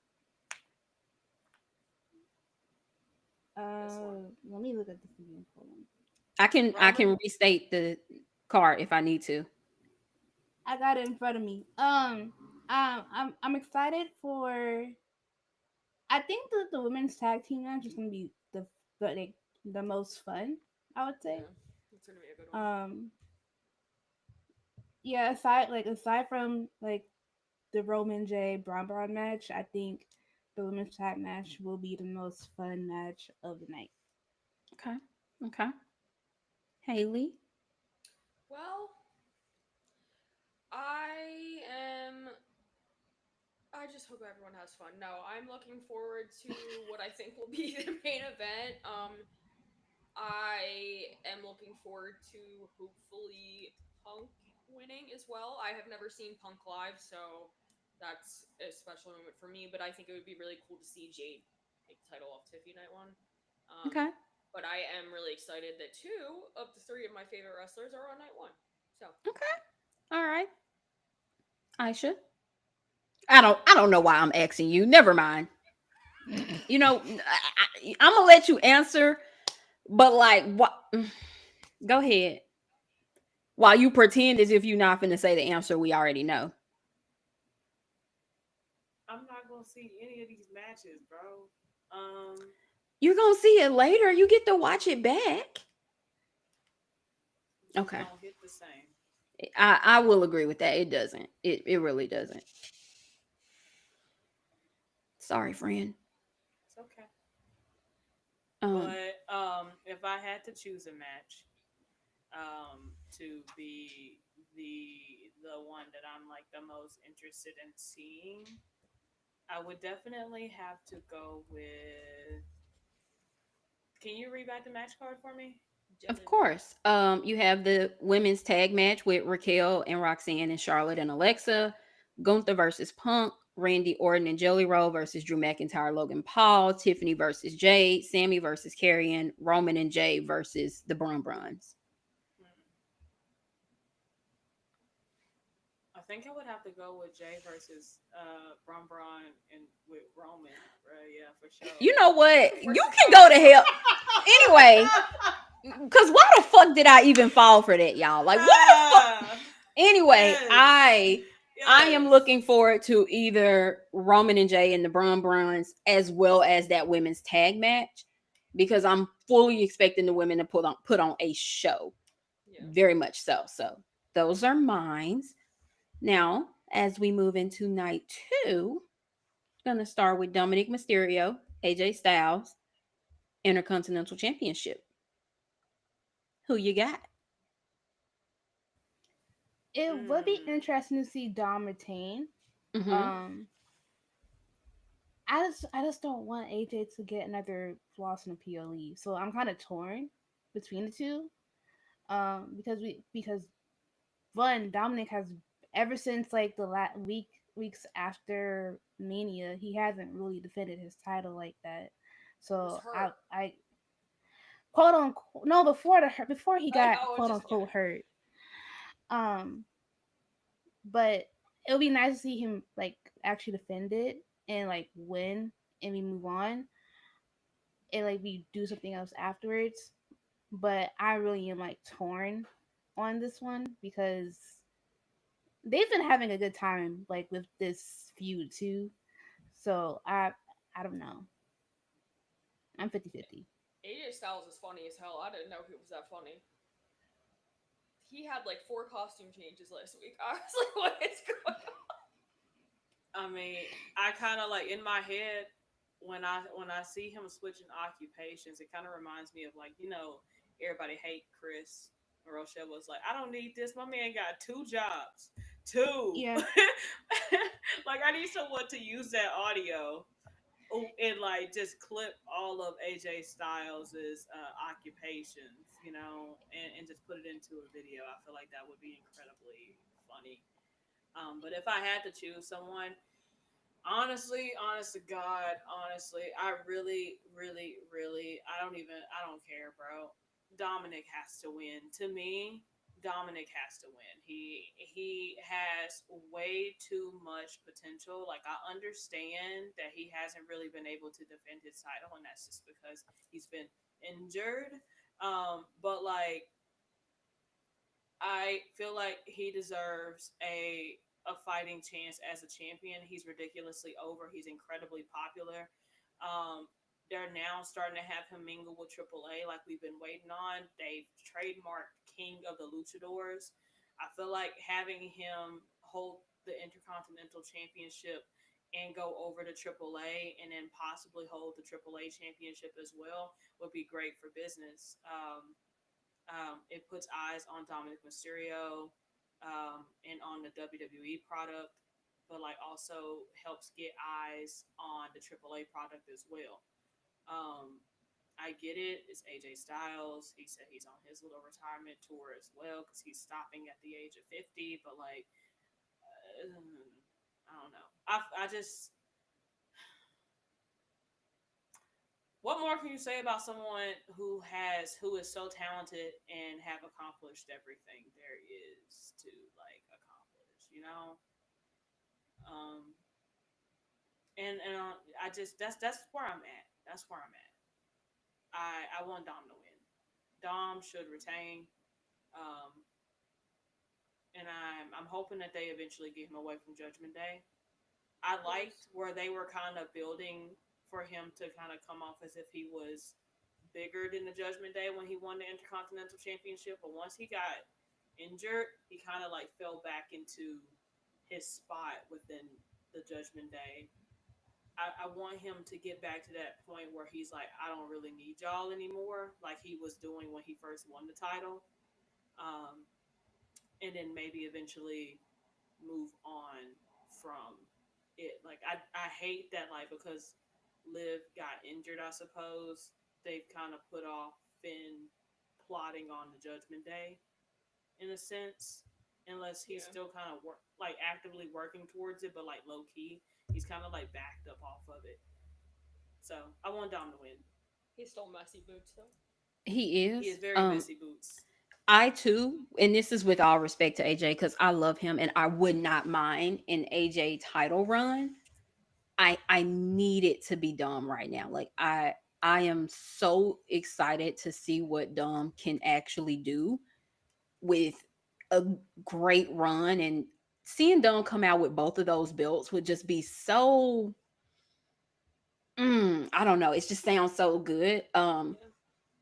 This one, Let me look at this again. Hold on. I can Roman. restate the card if I need to. I got it in front of me. I'm excited for. I think that the women's tag team match is gonna be like the most fun. I would say. Yeah, it's gonna be a good one. Um, yeah. Aside from like the Roman J Braun match, I think the women's tag match will be the most fun match of the night. Okay. Okay. Haley. Well, I am. just hope everyone has fun. No, I'm looking forward to what I think will be the main event. I am looking forward to hopefully Punk winning as well. I have never seen Punk live, so that's a special moment for me. But I think it would be really cool to see Jade take the title off Tiffy night one. Um, Okay. but I am really excited that two of the three of my favorite wrestlers are on night one. So Okay. All right. Aisha. I don't know why I'm asking you. Never mind. I'm gonna let you answer, but like what go ahead. While you pretend as if you're not gonna say the answer we already know. I'm not gonna see any of these matches, bro. Um, You're gonna see it later. You get to watch it back. just Okay. don't hit the same. I will agree with that. It doesn't. It really doesn't. Sorry, friend. It's okay. Um, But if I had to choose a match, to be the one that I'm like the most interested in seeing, I would definitely have to go with. Can you read back the match card for me? of definitely will. course. You have the women's tag match with Raquel and Roxanne and Charlotte and Alexa, Gunther versus Punk, Randy Orton and Jelly Roll versus Drew McIntyre, Logan Paul, Tiffany versus Jade, Sammy versus Carrion, Roman and Jay versus the Brum Bruns. Hmm. I think I would have to go with Jay versus Bron Bron and with Roman, right? Yeah, for sure. You know what? You Versus can go to Roman. hell. Anyway, because why the fuck did I even fall for that, y'all? Like, what the fuck? Ah, Anyway, yes, I am yes. looking forward to either Roman and Jay and the Bron Bruns as well as that women's tag match because I'm fully expecting the women to put on a show. Yes. Very much so. So those are mines. Now, as we move into night two, gonna start with Dominic Mysterio, AJ Styles, Intercontinental Championship. Who you got? It would be Mm. interesting to see Dom retain. Mm-hmm. Um, I just don't want AJ to get another loss in the PLE. So I'm kind of torn between the two. Because one Dominic has ever since like the last weeks after Mania, he hasn't really defended his title like that. He was So hurt. I quote unquote no before he I got know. It's quote just yeah. unquote hurt. Um, but it would be nice to see him like actually defend it and like win and we move on and like we do something else afterwards. But I really am like torn on this one because they've been having a good time like with this feud too. So I don't know. I'm 50-50. AJ Styles is funny as hell. I didn't know he was that funny. He had like 4 costume changes last week. I was like, what is going on? I mean, I kind of like in my head when I see him switching occupations, it kind of reminds me of like everybody hate Chris. Rochelle was like, I don't need this. My man got 2 jobs, two. Yeah. Like I need someone to use that audio and like just clip all of AJ Styles's occupations, and just put it into a video. I feel like that would be incredibly funny. But if I had to choose someone, honestly, honest to God, honestly, I really, really, really, I don't care, bro. Dominic has to win. To me, Dominic has to win. He has way too much potential. Like I understand that he hasn't really been able to defend his title, and that's just because he's been injured. But like I feel like he deserves a fighting chance as a champion. He's ridiculously over. He's incredibly popular. Um, they're now starting to have him mingle with AAA like we've been waiting on. They've trademarked King of the Luchadors. I feel like having him hold the Intercontinental Championship and go over to AAA and then possibly hold the AAA Championship as well would be great for business. It puts eyes on Dominic Mysterio and on the WWE product. but like also helps get eyes on the AAA product as well. Um, I get it. It's AJ Styles. He said he's on his little retirement tour as well because he's stopping at the age of 50. But like, I don't know. I just, what more can you say about someone who is so talented and have accomplished everything there is to like accomplish, you know? Um, and I just that's where I'm at. That's where I'm at. I want Dom to win. Dom should retain. Um, and I'm hoping that they eventually get him away from Judgment Day. I liked where they were kind of building for him to kind of come off as if he was bigger than the Judgment Day when he won the Intercontinental Championship. But once he got injured, he kind of like fell back into his spot within the Judgment Day. I want him to get back to that point where he's like, I don't really need y'all anymore, like he was doing when he first won the title. Um, and then maybe eventually move on from it. Like I hate that like because Liv got injured, I suppose they've kind of put off Finn plotting on the Judgment Day in a sense, unless he's still kind of like actively working towards it, but like low key, he's kind of like backed up off of it. So I want Dom to win. He's still messy boots though. He is. He is very messy boots. I too, and this is with all respect to AJ because I love him and I would not mind an AJ title run. I need it to be Dom right now. Like I am so excited to see what Dom can actually do with a great run, and seeing Dom come out with both of those belts would just be so I don't know. It just sounds so good. Yeah.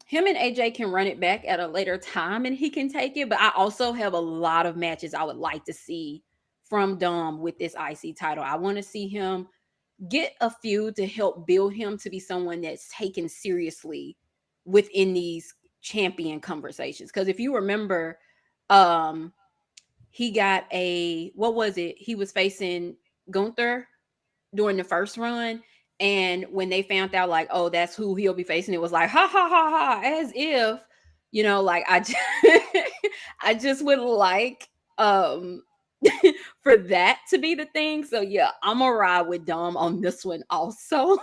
Him and AJ can run it back at a later time and he can take it. But I also have a lot of matches I would like to see from Dom with this IC title. I want to see him get a few to help build him to be someone that's taken seriously within these champion conversations. Because if you remember, um, he got a what was it? He was facing Gunther during the first run. And when they found out, like, oh, that's who he'll be facing, it was like, ha ha ha ha, as if, like I just would like for that to be the thing. So yeah, I'm gonna ride with Dom on this one also.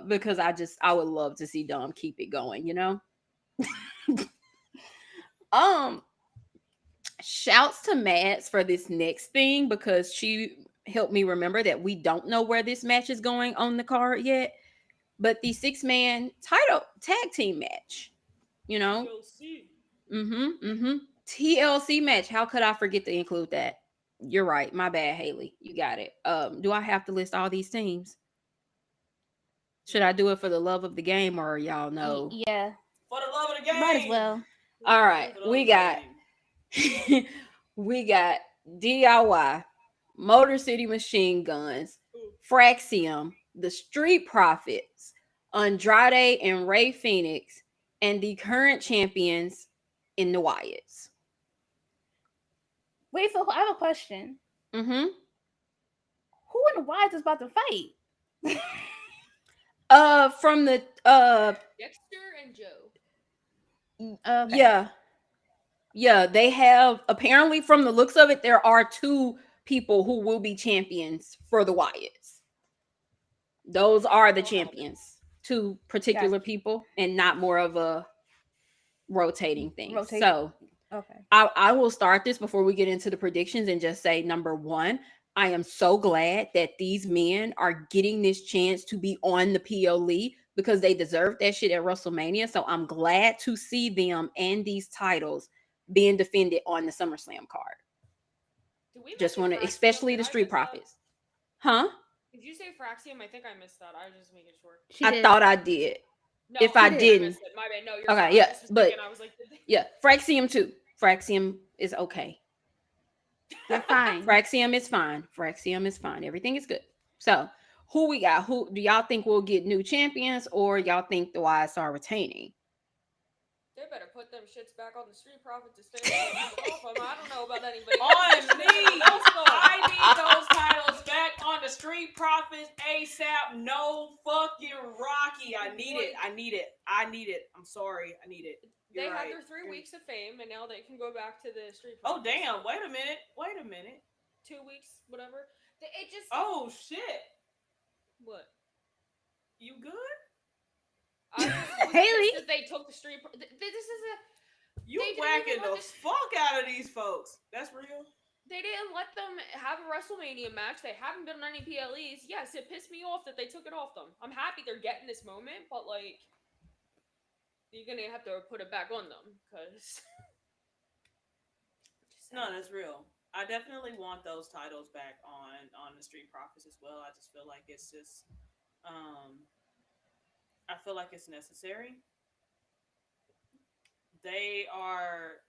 Because I would love to see Dom keep it going. Um, Shouts to Mads for this next thing because she helped me remember that we don't know where this match is going on the card yet. But the 6-man title tag team match, you know. TLC. Mm-hmm. TLC match. How could I forget to include that? You're right. My bad, Haley. You got it. Do I have to list all these teams? Should I do it for the love of the game or y'all know? Yeah, For the love of the game. might as well. All right. We got we got DIY, Motor City Machine Guns, Fraxium, the Street Profits, Andrade and Ray Phoenix, and the current champions in the Wyatts. Wait, so I have a question. Mm-hmm. Who in the Wyatts is about to fight? From the Dexter and Joe. Okay. yeah, they have apparently from the looks of it, there are 2 people who will be champions for the Wyatts. Those are the champions. 2 particular people and not more of a rotating thing. So okay. I will start this before we get into the predictions and just say number 1, I am so glad that these men are getting this chance to be on the PLE because they deserve that shit at WrestleMania. So I'm glad to see them and these titles being defended on the SummerSlam card. Just want to, especially the Street Profits. Huh? Did you say Fraxium? I think I missed that. I was just making sure. I thought I did. No, if I didn't, missed it. My bad. No, you're okay, right. yeah, but I was like, yeah, Fraxium too. Fraxium is okay. They're fine. Fraxium is fine. Fraxium is fine. Everything is good. So, who we got? Who do y'all think will get new champions, or y'all think the Wyatts are retaining? They better put them shits back on the Street Profits to stay off them. I don't know about anybody. On me. I need those Street Profits ASAP. No fucking Rocky. I need it. Like, I need it. I need it. I'm sorry. I need it. they You're had right. their 3 weeks of fame, and now they can go back to the Street Oh Profits. damn! Wait a minute. Wait a minute. 2 weeks, whatever. It just Oh shit. what? You good? I just was Haley. pissed that they took the Street. This is a. You They didn't whacking even let the this. fuck out of these folks. That's real. They didn't let them have a WrestleMania match. They haven't been on any PLEs. Yes, it pissed me off that they took it off them. I'm happy they're getting this moment, but like, you're gonna have to put it back on them because. No, that's real. I definitely want those titles back on the Street Profits as well. I just feel like it's just I feel like it's necessary. They are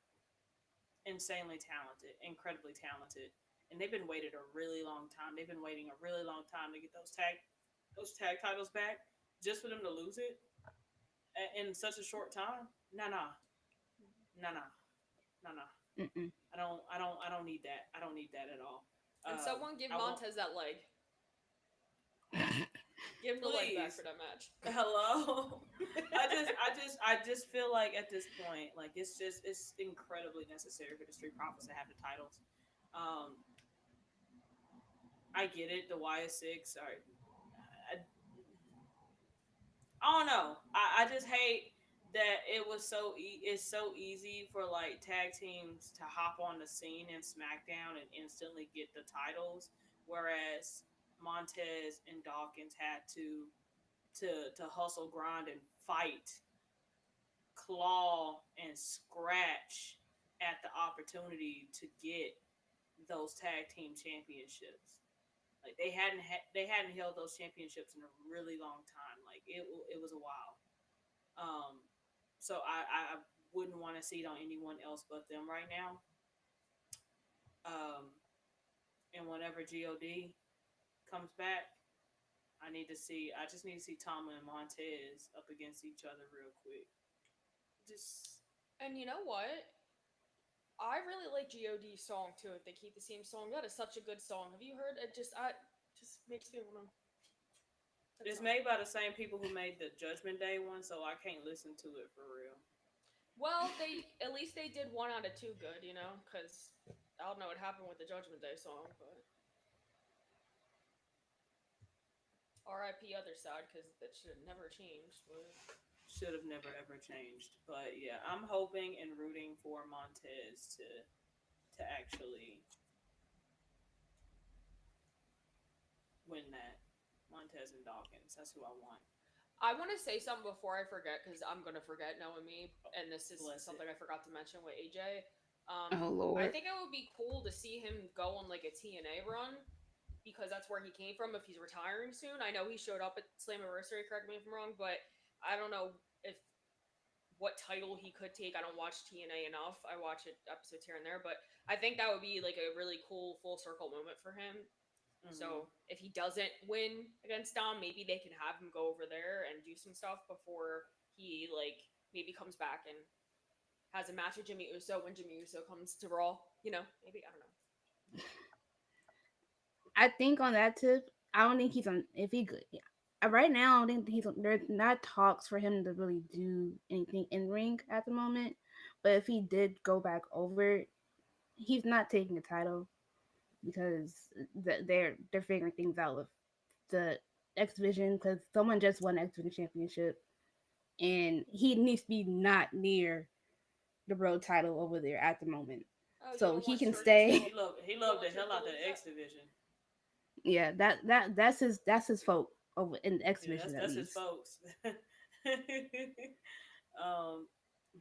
insanely talented, incredibly talented, and they've been waiting a really long time. They've been waiting a really long time to get those tag titles back, just for them to lose it in such a short time. Nah, nah, nah, nah, nah, nah. Mm-mm. I don't need that. I don't need that at all. And someone give I want, Montez that leg. Give him the leg back please. for that match. Hello. I just feel like at this point, like it's incredibly necessary for the Street Profits to have the titles. Um, I get it. The YS6 are. I don't know. I just hate that it was it's so easy for like tag teams to hop on the scene in SmackDown and instantly get the titles, whereas Montez and Dawkins had to hustle, grind, and fight, claw, and scratch at the opportunity to get those tag team championships. Like they hadn't held those championships in a really long time. Like it was a while. Um, so I wouldn't want to see it on anyone else but them right now. Um, and whenever God comes back, I just need to see Tama and Montez up against each other real quick. Just And you know what? I really like God's song too. If they keep the same song, that is such a good song. Have you heard it? Just makes me wanna. it's made by the same people who made the Judgment Day one, so I can't listen to it for real. Well, they at least they did 1 out of 2 good, you know, because I don't know what happened with the Judgment Day song, but R.I.P. Other Side because that should have never changed. But Should have never ever changed. But yeah, I'm hoping and rooting for Montez to actually win that. Montez and Dawkins. That's who I want. I want to say something before I forget because I'm gonna forget knowing me, and this is Bless something it. I forgot to mention with AJ. Oh I Lord. think it would be cool to see him go on like a TNA run because that's where he came from. If he's retiring soon, I know he showed up at Slammiversary. Correct me if I'm wrong, but I don't know if what title he could take. I don't watch TNA enough. I watch it episodes here and there, but I think that would be like a really cool full circle moment for him. Mm-hmm. So if he doesn't win against Dom, maybe they can have him go over there and do some stuff before he like maybe comes back and has a match with Jimmy Uso when Jimmy Uso comes to Raw. You know, maybe I don't know. I think on that tip, I don't think he's on. If he could, yeah. Right now, I don't think he's. There's not talks for him to really do anything in ring at the moment. But if he did go back over, he's not taking a title because they're figuring things out with the X Division because someone just won X Division championship and he needs to be not near the world title over there at the moment. Oh, you So don't he want can Trick to stay. He you don't loved the want Trick hell to out of lose the that? X division. Yeah, that's his folk over in the X Yeah, Division at that's his least. folks. um,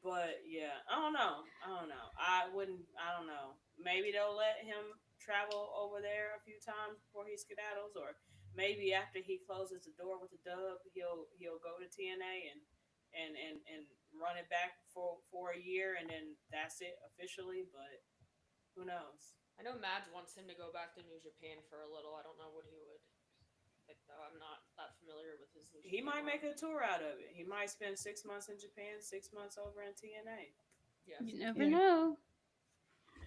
but yeah, I don't know. I don't know. I wouldn't. I don't know. Maybe they'll let him travel over there a few times before he skedaddles, or maybe after he closes the door with the dub, he'll go to TNA and run it back for a year, and then that's it officially. But who knows? I know Mads wants him to go back to New Japan for a little. I don't know what he would pick though. I'm not that familiar with his New He Japan might run. make a tour out of it. He might spend 6 months in Japan, 6 months over in TNA. Yeah. You never Yeah, know.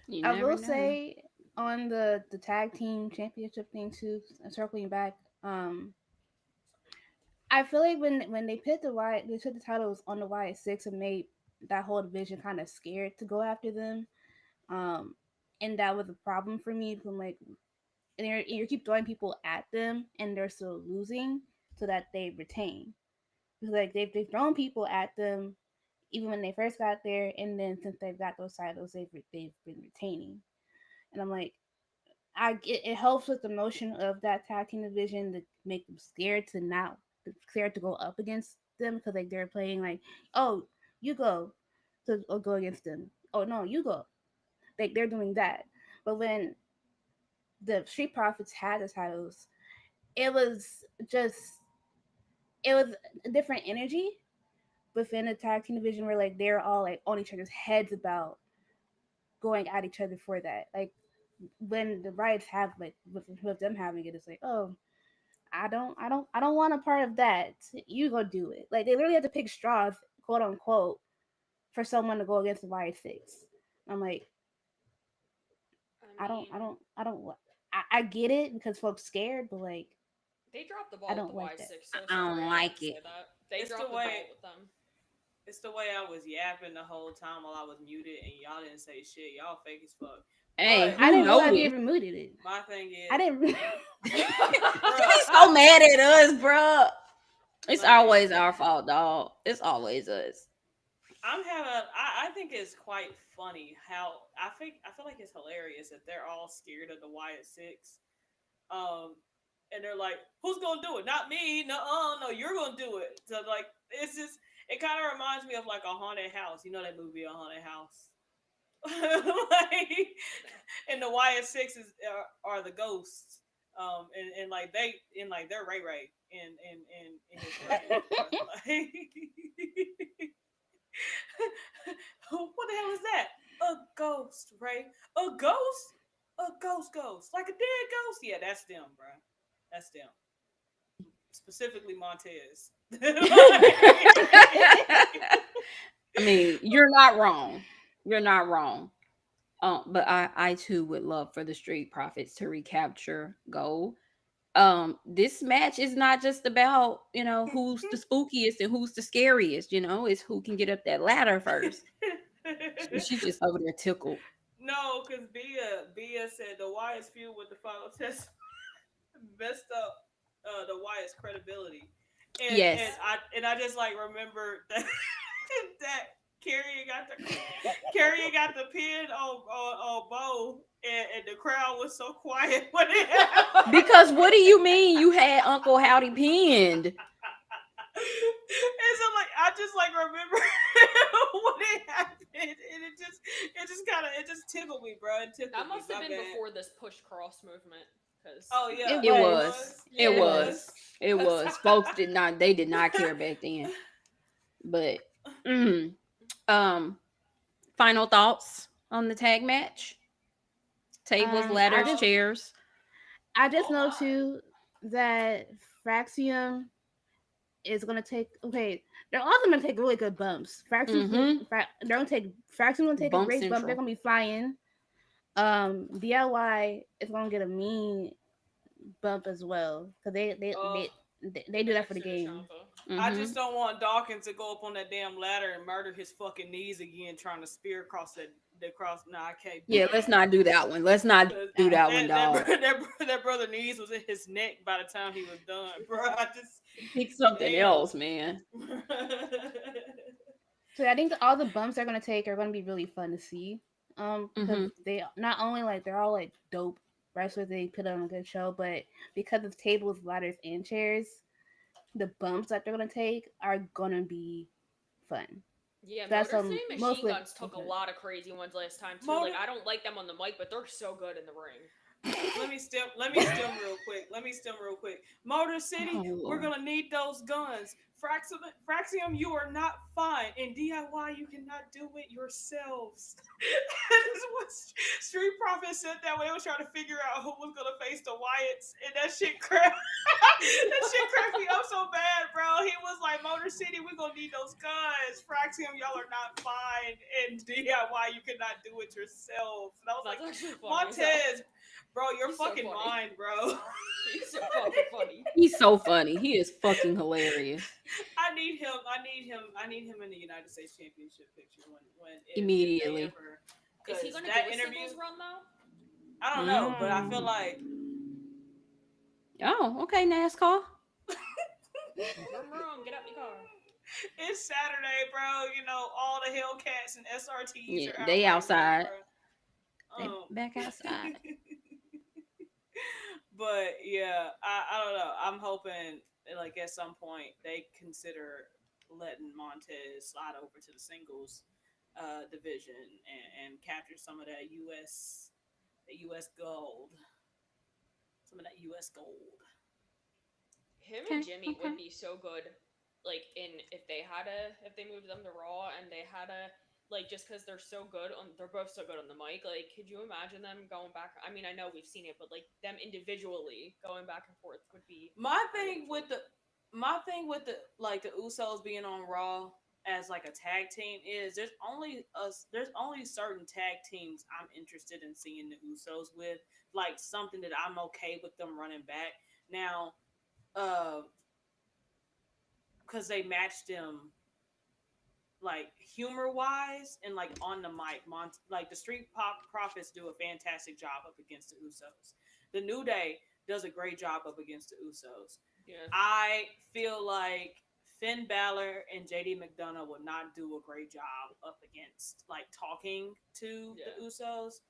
You I never will know. say. on the tag team championship thing too, circling back, I feel like when they put they put the titles on the Y6 and made that whole division kind of scared to go after them. Um, and that was a problem for me. From like, and you keep throwing people at them, and they're still losing, so that they retain. Because like they've thrown people at them even when they first got there, and then since they've got those titles, they've been retaining. And I'm like, it helps with the motion of that tag team division to make them scared to go up against them, because like they're playing like, oh, you go to or go against them. Oh no, you go. Like they're doing that. But when the Street Profits had the titles, it was just it was a different energy within the tag team division, where like they're all like on each other's heads about going at each other for that. Like when the riots have like with them having it, it's like, oh, I don't want a part of that. You go do it. Like they literally have to pick straws, quote unquote, for someone to go against the Riot Six. I'm like, I mean, I don't. I get it because folks scared, but like, they dropped the I ball with don't the like that. Y6. So I sorry, don't I have like to say it. that they It's the dropped the way ball with them. it's the way I was yapping the whole time while I was muted and y'all didn't say shit. Y'all fake as fuck. Hey, But I who didn't realize you noticed? ever muted it. my thing I is, didn't. You bruh, be so mad at us, bro. It's like always our fault, dog. It's always us. I think it's quite funny how I feel like it's hilarious that they're all scared of the Wyatt Six. Um and they're like, who's gonna do it? Not me. No, no, you're gonna do it. So like it's just it kind of reminds me of like a haunted house. You know that movie, A Haunted House. Like, and the Wyatt Sixes are the ghosts. And like they're Ray Ray in his rage, bro. Like, what the hell is that? A ghost, Ray? A ghost? A ghost, like a dead ghost? Yeah, that's them, bro. That's them. Specifically Montez. I mean, you're not wrong. You're not wrong. But I too would love for the Street Profits to recapture gold. This match is not just about, who's the spookiest and who's the scariest, it's who can get up that ladder first. She's just over there tickled. No, because Bia said the Wyatt's feud with the final test messed up the Wyatt's credibility, Yes. I just like remember that that Carrie got the pin on Bo, and the crowd was so quiet when it happened. Because what do you mean you had Uncle Howdy pinned? And so like I just like remember when it happened, and it just tickled me, bro. It tickled That me. must My have been bad. before this push cross movement, because Oh yeah, It It it was. was. was. It It yeah, was. was. It was. Folks did not. They did not care back then. But mm, um, final thoughts on the tag match: tables, Um, I ladders, just um, chairs. I just oh know my. too that Fraxium is gonna take. Okay, they're all gonna take really good bumps. Mm-hmm. They're gonna take Fraxium's gonna take a Bump great bump. They're central. gonna be flying. DIY is gonna get a mean bump as well, because ugh, they do that for Max the and game. Ciampa. I Mm-hmm. just don't want Dawkins to go up on that damn ladder and murder his fucking knees again, trying to spear across the cross. Nah, I can't do Yeah, let's that. not do that one. Let's not Cause do that one, that that dog. that brother knees was in his neck by the time he was done, bro. I just Pick something damn. else, man. So I think all the bumps they're gonna take are gonna be really fun to see. Because Mm-hmm. they not only like they're all like dope wrestlers, they put on a good show, but because of tables, ladders, and chairs, the bumps that they're gonna take are gonna be fun. Yeah, So that's Motor City Machine mostly Guns took a lot of crazy ones last time too. Like Motor I don't like them on the mic, but they're so good in the ring. Let me stem real quick. Motor City, Oh we're Lord. gonna need those guns. Fraxium, you are not fine. In DIY, you cannot do it yourselves. That's what Street Profits said that when they was trying to figure out who was gonna face the Wyatts, and that shit cracked. That shit cracked me up so bad, bro. He was like, Motor City, we're gonna need those guns. Fraxium, y'all are not fine. In DIY, you cannot do it yourselves. And I was That's like, actually funny as hell. Montez, bro, you're He's so fucking funny. mine, bro. He's so fucking funny. He's so funny. He is fucking hilarious. I need him. I need him in the United States Championship picture when if they Immediately. ever. Is he Because gonna that do a interview, singles run though? I don't know, but I feel like Oh, okay, NASCAR. Vroom vroom, get out the car. it's Saturday, bro. You know all the Hellcats and SRTs Yeah, are out they right now, outside. bro. They back outside. But yeah, I don't know. I'm hoping like at some point they consider letting Montez slide over to the singles division and capture some of that US gold. Some of that US gold. Him and Okay, Jimmy okay. would be so good. Like in if they moved them to Raw and they had a like just because they're both so good on the mic. Like, could you imagine them going back? I mean, I know we've seen it, but like them individually going back and forth would be My really thing with interesting. the like the Usos being on Raw as like a tag team is there's only certain tag teams I'm interested in seeing the Usos with, like something that I'm okay with them running back. Now, uh because they matched them like humor wise and like on the mic. Like the Street Pop Profits do a fantastic job up against the Usos. The New Day does a great job up against the Usos. Yeah. I feel like Finn Balor and JD McDonough would not do a great job up against like talking to Yeah. the Usos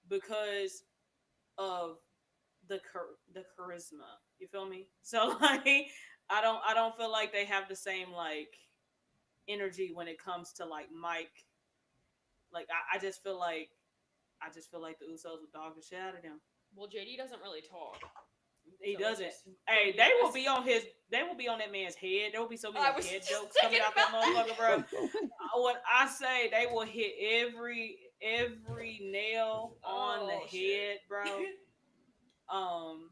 because of the charisma. You feel me? So like I don't feel like they have the same like energy when it comes to like Mike. Like I just feel like the Usos would dog the shit out of them. Well, JD doesn't really talk, He so it's doesn't. just gonna Hey, be a mess. they will be on that man's head. There will be so many I like was head just jokes coming thinking out that about that. motherfucker, bro. What I say, they will hit every nail on the Oh shit. head, bro. Um,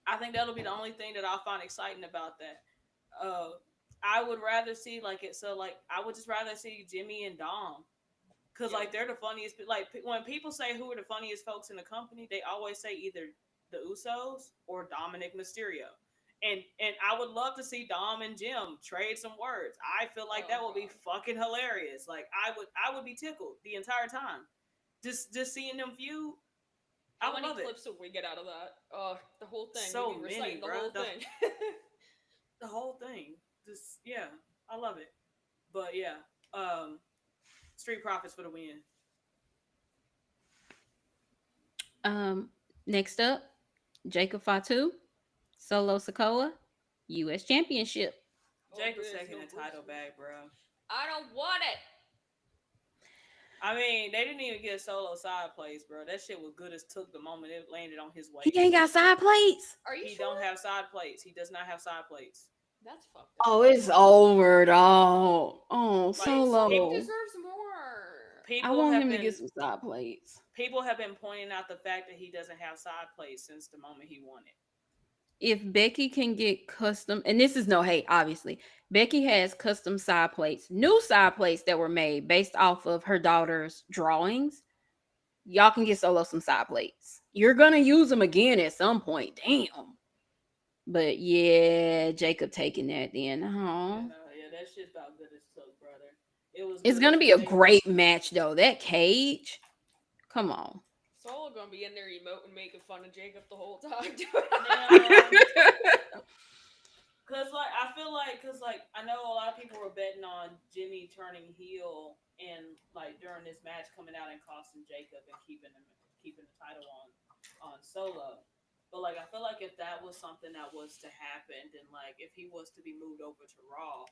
I think that'll be the only thing that I'll find exciting about that. I would rather see like it. So like, I would just rather see Jimmy and Dom. Cause Yeah. like they're the funniest. Like when people say who are the funniest folks in the company, they always say either the Usos or Dominic Mysterio. And I would love to see Dom and Jim trade some words. I feel like Oh that would be god. fucking hilarious. Like I would be tickled the entire time. Just seeing them feud, I How would many love it. clips would we get out of that? Oh, the whole thing. We'd So be many, reciting the bro. whole The thing. the whole thing. Just yeah, I love it. But yeah, um, Street Profits for the win. Um, next up, Jacob Fatu, Solo Sokoa, U.S. Championship. Oh, Jacob's there's taking no the title verses. back, bro. I don't want it. I mean, they didn't even get a solo side place, bro. That shit was good as took the moment it landed on his He waist. ain't got side plates. Are you He sure? don't have side plates. He does not have side plates. That's fucked up. Oh, it's over, dog. Oh, Like Solo people, Solo. deserves more. I people want have him to get been some side plates. people have been pointing out the fact that he doesn't have side plates since the moment he won it. If Becky can get custom, and this is no hate, obviously, Becky has custom side plates, new side plates that were made based off of her daughter's drawings. Y'all can get Solo some side plates. You're gonna use them again at some point. Damn. But yeah, Jacob taking that then. Yeah, Oh. no, yeah, that shit's about good as took, brother. It was It's good gonna as be a they. great match though. That cage. Come on. Solo gonna be in there emoting, making fun of Jacob the whole time. Now, cause like I know a lot of people were betting on Jimmy turning heel and like during this match coming out and costing Jacob and keeping the title on Solo. But like I feel like if that was something that was to happen, then like if he was to be moved over to Raw,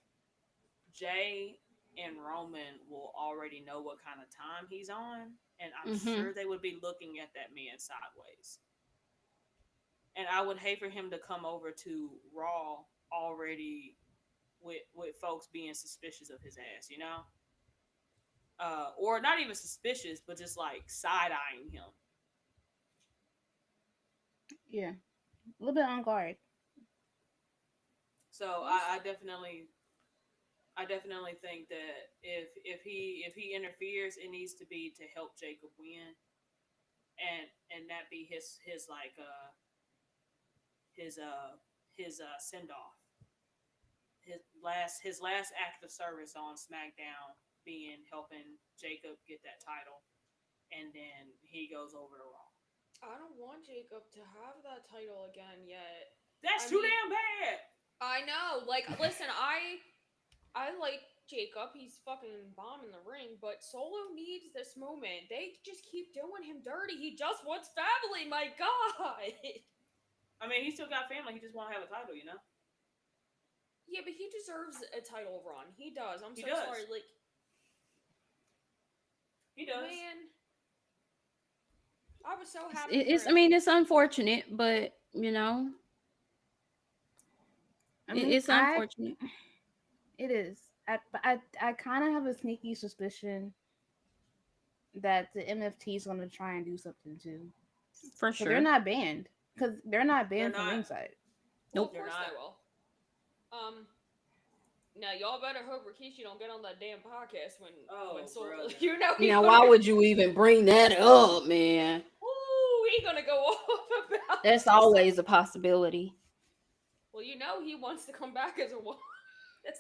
Jay and Roman will already know what kind of time he's on, and I'm Mm-hmm. sure they would be looking at that man sideways. And I would hate for him to come over to Raw already with folks being suspicious of his ass, or not even suspicious, but just like side eyeing him. Yeah, a little bit on guard. So Who's I definitely think that if he interferes, it needs to be to help Jacob win, and that be his like his send off, his last act of service on SmackDown being helping Jacob get that title, and then he goes over to Raw. I don't want Jacob to have that title again yet. That's I too mean, damn bad. I know. Like, listen, I like Jacob. He's fucking bomb in the ring, but Solo needs this moment. They just keep doing him dirty. He just wants family. My God. I mean, he still got family. He just won't have a title. Yeah, but he deserves a title run. He does. I'm He so does. sorry. Like, He does. man, I was so It's, happy for it's I him. mean, it's unfortunate, but I mean, it's unfortunate it is. I kind of have a sneaky suspicion that the MFT is going to try and do something too, for because they're sure. not banned. Because they're not They're banned from not. ringside. Well, of Nope. They're course not. they will. Now y'all better hope Rikishi don't get on that damn podcast when Oh, Solo, brother. he's Now, gonna why would you even bring that up, man? ooh, he gonna go off about That's this. always a possibility. Well, he wants to come back as a that's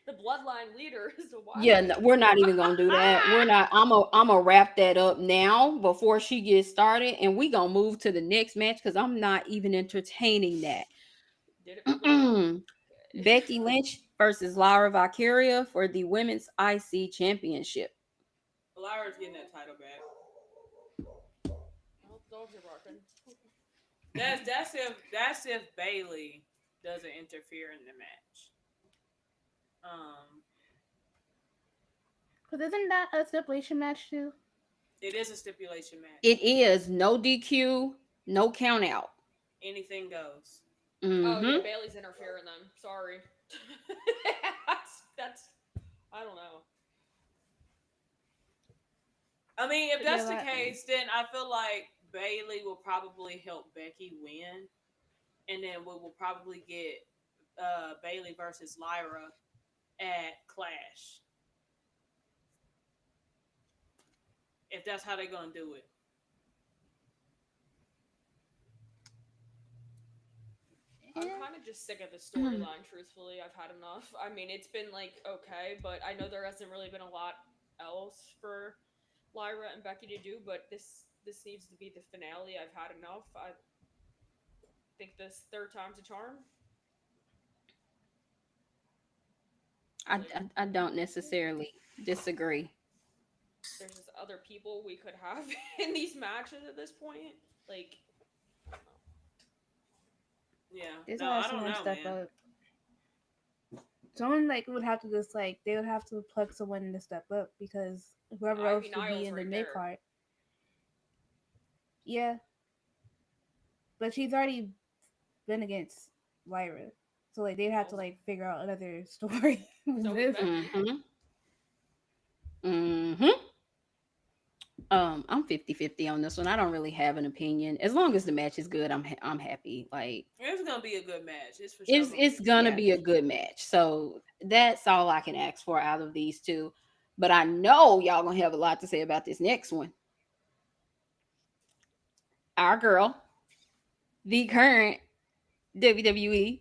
the bloodline leader is a Yeah, wild. no, we're not even gonna do that. We're not. I'm a wrap that up now before she gets started, and we gonna move to the next match because I'm not even entertaining that. Did it for the love. Okay. Becky Lynch versus Laura Valkyria for the Women's IC Championship. Lyra's getting that title back. Well, dogs are barking. That's if Bailey doesn't interfere in the match. Um, Because isn't that a stipulation match too? it is a stipulation match. It is no DQ, no count out. Anything goes. Oh yeah, Mm-hmm. Bailey's interfering then. Sorry. that's I don't know. I mean, if But yeah, that's the case, then I feel like Bailey will probably help Becky win, and then we will probably get Bailey versus Lyra at Clash. If that's how they're gonna do it. I'm yeah. kind of just sick of the storyline, truthfully. I've had enough. I mean, it's been like okay, but I know there hasn't really been a lot else for Lyra and Becky to do, but this needs to be the finale. I've had enough. I think this third time's a charm. I, Like I don't necessarily disagree. there's just other people we could have in these matches at this point. Like I don't know. Yeah. They still No, have I don't someone know, step man. up. Someone like would have to just like they would have to plug someone to step up because whoever else Ivy would be Niles in the right mid there. card. Yeah, but she's already been against Lyra, so like they'd have to Also, like figure out another story so is with. Becky. Mm-hmm. Mm-hmm. I'm 50-50 on this one. I don't really have an opinion. As long as the match is good, I'm happy. Like It's gonna be a good match. It's for sure it's gonna be it's a good gonna Yeah, match. be a good match. So that's all I can ask for out of these two. But I know y'all gonna have a lot to say about this next one. Our girl, the current WWE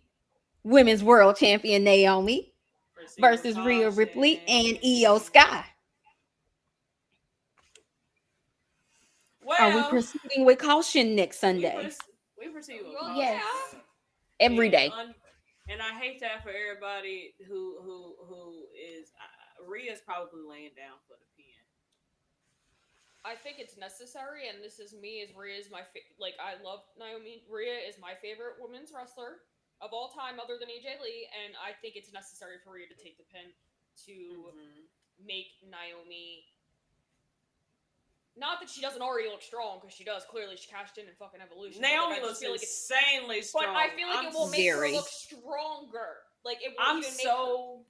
Women's World Champion Naomi Receiver versus Rhea Ripley and Io caution. Sky. Are we Well, proceeding with caution next we Sunday? pres- we proceed with Well, caution. yeah. yes. Every day. And I hate that for everybody who is Rhea's probably laying down for the pin. I think it's necessary, and this is me. As Rhea is like I love Naomi. Rhea is my favorite women's wrestler of all time, other than AJ Lee, and I think it's necessary for Rhea to take the pin to Mm-hmm. make Naomi Not that she doesn't already look strong, because she does. Clearly, she cashed in fucking Evolution. But Naomi like, I just looks feel like it's. insanely strong. But I feel like it will make her Very. look stronger. Like it will I'm even make her. so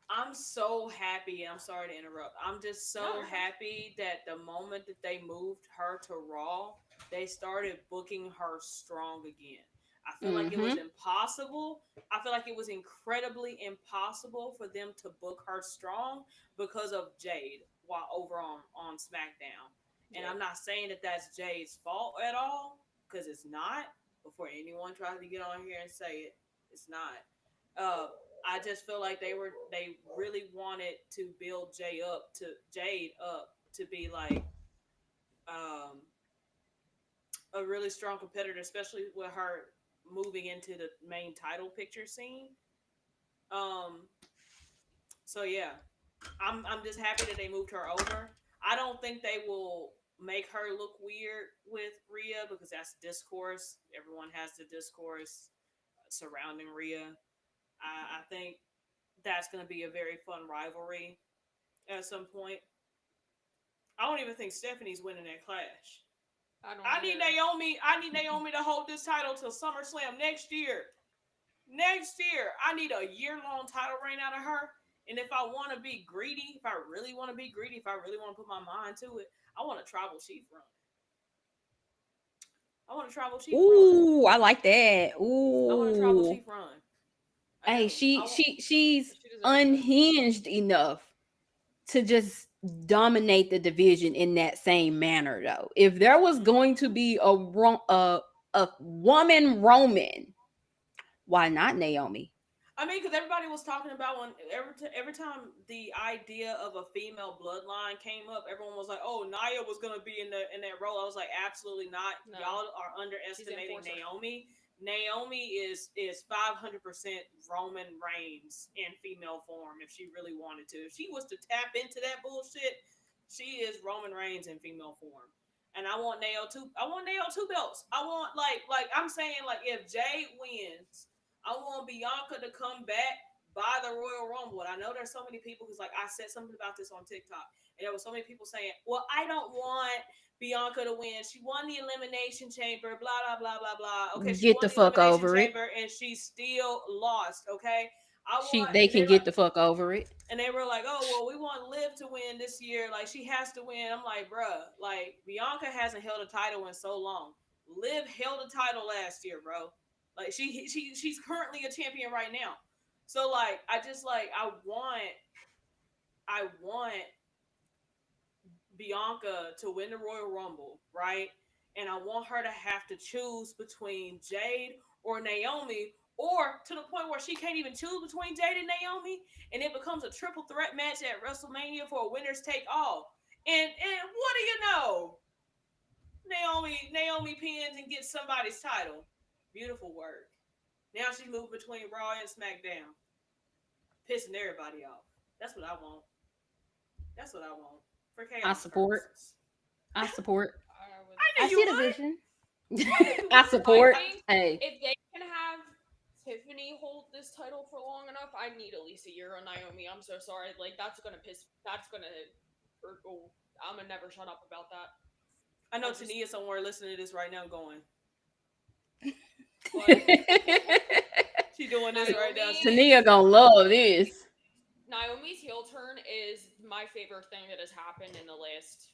I'm so happy. I'm sorry to interrupt. I'm just No, so you're fine. happy that the moment that they moved her to Raw, they started booking her strong again. I feel like it was Mm-hmm. impossible. I feel like it was incredibly impossible for them to book her strong because of Jade while over on SmackDown. And Yeah. I'm not saying that that's Jade's fault at all because it's not. Before anyone tries to get on here and say it, it's not. I just feel like they really wanted to build Jade up to be like um, a really strong competitor, especially with her moving into the main title picture scene. Um, so yeah, I'm just happy that they moved her over. I don't think they will make her look weird with Rhea because that's discourse. Everyone has the discourse surrounding Rhea. I think that's going to be a very fun rivalry at some point. I don't even think Stephanie's winning that clash. I don't I need either. Naomi. I need Naomi to hold this title till SummerSlam next year. Next year, I need a year-long title reign out of her. And if I want to be greedy, if I really want to be greedy, if I really want to put my mind to it, I want a tribal chief run. I want a tribal chief run. Ooh, I like that. I want a tribal Ooh. chief run. I Hey, do. she I want. she she's She deserves it. unhinged enough to just dominate the division in that same manner though. If there was going to be a woman Roman, why not Naomi? I mean, because everybody was talking about when every time the idea of a female bloodline came up, everyone was like, "Oh, Nia was gonna be in that role." I was like, "Absolutely not! No, Y'all are she's the underestimating enforcer. Naomi. Naomi is 500% Roman Reigns in female form. If she really wanted to, if she was to tap into that bullshit, she is Roman Reigns in female form." And I want Nail two. I want Nail two belts. I want like I'm saying like if Jade wins. I want Bianca to come back by the Royal Rumble. And I know there's so many people who's like, I said something about this on TikTok. And there were so many people saying, well, I don't want Bianca to win. She won the Elimination Chamber, blah, blah, blah, blah, blah. Okay, she Get won the the fuck Elimination over it. Chamber and she still lost, okay? I She want, they and they can were like, get the fuck over it. and they were like, oh, well, we want Liv to win this year. Like, she has to win. I'm like, bruh, like, Bianca hasn't held a title in so long. Liv held a title last year, bro. Like, she's currently a champion right now. So, like, I just, like, I want Bianca to win the Royal Rumble, right? And I want her to have to choose between Jade or Naomi, or to the point where she can't even choose between Jade and Naomi, and it becomes a triple threat match at WrestleMania for a winners take all. And what do you know? Naomi pins and gets somebody's title. Beautiful work. Now she moved between Raw and SmackDown, pissing everybody off. That's what I want. That's what I want for I chaos support. purposes. I support. I would. I I knew you see the would. vision. I knew you I would. I support. think Hey, if they can have Tiffany hold this title for long enough, I need at least a year on Naomi. I'm so sorry. Like that's gonna piss. That's gonna. Oh, I'm gonna never shut up about that. I know I just Tania somewhere listening to this right now going, what she doing this right now. Tania Naomi's gonna love this. Naomi's heel turn is my favorite thing that has happened in the last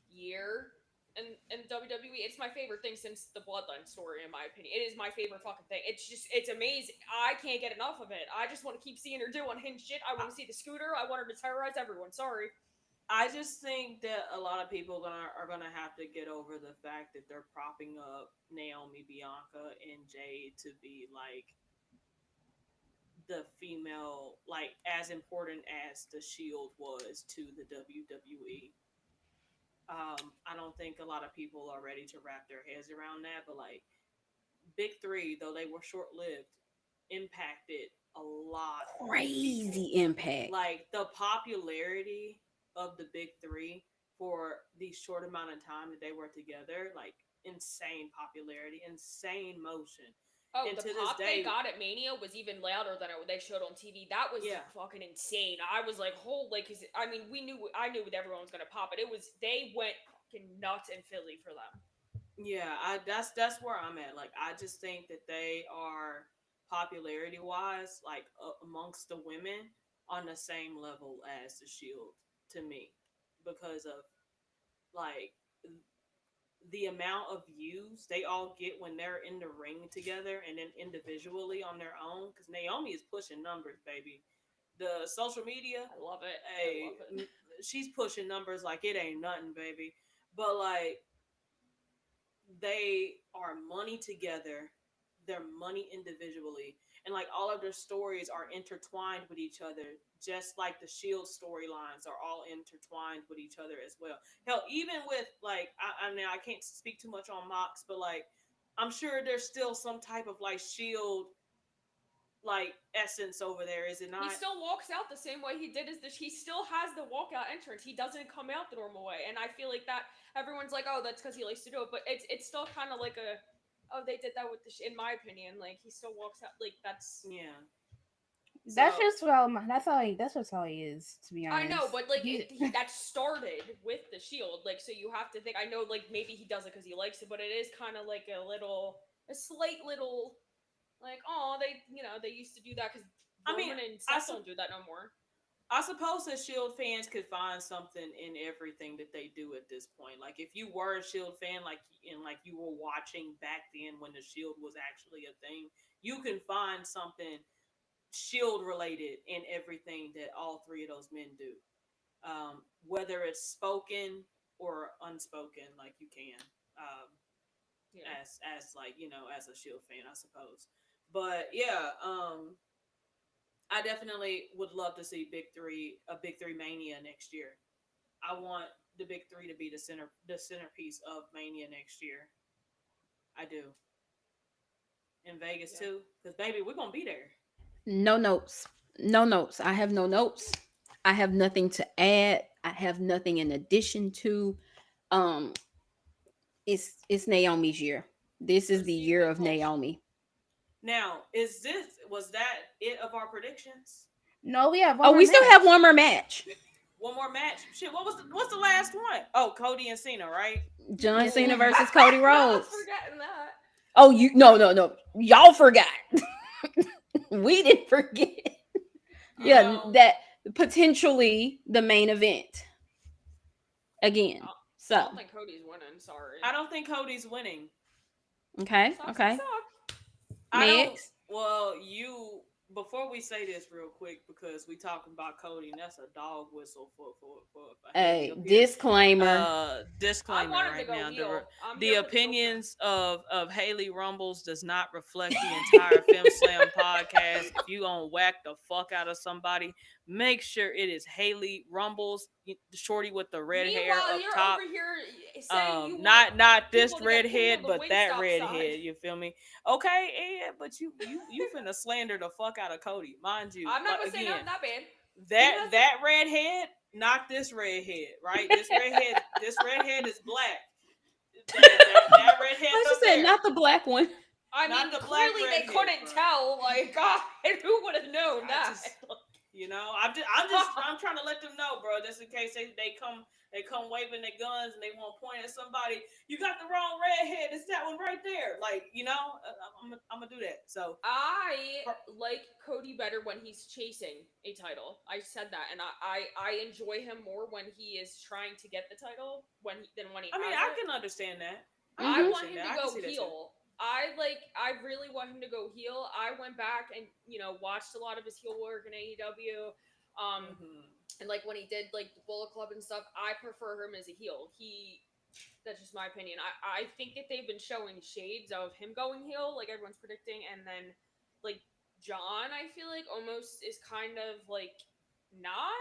year in WWE. It's my favorite thing since the Bloodline story, in my opinion. It is my favorite fucking thing. It's amazing. I can't get enough of it. I just want to keep seeing her do unhinged shit. I want to see the scooter. I want her to terrorize everyone. Sorry. I just think that a lot of people are gonna have to get over the fact that they're propping up Naomi, Bianca, and Jade to be like the female, like as important as the Shield was to the WWE. I don't think a lot of people are ready to wrap their heads around that, but like Big Three, though they were short lived, impacted a lot of people. Crazy impact. Like the popularity of the Big Three for the short amount of time that they were together, like insane popularity, insane motion. Oh, And the to this pop they day, got at Mania was even louder than they showed on TV. That was yeah, fucking insane. I was like, holy, because I mean, I knew that everyone was gonna pop it. It was they went fucking nuts in Philly for them. yeah, that's where I'm at. Like, I just think that they are popularity wise, like amongst the women, on the same level as the Shield to me, because of like the amount of views they all get when they're in the ring together and then individually on their own. Because Naomi is pushing numbers, baby. The social media, I love it. I hey, love it. she's pushing numbers like it ain't nothing, baby. But like, they are money together, they're money individually, and like all of their stories are intertwined with each other, just like the Shield storylines are all intertwined with each other as well. Hell, even with like, I mean, I can't speak too much on Mox, but like, I'm sure there's still some type of like Shield like essence over there, is it He not? still walks out the same way he did as this. He still has the walkout entrance. He doesn't come out the normal way, and I feel like that everyone's like, "Oh, that's because he likes to do it," but it's still kind of like a, "Oh, they did that with the." In my opinion, like he still walks out like that's. Yeah. That's So just well, that's how he. That's just how he is. To be I know, honest, but like he. that started with the Shield, like so you have to think. I know, like maybe he does it because he likes it, but it is kind of like a slight little, like oh they they used to do that because I mean, Roman and I Seth don't do that no more. I suppose that Shield fans could find something in everything that they do at this point. Like if you were a Shield fan, like and like you were watching back then when the Shield was actually a thing, you can find something Shield related in everything that all three of those men do. Whether it's spoken or unspoken, like you can, Yeah. as like as a Shield fan, I suppose. But yeah, I definitely would love to see a Big Three Mania next year. I want the Big Three to be the centerpiece of Mania next year. I do. In Vegas Yeah. too, because baby, we're gonna be there. No notes. No notes. I have no notes. I have nothing to add. I have nothing in addition to. Um, it's Naomi's year. This is the year Receiving of culture. Naomi. Now, was that it of our predictions? No, we have one Oh, more we still have match. one more match. One more match. Shit, what's the last one? Oh, Cody and Cena, right? John Yes, Cena we. versus Cody I was Rhodes. forgetting that. Oh, you no. Y'all forgot. We didn't forget. You Yeah, know, that potentially the main event again. I So, don't think Cody's winning. Sorry. I don't think Cody's winning. okay, Sucks to okay. suck. I don't. Next. Well, you before we say this real quick because we talking about Cody and that's a dog whistle for Haley A up here. disclaimer. I Disclaimer want him to right go now: heel. I'm the here for the filter. opinions of Haley Rumbles does not reflect the entire Film Slam podcast. If you gonna whack the fuck out of somebody, make sure it is Haley Rumbles, the shorty with the red hair Meanwhile, up you're top. over here saying you want Not this people to get pinned redhead, on the but that Wingstop side. redhead. You feel me? Okay, yeah, but you finna slander the fuck out of Cody, mind you. I'm not But gonna say again, nothing that bad. He that hasn't. that redhead, not this redhead, right? This redhead is black. That redhead Like she up said, there, not the black one. I not mean, the black clearly they redhead, couldn't bro. tell. Like, God, who would have known I that? just, I'm trying to let them know, bro, just in case they come waving their guns and they want to point at somebody. You got the wrong redhead. It's that one right there. Like, I'm gonna do that. So, I like Cody better when he's chasing a title. I said that, and I enjoy him more when he is trying to get the title than when he I mean, has I it. can understand that. I can I Mm-hmm. want understand him that. to I can go see that too. heel. I really want him to go heel. I went back and watched a lot of his heel work in AEW. Um Hmm. and like when he did like the Bullet Club and stuff, I prefer him as a heel. That's just my opinion. I think that they've been showing shades of him going heel, like everyone's predicting, and then like John, I feel like almost is kind of like not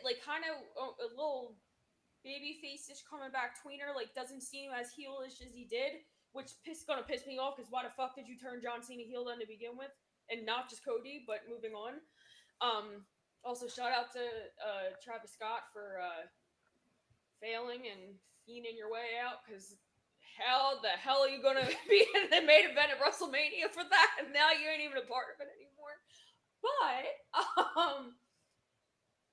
like kind of a little baby face ish coming back tweener, like doesn't seem as heelish as he did, which gonna piss me off because why the fuck did you turn John Cena heel then to begin with, and not just Cody? But moving on. Also shout out to Travis Scott for failing and fiending your way out because how the hell are you gonna be in the main event of WrestleMania for that? And now you ain't even a part of it anymore. But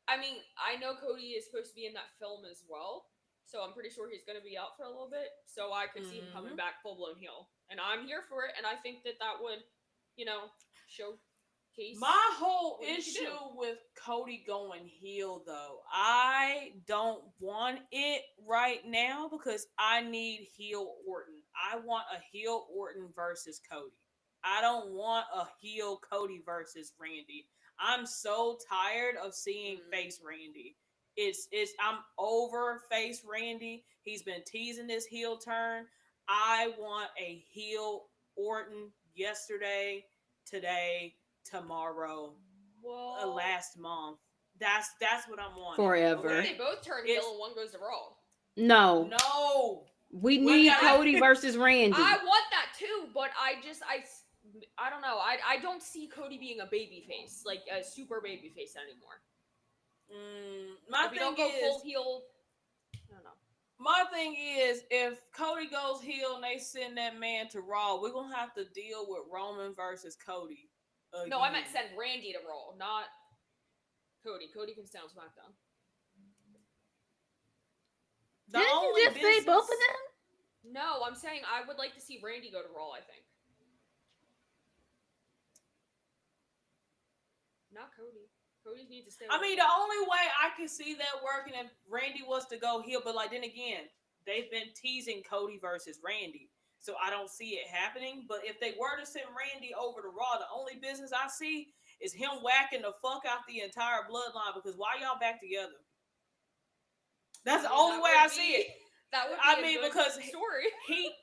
I mean, I know Cody is supposed to be in that film as well, so I'm pretty sure he's gonna be out for a little bit. So I could see him coming back full blown heel, and I'm here for it. And I think that that would, you know, showcase. My whole what he could do. issue with Cody going heel, though, I don't want it right now because I need heel Orton. I want a heel Orton versus Cody. I don't want a heel Cody versus Randy. I'm so tired of seeing face Randy. It's I'm over face Randy. He's been teasing this heel turn. I want a heel Orton yesterday, today, tomorrow, Well, last month. That's what I'm wanting. Forever. what if they both turn heel and one goes to Raw? No. No. We need Cody versus Randy. I want that too, but I don't know. I don't see Cody being a baby face, like a super baby face anymore. My if we thing don't go is, full heel, I don't know. my thing is, if Cody goes heel and they send that man to Raw, we're gonna have to deal with Roman versus Cody. Again. No, I meant send Randy to Raw, not Cody. Cody can stay on SmackDown. Didn't you just say both of them? No, I'm saying I would like to see Randy go to Raw, I think. Not Cody. Cody needs to stay. I mean, the only way I can see that working if Randy was to go heel, but like then again, they've been teasing Cody versus Randy. So I don't see it happening. But if they were to send Randy over to Raw, the only business I see is him whacking the fuck out the entire bloodline because why y'all back together? That's the only way I see it. That would be I mean, because story. he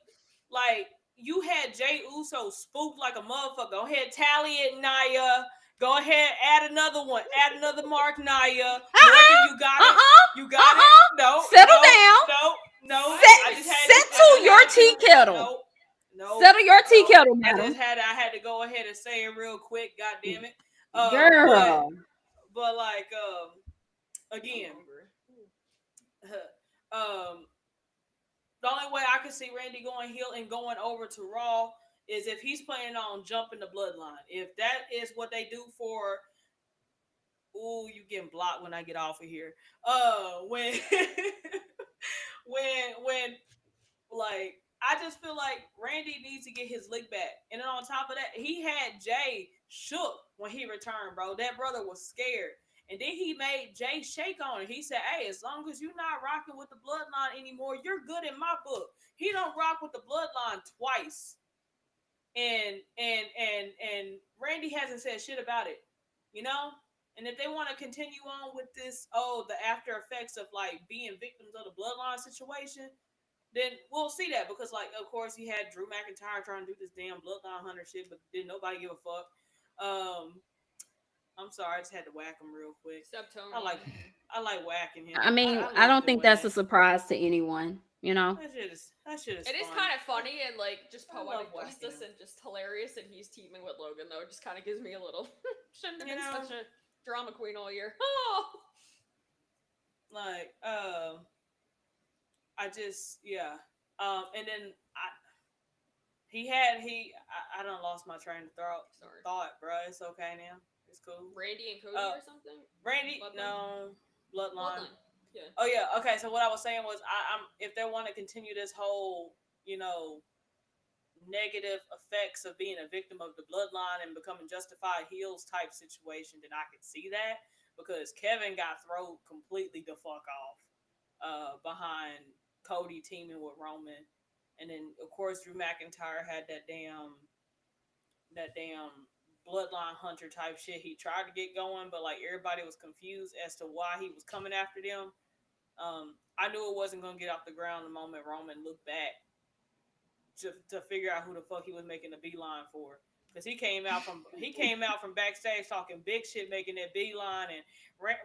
like you had Jay Uso spooked like a motherfucker. Go ahead, tally it, Nia. Go ahead, add another one. Add another Mark Nia. Morgan, you got it. You got it. No. Settle down. No. Settle your tea kettle. No. Settle your tea kettle, madam. I had to go ahead and say it real quick. God damn it, girl. But like, again, the only way I can see Randy going heel and going over to Raw is if he's planning on jumping the bloodline. If that is what they do for, ooh, you getting blocked when I get off of here. When like I just feel like Randy needs to get his lick back. And then on top of that, he had Jay shook when he returned, bro. That brother was scared. And then he made Jay shake on it. He said, hey, as long as you're not rocking with the bloodline anymore, you're good in my book. He don't rock with the bloodline twice. And Randy hasn't said shit about it. You know? And if they want to continue on with this, the after effects of like being victims of the bloodline situation, then we'll see that. Because like, of course, he had Drew McIntyre trying to do this damn bloodline hunter shit, but didn't nobody give a fuck. I'm sorry, I just had to whack him real quick. I like whacking him. I mean, I don't think that's a surprise to anyone, you know. That shit is It is kind of funny and like just poetic justice justice and just hilarious, and he's teaming with Logan though. It just kind of gives me a little. Shouldn't have been such a drama queen all year. Oh. Like, I just and then I done lost my train of thought, bro. It's okay now. It's cool. Randy and Cody or something? Randy, Bloodline? no. Bloodline. Yeah. Oh yeah. Okay. So what I was saying was, I'm if they want to continue this whole, negative effects of being a victim of the bloodline and becoming justified heels type situation, then I could see that because Kevin got thrown completely the fuck off behind Cody teaming with Roman, and then of course Drew McIntyre had that damn bloodline hunter type shit he tried to get going, but like everybody was confused as to why he was coming after them. I knew it wasn't gonna get off the ground the moment Roman looked back to figure out who the fuck he was making the beeline for, because he came out from backstage talking big shit, making that beeline, and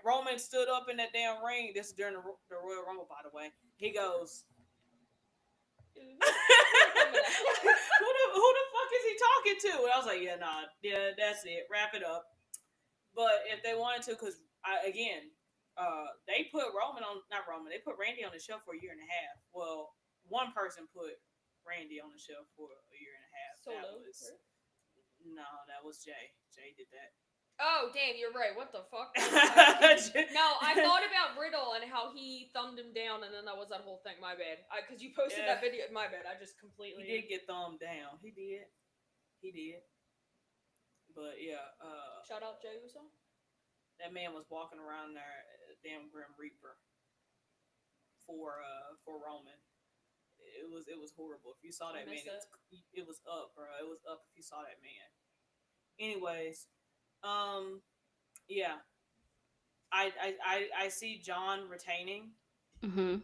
Roman stood up in that damn ring. This is during the Royal Rumble, by the way. He goes, who the fuck is he talking to? And I was like, yeah, that's it. Wrap it up. But if they wanted to, because they put Randy on the show for a year and a half. Well, one person put Randy on the show for a year and a half. That Solo, was right? no, that was Jay. Jay did that. Oh, damn, you're right. What the fuck? No, I thought about Riddle and how he thumbed him down, and then that was that whole thing. My bad. Because you posted Yeah, that video. My bad. I just he completely. did get thumbed down. He did. He did. But yeah, Shout out Jay Uso. that man was walking around there, damn Grim Reaper for Roman. It was horrible. If you saw I that man, miss it. it was up, bro. It was up if you saw that man. Anyways, um, yeah, I see John retaining. Mm-hmm.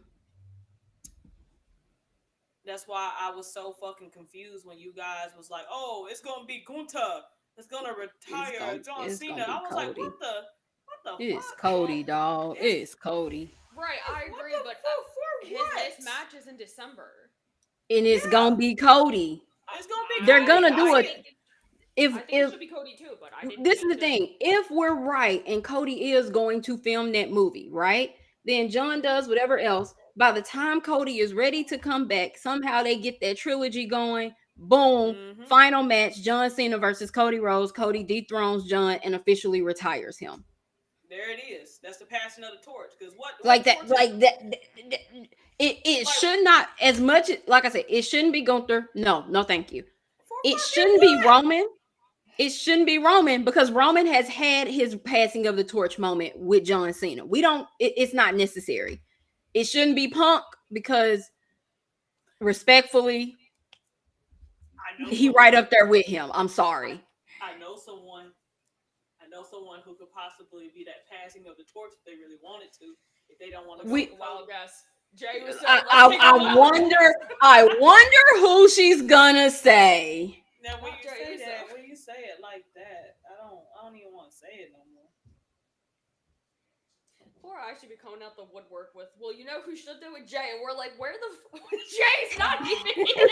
That's why I was so fucking confused when you guys was like, "Oh, it's gonna be Gunta. It's gonna retire John It's Cena." gonna I be was like, Cody. what the It's fuck?" Cody, dog. It's It's Cody. Right, I what agree, the but fuck for his what? next match is in December. And it's gonna Yeah, be Cody. it's gonna be They're Cody. gonna I do I it. see. think it. I think it If should be Cody too, but I didn't this is think the that. thing, if we're right and Cody is going to film that movie, right? Then John Mhm. does whatever else. By the time Cody is ready to come back, somehow they get that trilogy going. Boom. Mm-hmm. Final match: John Cena versus Cody Rhodes. Cody dethrones John and officially retires him. There it is. That's the passing of the torch. Because what Like that, torch is like that. It like should not, as much like I said, it shouldn't be Gunther. No, no, thank you. for It fucking shouldn't be what? Roman. It shouldn't be Roman because Roman has had his passing of the torch moment with John Cena. We don't. It's not necessary. It shouldn't be Punk because respectfully, I know he right someone. up there with him. I'm I sorry. I know someone. I know someone who could possibly be that passing of the torch if they really wanted to. If they don't want to Let's go with take We a wild Cody. guess. Jay Uso. I, Let's I take a I wild wonder guess. I wonder who she's gonna say. Now when Not you Jay say Uso. that, when you say it like that, I don't even want to say it no more. Or I should be coming out the woodwork with, well, you know who should do it, Jay, and we're like, where the Jay's not even in.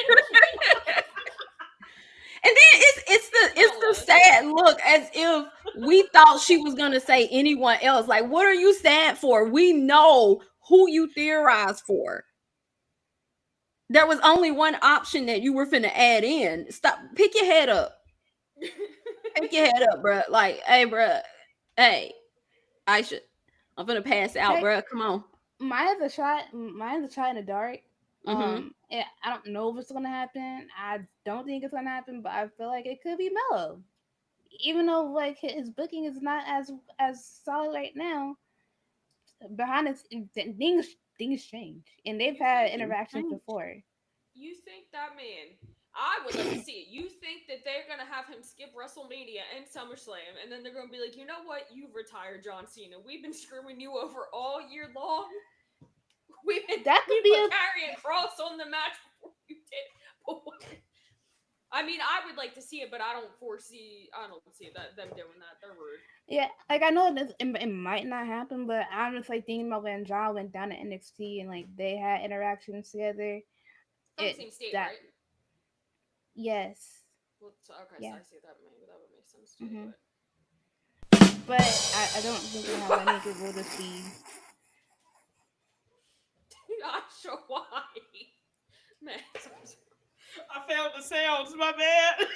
And then it's the Jealous. sad look as if we thought she was gonna say anyone else. Like, what are you sad for? We know who you theorize for. There was only one option that you were finna add in. Stop, pick your head up. Pick your head up, bruh. Like, hey, bruh. Hey, I should. I'm finna pass out, Like bruh. Come on. mine's a shot in the dark. Mm-hmm. I don't know if it's gonna happen. I don't think it's gonna happen, but I feel like it could be Mello. Even though like his booking is not as solid right now, behind us things change, and they've You had think interactions before. you think that man? I would like to see it. You think that they're gonna have him skip WrestleMania and SummerSlam, and then they're gonna be like, you know what? You've retired, John Cena. We've been screwing you over all year long. That We could be put a Karrion Cross on the match before you did. I mean, I would like to see it, but I don't foresee. I don't see them doing that. They're rude. yeah. Like I know it might not happen, but I'm just like thinking about when John went down to NXT and like they had interactions together. From the It same state, that right? yes, Well, okay, so yeah. I see that. Maybe that would make sense too. hmm But But I don't think we have any good will to see. not sure why. Man, I failed the sounds. My bad.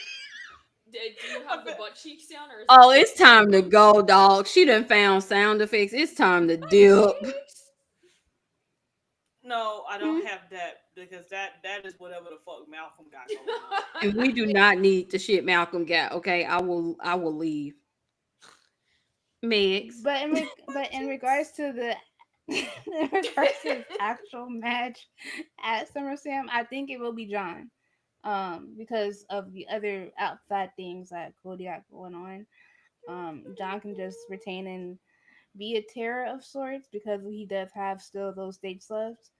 do you I have the fa- butt cheek sound, or is Oh, that it's just time to go, dog. She done found sound effects. It's time to butt dip. cheeks? no, I don't Hmm? have that because that is whatever the fuck Malcolm got going on. And we do not need the shit Malcolm got. Okay, I will leave. Megs. But in regards to the in regards to the actual match at SummerSlam, I think it will be John. Because of the other outside things that Cody got going on. John can just retain and be a terror of sorts because he does have still those dates left.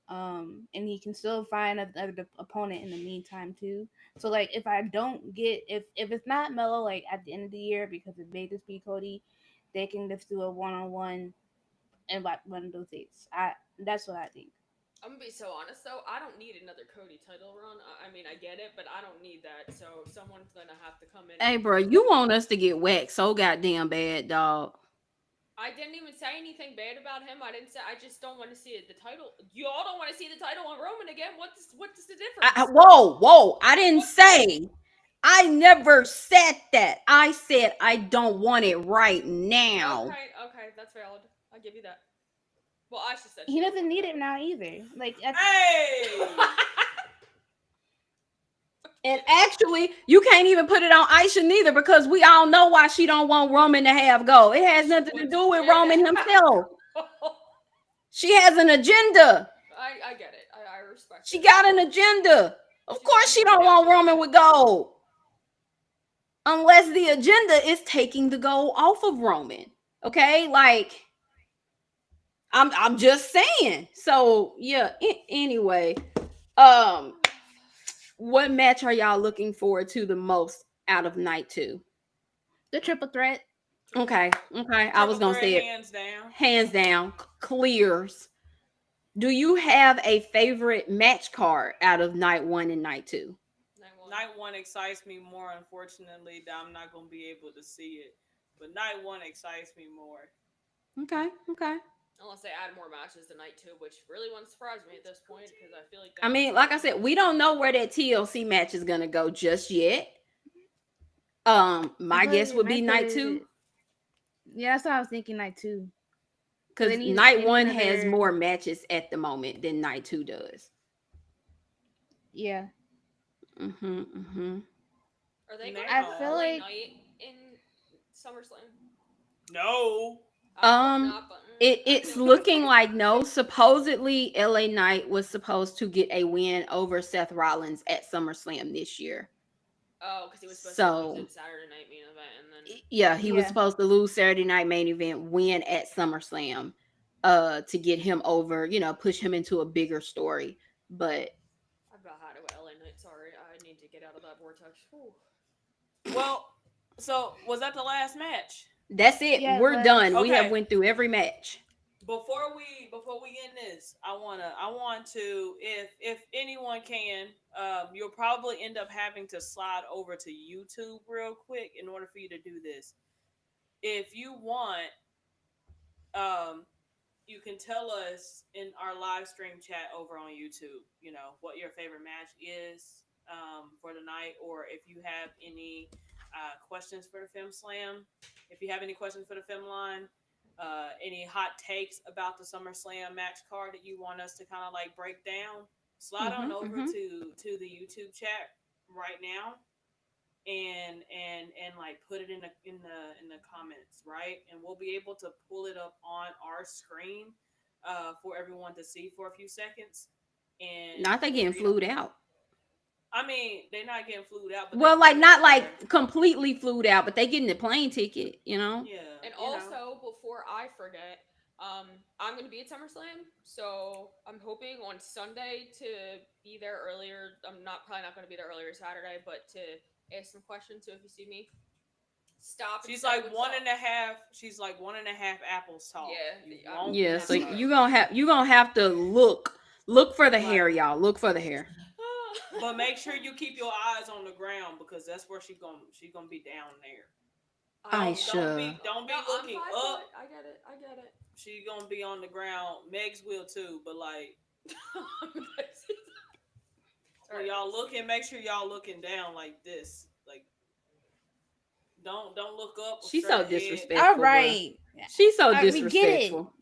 And he can still find another opponent in the meantime too. So like if I don't get if it's not Mello like at the end of the year because it may just be Cody, they can just do a one on one and like one of those dates. I That's what I think. I'm gonna be so honest though. I don't need another Cody title run. I mean, I get it, but I don't need that. So someone's gonna have to come in Hey, and bro, prove you that. want us to get whacked so goddamn bad, dog. I didn't even say anything bad about him. I didn't say. I just don't want to see it. The title. You all don't want to see the title on Roman again. What's the difference? Whoa! I didn't What's the difference? say. I never said that. I said I don't want it right now. Okay, that's valid. I give you that. Well, Aisha said He she doesn't doesn't need want it now either. Like that's Hey, that. And actually, you can't even put it on Aisha neither because we all know why she don't want Roman to have gold. It has She nothing to wants do with Jay Roman to himself. have. She has an agenda. I get it. I respect She it. got an agenda. Of She's course, trying to she bring don't down want Jay. Roman with gold unless the agenda is taking the gold off of Roman. Okay, like I'm just saying. So yeah. Anyway, um, what match are y'all looking forward to the most out of night two? the triple threat. Okay, okay. I was triple gonna threat say it hands down. hands down, clears. Do you have a favorite match card out of night one and night two? Night one excites me more. Unfortunately, that I'm not gonna be able to see it, but night one excites me more. Okay, okay. Unless they add more matches to night two, which really wouldn't surprise me at this point because I feel like they I have mean, plenty like I of said, matches. we don't know where that TLC match is gonna go just yet. I My feel guess like they would be might put night two it. Yeah, that's what I was thinking. Night two, because because night they need one has another. more matches at the moment than night two does. Yeah, Mm-hmm. Mm-hmm. Are they gonna I put feel Now, LA like Knight in SummerSlam? no. I hope Um, not, but I it's feel like looking like no. Supposedly, LA Knight was supposed to get a win over Seth Rollins at SummerSlam this year. oh, because he was supposed to lose So at Saturday Night Main Event, and then yeah, he was yeah. supposed to lose Saturday Night Main Event, win at SummerSlam, to get him over. Push him into a bigger story. But I've about had it with LA Knight. Sorry, I need to get out of that vortex. Whew. Well, so was that the last match? that's it. Yeah, it We're was. done. We have Okay. went through every match. Before we end this, I want to, if anyone can, you'll probably end up having to slide over to YouTube real quick in order for you to do this. If you want, um, you can tell us in our live stream chat over on YouTube, what your favorite match is, for the night, or if you have any questions for the Film Slam, if you have any questions for the Film Line, any hot takes about the SummerSlam match card that you want us to kind of like break down, slide on Mm-hmm, over mm-hmm. to the YouTube chat right now, and like put it in the comments, right? And we'll be able to pull it up on our screen, for everyone to see for a few seconds, and Not they and getting read them. flued out. I mean, they're not getting flued out, but they Well, can like get not over there. like completely flued out, but they getting the plane ticket. Yeah, And also, before I forget, I'm gonna be at SummerSlam, so I'm hoping on Sunday to be there earlier. I'm probably not gonna be there earlier Saturday, but to ask some questions. So if you see me, stop and She's say like what's one up. and a half. She's like one and a half apples tall. Yeah, You I'm won't Yeah, miss so messing her. you gonna have to look for the hair, Like, y'all. Look for the hair. but make sure you keep your eyes on the ground because that's where she gonna be down there. Don't I don't Aisha. be don't be no, I'm looking 5 foot. up. I get it. I get it. She gonna be on the ground. Megs will too, but like when Sorry, y'all Megs. looking, make sure y'all looking down like this. Like don't look up or She's straight so ahead. All disrespectful, bruh. right, She's so we get it. disrespectful.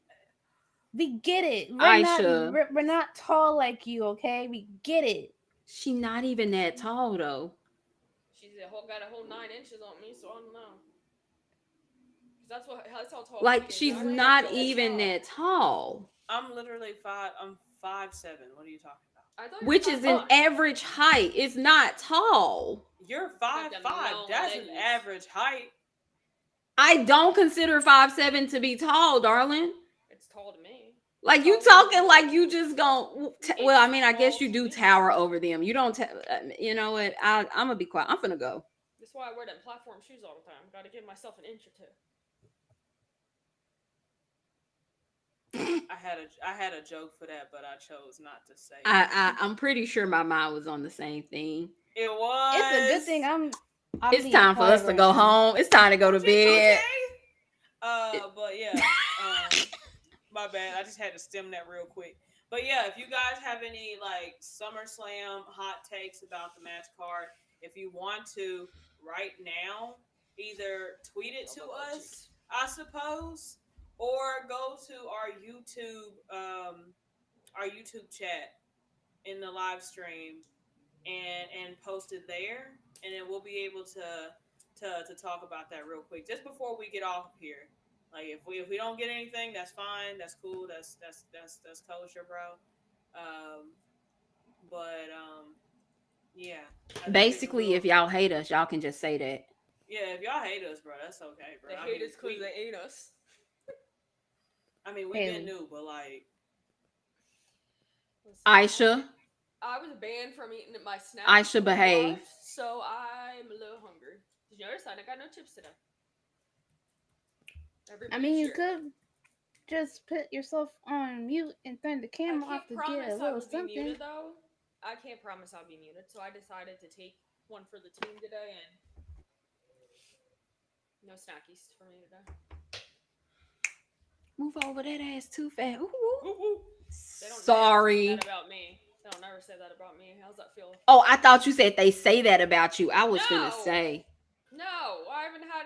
We get it. Aisha. We're not tall like you, okay? We get it. She not even that tall though. Got a whole 9 inches on me, so I don't know. Cause that's how tall Like Megan is. she's I don't have not tall even shot. that tall. I'm literally five. I'm 5'7". What are you talking about? I thought you were Which five is an five. average height. It's not tall. You're Got 5'5". them long That's an leggies. average height. I don't consider 5'7" to be tall, darling. It's tall to me. Like you Taller than talking you. like you just gon' well, I It's mean, I small guess you to do me. tower over them. You don't. You know what? I'm gonna be quiet. I'm gonna go. That's why I wear them platform shoes all the time. Got to give myself an inch or two. I had a joke for that, but I chose not to say it. I'm pretty sure my mind was on the same thing. It was. It's a good thing I'm It's being time for us quiet to right go now. home. It's time to go to bed. Okay. But yeah, my bad. I just had to stem that real quick. But yeah, if you guys have any like SummerSlam hot takes about the match card, if you want to right now, either tweet it Oh to my god, us, cheeks. I suppose, or go to our YouTube chat in the live stream and post it there, and then we'll be able to talk about that real quick just before we get off here. Like if we don't get anything, that's fine. That's cool. That's kosher, bro. Um, but yeah, I think Basically, if we'll. y'all hate us, y'all can just say that. Yeah, if y'all hate us, bro, that's okay, bro. They I hate mean, us because they hate us. we've been Haley. new, but like, Listen, Aisha, I was banned from eating my snacks Aisha, for my behave. life, so I'm a little hungry. Did you notice I got no chips today? I Everybody mean, you cheer. could just put yourself on mute and turn the I camera off can't to get a promise I little would be something. muted though. I can't promise I'll be muted, so I decided to take one for the team today and no snackies for me today. Move over that ass too fast. Ooh, ooh. Woo woo. They don't never say that Sorry. about me. They don't never say that about me. How's that feel? Oh, I thought you said they say that about you. I was finna No, say. no, I haven't had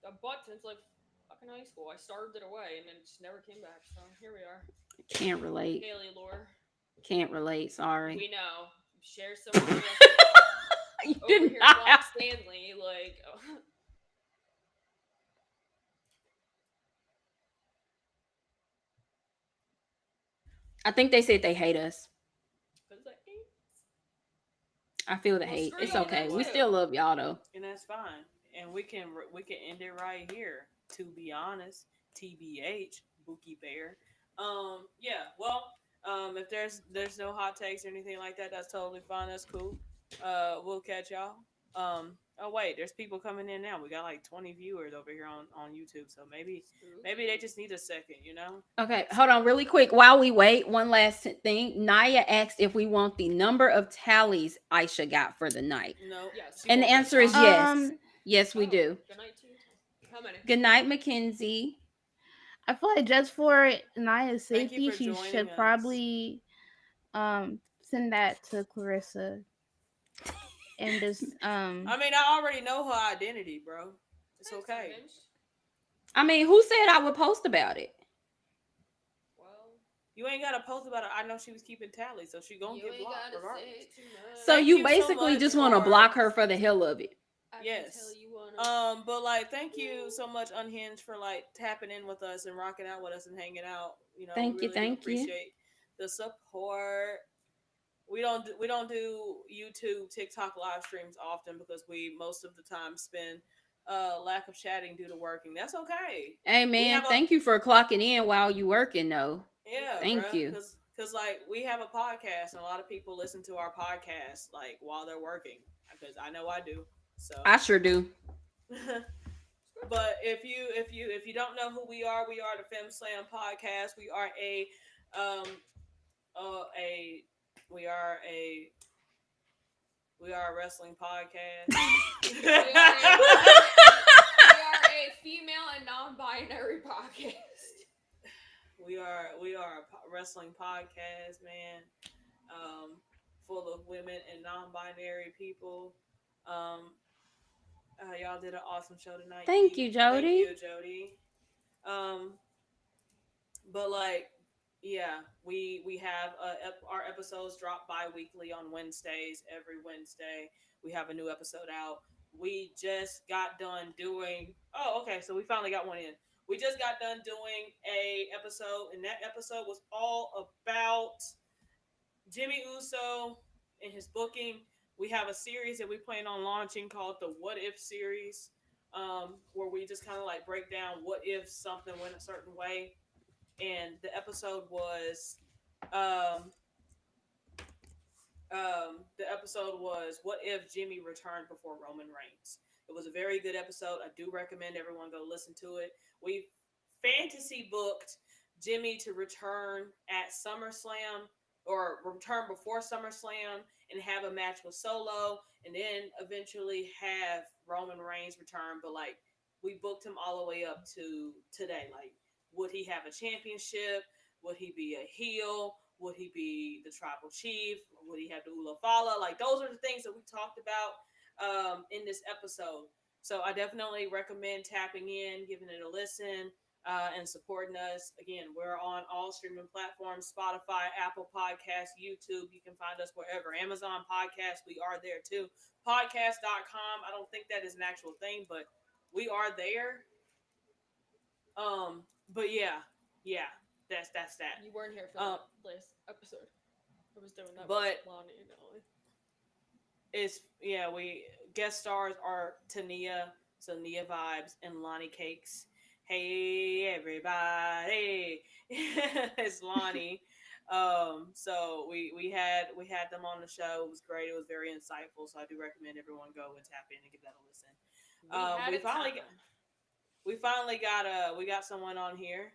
a butt since like fucking high school. I starved it away and then it just never came back. So here we are. Can't relate. Haley lore. Can't relate. Sorry. We know. Share someone else You over did here, not Bob have. Stanley. Like, I think they said they hate us. cause like, I feel the well, hate. screw It's y'all you know okay. then We what? still too. love y'all though. And that's fine. And we can end it right here. To be honest, TBH, Bookie Bear. Yeah. Well, if there's no hot takes or anything like that, that's totally fine. That's cool. We'll catch y'all. Oh wait, there's people coming in now. We got like 20 viewers over here on YouTube, so maybe they Spooky. just need a second, you know. Okay, hold on really quick. While we wait, one last thing. Naya asked if we want the number of tallies Aisha got for the night. No, Yes. she And the wants the answer is time. yes. Um, Yes, we Oh, do. good night to you too. How many? Good night, Mackenzie. I feel like just for Naya's Thank you safety, for she joining should us. probably send that to Clarissa and just I mean, I already know her identity, bro. It's Thanks, okay. Unhinged. I mean, who said I would post about it? Well, You ain't gotta post about it. I know she was keeping tally, so she gonna you get ain't blocked gotta regardless. say too much. So Thank you you so basically much just want to for block her for the hell of it. I can tell yes. you wanna. But like, thank you so much, Unhinged, for like tapping in with us and rocking out with us and hanging out. You know, we Thank you, really do thank you. appreciate the support. We don't do YouTube, TikTok live streams often because we most of the time spend lack of chatting due to working. That's okay. Hey We man, have a thank you for clocking in while you working though. Yeah, Thank bruh. you. Cause like we have a podcast and a lot of people listen to our podcast like while they're working. Because I know I do. So I sure do. but if you don't know who we are the Fem Slam podcast. We are um a we are a we are a wrestling podcast. We are a female and non-binary podcast. we are a wrestling podcast, man. Um, full of women and non-binary people. Um, y'all did an awesome show tonight. Thank you, Thank you, Jody. Jody. Um, but like, yeah, we have our episodes drop bi-weekly on Wednesdays. Every Wednesday, we have a new episode out. We just got done doing. Oh, okay. So we finally got one in. We just got done doing a episode, and that episode was all about Jimmy Uso and his booking. We have a series that we plan on launching called the What If series, where we just kind of like break down what if something went a certain way. And the episode was, um, what if Jimmy returned before Roman Reigns. It was a very good episode. I do recommend everyone go listen to it. We fantasy booked Jimmy to return at SummerSlam or return before SummerSlam and have a match with Solo, and then eventually have Roman Reigns return. But like we booked him all the way up to today. Like, would he have a championship? Would he be a heel? Would he be the tribal chief? Would he have the Ulafala? Like, those are the things that we talked about in this episode. So I definitely recommend tapping in, giving it a listen, and supporting us. Again, we're on all streaming platforms: Spotify, Apple Podcasts, YouTube. You can find us wherever. Amazon Podcasts, we are there too. Podcast.com. I don't think that is an actual thing, but we are there. But yeah, that's that. You weren't here for Um, that last episode. I was doing that but with Lonnie and Ellie. it's yeah, we guest stars are Tania, so Nia Vibes and Lonnie Cakes. Hey everybody, it's Lonnie. So we had them on the show. It was great. It was very insightful. So I do recommend everyone go and tap in and give that a listen. We had We a finally time. we got someone on here.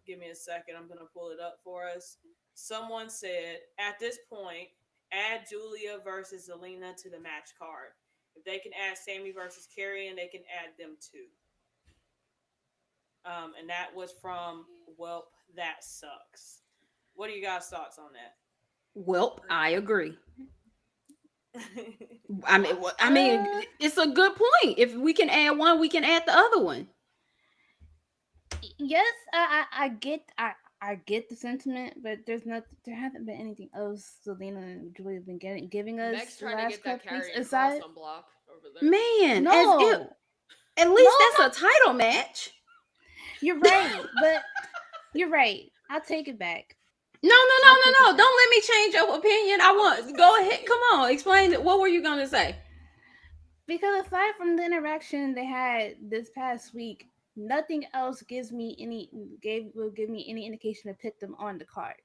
Give me a second. I'm gonna pull it up for us. Someone said at this point, add Julia versus Zelina to the match card. If they can add Sammy versus Carrie, and they can add them too. And that was from Welp. That sucks. What are you guys' thoughts on Well, I agree. that? I mean, it's a good point. If we can add one, we can add the other one. Yes, I get the sentiment, but there hasn't been anything else Selena and Julie have been giving us Meg's the trying to last get that couple weeks. carrying cross Aside, on block over there. Man, as if no, at no, least that's a title match. you're right, but you're right. I'll take it back. No, no, I'll no, take no, it no. back Don't let me change your opinion. I I was want just go gonna ahead. say. Come on, explain it. What were you gonna say? because aside from the interaction they had this past week, nothing else will give me any indication to pick them on the card.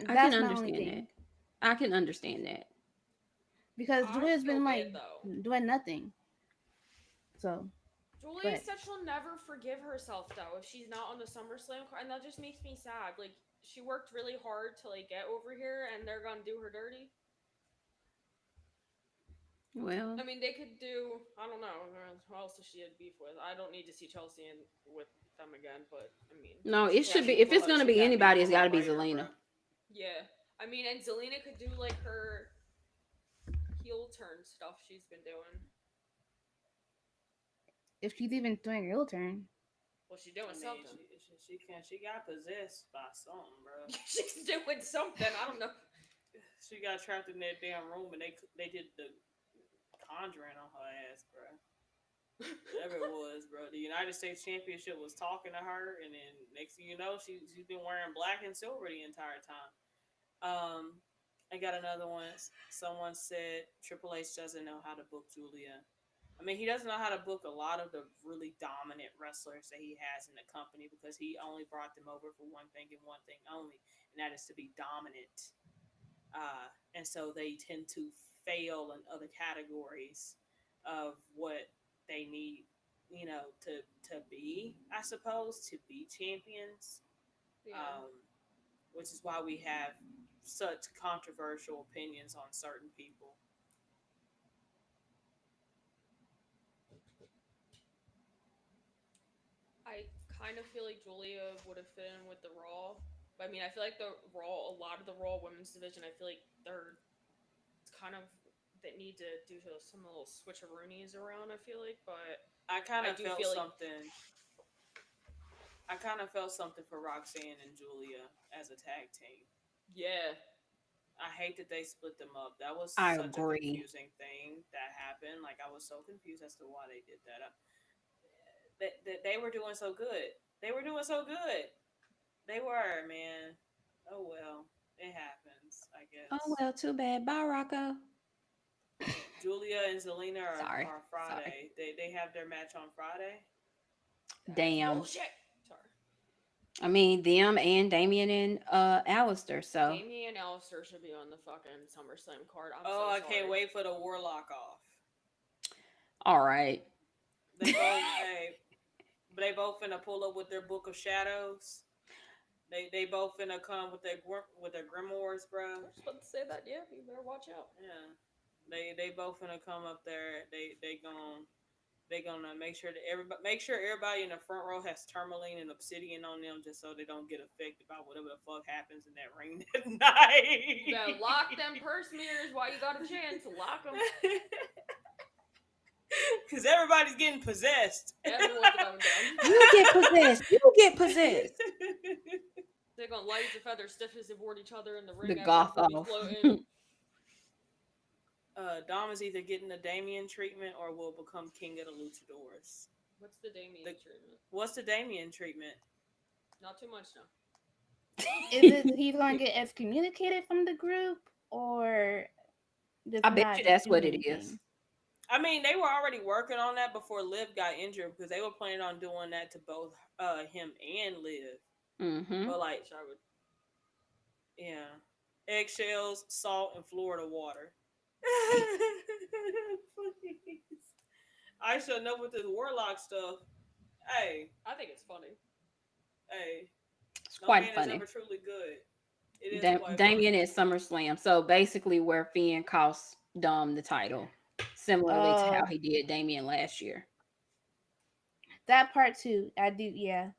I can That's my only understand that. thing. I can understand that. Because I Julia's feel been bad like though. doing nothing. So, Julia but said she'll never forgive herself though if she's not on the SummerSlam card, and that just makes me sad. Like she worked really hard to like get over here, and they're gonna do her dirty. Well, I mean, they could do. I don't know. Who else does she have beef with? I don't need to see Chelsea in with them again, but I mean, no, She it got should be. beef If with it's her. gonna She be got beef anybody, it's with got her to be writer, bro. Zelina. yeah. I mean, and Zelina could do like her heel turn stuff she's been doing. if she's even doing a real turn, Well, she's I doing mean, something. she got possessed by something, bro. She's doing something. I don't know. She got trapped in that damn room, and they did the conjuring on her ass, bro. Whatever it was, bro. The United States Championship was talking to her, and then next thing you know, she's been wearing black and silver the entire time. Um, I got another one. Someone said Triple H doesn't know how to book Julia. I mean, he doesn't know how to book a lot of the really dominant wrestlers that he has in the company because he only brought them over for one thing and one thing only, and that is to be dominant. And so they tend to fail in other categories of what they need, to be, I suppose, to be champions. Yeah. Um, which is why we have such controversial opinions on certain people. I kind of feel like Julia would have fit in with the Raw. But I mean, I feel like the Raw, a lot of the Raw women's division, I feel like they're it's kind of that need to do some little switcheroonies around. I feel like, but I kind I of do felt feel like something. I kind of felt something for Roxanne and Julia as a tag team. yeah, I hate that they split them up. That was I such a agree. confusing thing that happened. Like, I was so confused as to why they did that. They were doing so good. They were doing so good. They were, man. Oh well, it happens, I Oh guess. well, too bad. Bye, Rocco. Julia and Zelina Sorry, are sorry. Friday. They have their match on Friday. that's Damn. bullshit. Sorry, I mean, them and Damien and Alistair. So, Damien and Alistair should be on the fucking SummerSlam card. I'm Oh, so I can't sorry. wait for the Warlock off. all right. They both, hey, they both finna pull up with their Book of Shadows. They both finna come with their grimoires, I bro. was about to say that. Yeah, you better watch out. Yeah, They both gonna come up there. They gonna make sure everybody in the front row has tourmaline and obsidian on them, just so they don't get affected by whatever the fuck happens in that ring that You night. better lock them purse mirrors while you got a chance. Lock them. Because everybody's getting possessed. Everyone's going down. You get possessed. You get possessed. They're gonna light the feather stiff as they board each other in the ring The after goth the booty's off. floating. Dom is either getting the Damien treatment or will become king of the luchadors. What's the Damien treatment? What's the Damien treatment? Not too much now. Is it he's going to get excommunicated from the group, or does I he bet not you that's do what it anything? is. I mean, they were already working on that before Liv got injured, because they were planning on doing that to both him and Liv. Mm-hmm. But like, Which I would. yeah, eggshells, salt, and Florida water. Please. I should know with this warlock stuff. Hey, I think it's funny. hey, It's no quite man is funny. ever truly good. It is quite Damien funny. at SummerSlam. So basically, where Finn cost Dom the title, similarly to how he did Damien last year. That part too, I do. Yeah,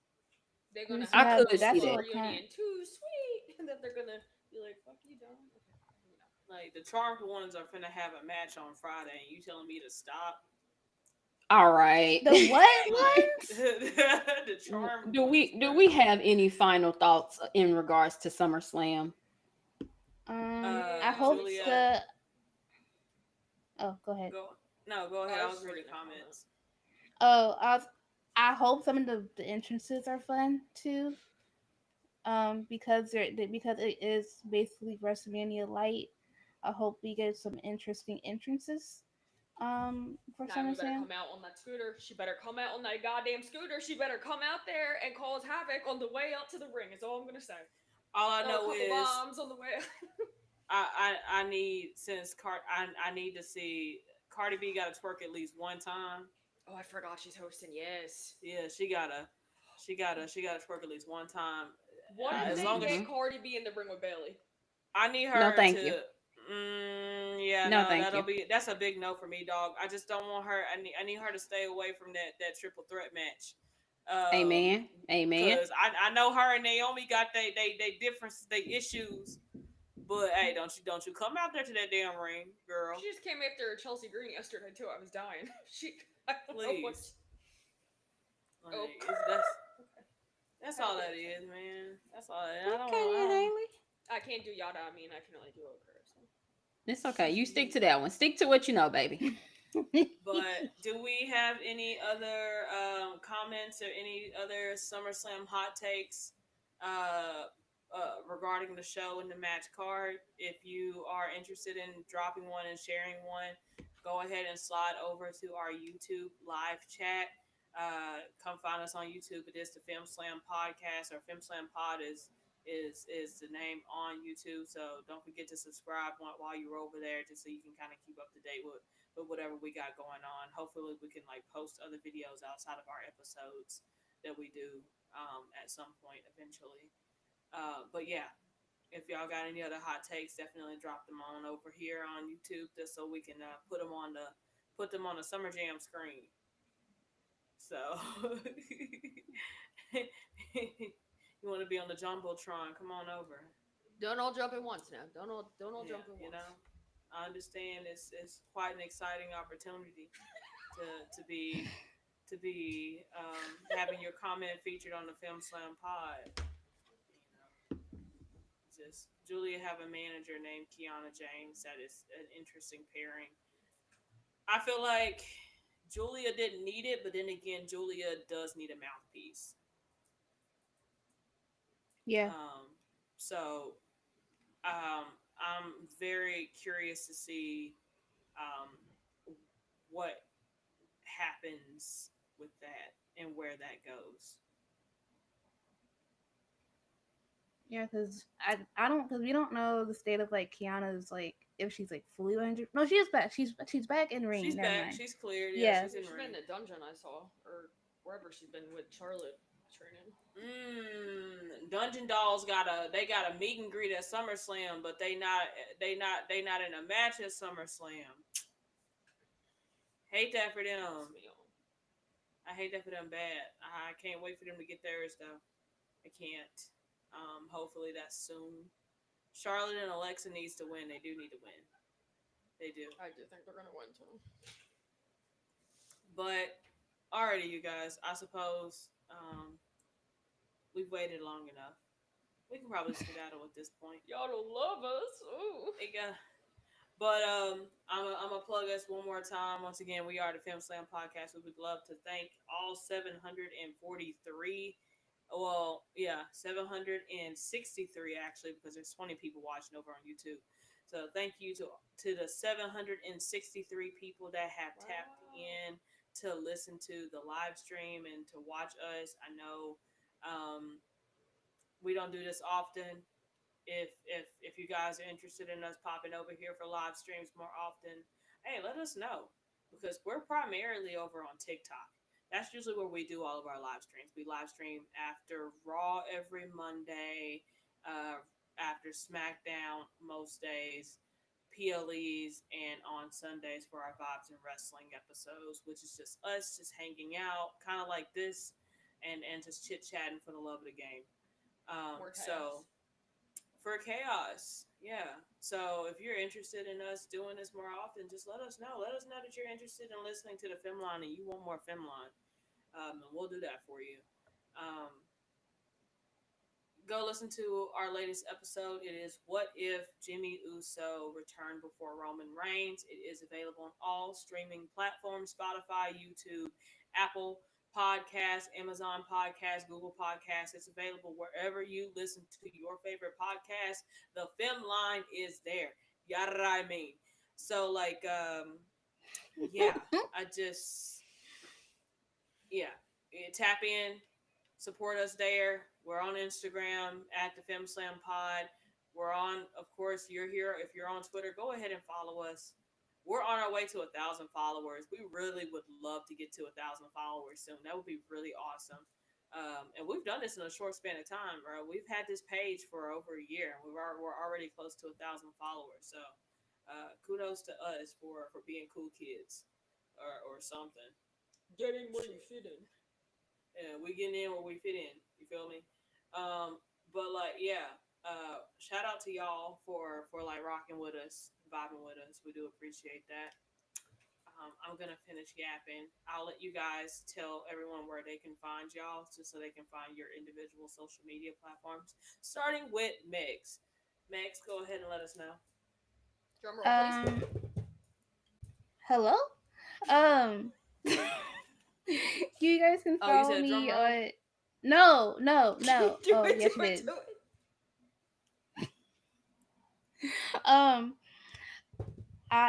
They're gonna I have a could see Rumble that. reunion too sweet, and then they're gonna be like, "Fuck you, Dom." Okay, Like, the Charmed ones are finna have a match on Friday, and you telling me to stop? All right. The what Like, ones? the Charmed do ones, do bruh. we have any final thoughts in regards to SummerSlam? I hope Julia, the. Oh, go ahead. go ahead. I I was was just reading reading a comment. comments. Oh, I hope some of the entrances are fun too. Because because it is basically WrestleMania light. I hope we get some interesting entrances. For Naomi better SummerSlam. come out on that scooter. She better come out on that goddamn scooter. She better come out there and cause havoc on the way out to the ring. Is all I'm gonna say. All I Throw a know couple is bombs on the way. I need, since I need to see Cardi B got to twerk at least one time. Oh, I forgot she's hosting. Yes. Yeah, she gotta twerk at least one time. What if As they long as get Cardi B in the ring with Bailey? I need No, her thank to. you. Yeah, No, no, thank you. that's a big no for me, dog. I just don't want her. I need her to stay away from that triple threat match. Amen. Amen. Cause I know her and Naomi got they differences, they issues. But hey, don't you come out there to that damn ring, girl. She just came after Chelsea Green yesterday too. I was dying. I don't know what. Please. Like, Oh, that's all that is, man. That's all. I don't. Okay, then, Haley. I can't do yada. I mean, I can only do Okra. So. It's okay. You stick to that one. Stick to what you know, baby. But do we have any other comments or any other SummerSlam hot takes regarding the show and the match card? If you are interested in dropping one and sharing one, go ahead and slide over to our YouTube live chat. Come find us on YouTube. It is the Film Slam Podcast, or Film Slam Pod is the name on YouTube. So don't forget to subscribe while you're over there, just so you can kind of keep up to date with whatever we got going on. Hopefully we can like post other videos outside of our episodes that we do at some point eventually. But yeah, if y'all got any other hot takes, definitely drop them on over here on YouTube, just so we can put them on the Summer Jam screen. So you want to be on the jumbotron? Come on over. Don't all jump at once now. Don't all jump at once. You know, I understand it's quite an exciting opportunity to be having your comment featured on the Film Slam Pod. You know, just Julia have a manager named Kiana James. That is an interesting pairing. I feel like Julia didn't need it, but then again, Julia does need a mouthpiece. Yeah. So I'm very curious to see um, what happens with that and where that goes. Yeah, because I don't because we don't know the state of like Kiana's like if she's like fully 100. No, she is back. She's back in ring. She's Never back. mind. She's cleared. Yeah, Yeah. she's in She's been ring. in the dungeon, I saw, or wherever she's been with Charlotte training. Dungeon Dolls got a meet and greet at SummerSlam, but they not in a match at SummerSlam. Hate that for Piss them. me off. I hate that for them bad. I can't wait for them to get theirs though. I can't. Hopefully that's soon. Charlotte and Alexa needs to win. They do need to win. They do. I do think they're gonna win too. But alrighty, you guys. I suppose we've waited long enough. We can probably skedaddle at this point. Y'all don't love us. Ooh. Hey, but I'm gonna plug us one more time. Once again, we are the Film Slam podcast. We would love to thank all 743. Well, yeah, 763 actually, because there's 20 people watching over on YouTube. So thank you to the 763 people that have tapped Wow. in to listen to the live stream and to watch us. I know we don't do this often. If you guys are interested in us popping over here for live streams more often, hey, let us know, because we're primarily over on TikTok. That's usually where we do all of our live streams. We live stream after Raw every Monday, after SmackDown most days, PLEs, and on Sundays for our Vibes and Wrestling episodes, which is just us just hanging out, kind of like this, and just chit chatting for the love of the game. More So chaos. for chaos. Yeah. So if you're interested in us doing this more often, just let us know. Let us know that you're interested in listening to the Femline and you want more Femline. And we'll do that for you. Um, Go listen to our latest episode. It is What If Jimmy Uso Returned Before Roman Reigns. It is available on all streaming platforms: Spotify, YouTube, Apple Podcasts, Amazon Podcasts, Google Podcasts. It's available wherever you listen to your favorite podcast. The Fem Line is there. Yada I mean. So like yeah, I just yeah, tap in, support us there. We're on Instagram at the FemSlam Pod. We're on, of course, you're here. If you're on Twitter, go ahead and follow us. We're on our way to 1,000 followers. We really would love to get to 1,000 followers soon. That would be really awesome. And we've done this in a short span of time, bro. We've had this page for over a year, and we're already close to 1,000 followers. So, kudos to us for being cool kids, or something. Getting where you Shit. fit in. Yeah, we getting in where we fit in. You feel me? But like, yeah. Shout out to y'all for like rocking with us, vibing with us. We do appreciate that. I'm gonna finish yapping. I'll let you guys tell everyone where they can find y'all, just so they can find your individual social media platforms. Starting with Megs. Megs, go ahead and let us know. Drum roll, please. Um, hello. Um, you guys can Oh, you follow said drum me roll. on. No, no, no. do Oh, it, yes, do you it, did. do it. Um,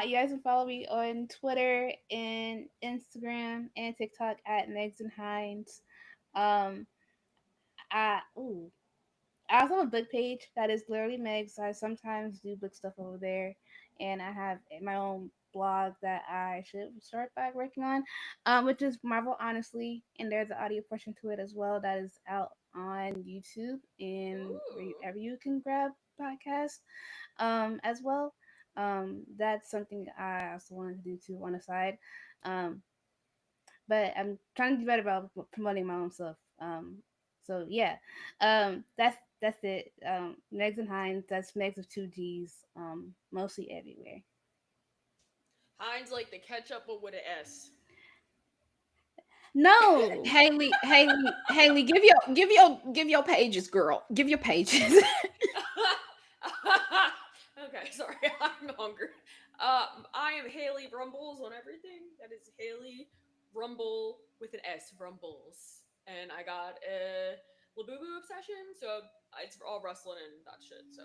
you guys can follow me on Twitter and Instagram and TikTok at Megs and Hines. Um, ooh, I also have a book page that is literally Meg's. I sometimes do book stuff over there, and I have my own blog that I should start back working on, which is Marvel Honestly, and there's an audio portion to it as well that is out on YouTube and Ooh. wherever you can grab podcasts, as well. That's something I also wanted to do too on the side. Um, but I'm trying to do better about promoting my own stuff. So yeah, that's it. Megs and Hines. That's Megs with two G's. Mostly everywhere. Heinz like the ketchup, but with an S. No. Haley, give your pages, girl. Give your pages. Okay, sorry, I'm hungry. I am Haley Rumbles on everything. That is Haley Rumble with an S, Rumbles. And I got a Labubu obsession, so it's all wrestling and that shit. So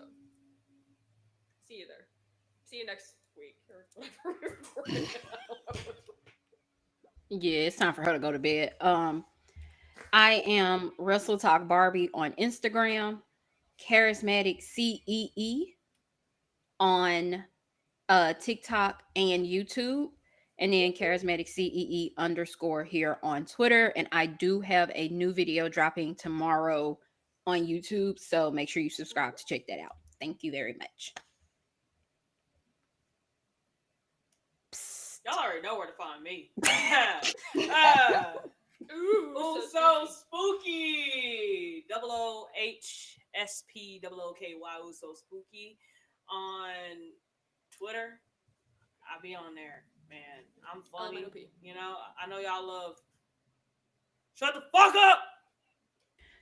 see you there. See you next week or whatever we're recording now. Yeah, it's time for her to go to bed. I am Wrestle Talk Barbie on Instagram, Charismatic CEE on TikTok and YouTube, And then charismatic CEE underscore here on Twitter. And I do have a new video dropping tomorrow on YouTube. So make sure you subscribe to check that out. Thank you very much. Psst. Y'all already know where to find me. Ooh, so spooky. OOHSPOOKY. Ooh, so spooky on Twitter. I be on there, man. I'm funny. You know, I know y'all love. Shut the fuck up.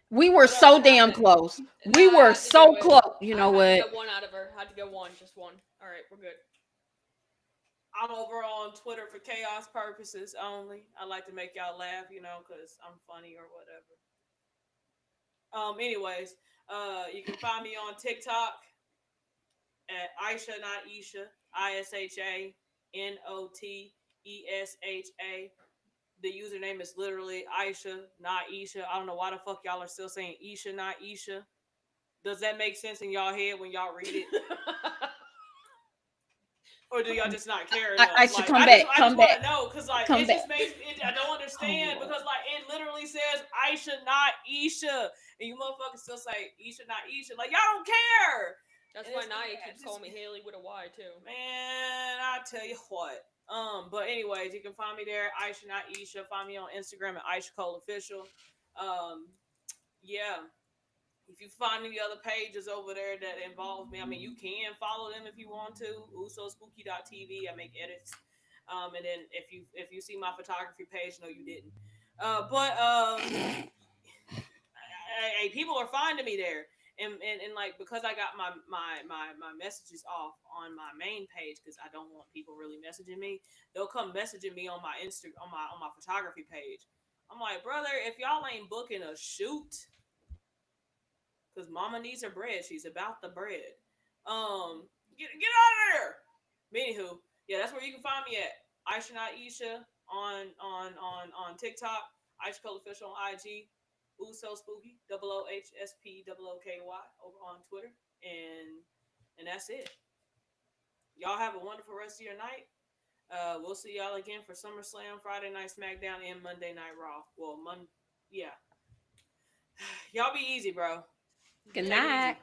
We were so damn close. We were so close. You know what? Get one out of her. Had to get one, just one. All right, we're good. I'm over on Twitter for chaos purposes only. I like to make y'all laugh, you know, because I'm funny or whatever. Anyways, you can find me on TikTok at Aisha Not Isha, ISHANOTESHA. The username is literally Aisha Not Isha. I don't know why the fuck y'all are still saying Isha Not Isha. Does that make sense in y'all head when y'all read it? Or do y'all just not care enough? I should come back. I just want to know because like it just makes it. I don't understand because like it literally says Aisha Not Isha, and you motherfuckers still say Isha Not Isha. Like y'all don't care. That's why Naya keeps calling me Haley with a Y too. Man, I tell you what. But anyways, you can find me there, Aisha Not Isha. Find me on Instagram at Aisha Cole Official. Yeah. If you find any other pages over there that involve me, I mean, you can follow them if you want to. usospooky.tv. I make edits. And then if you see my photography page, no, you didn't. Hey, people are finding me there. And like because I got my messages off on my main page because I don't want people really messaging me. They'll come messaging me on my on my photography page. I'm like, brother, if y'all ain't booking a shoot, because mama needs her bread. She's about the bread. Get out of there. Anywho, yeah, that's where you can find me at. Aisha Not Isha on TikTok. Aisha Cole Official on IG. Uso Spooky, OOHSPOOKY over on Twitter. And that's it. Y'all have a wonderful rest of your night. We'll see y'all again for SummerSlam, Friday Night SmackDown, and Monday Night Raw. Well, yeah. Y'all be easy, bro. Good night.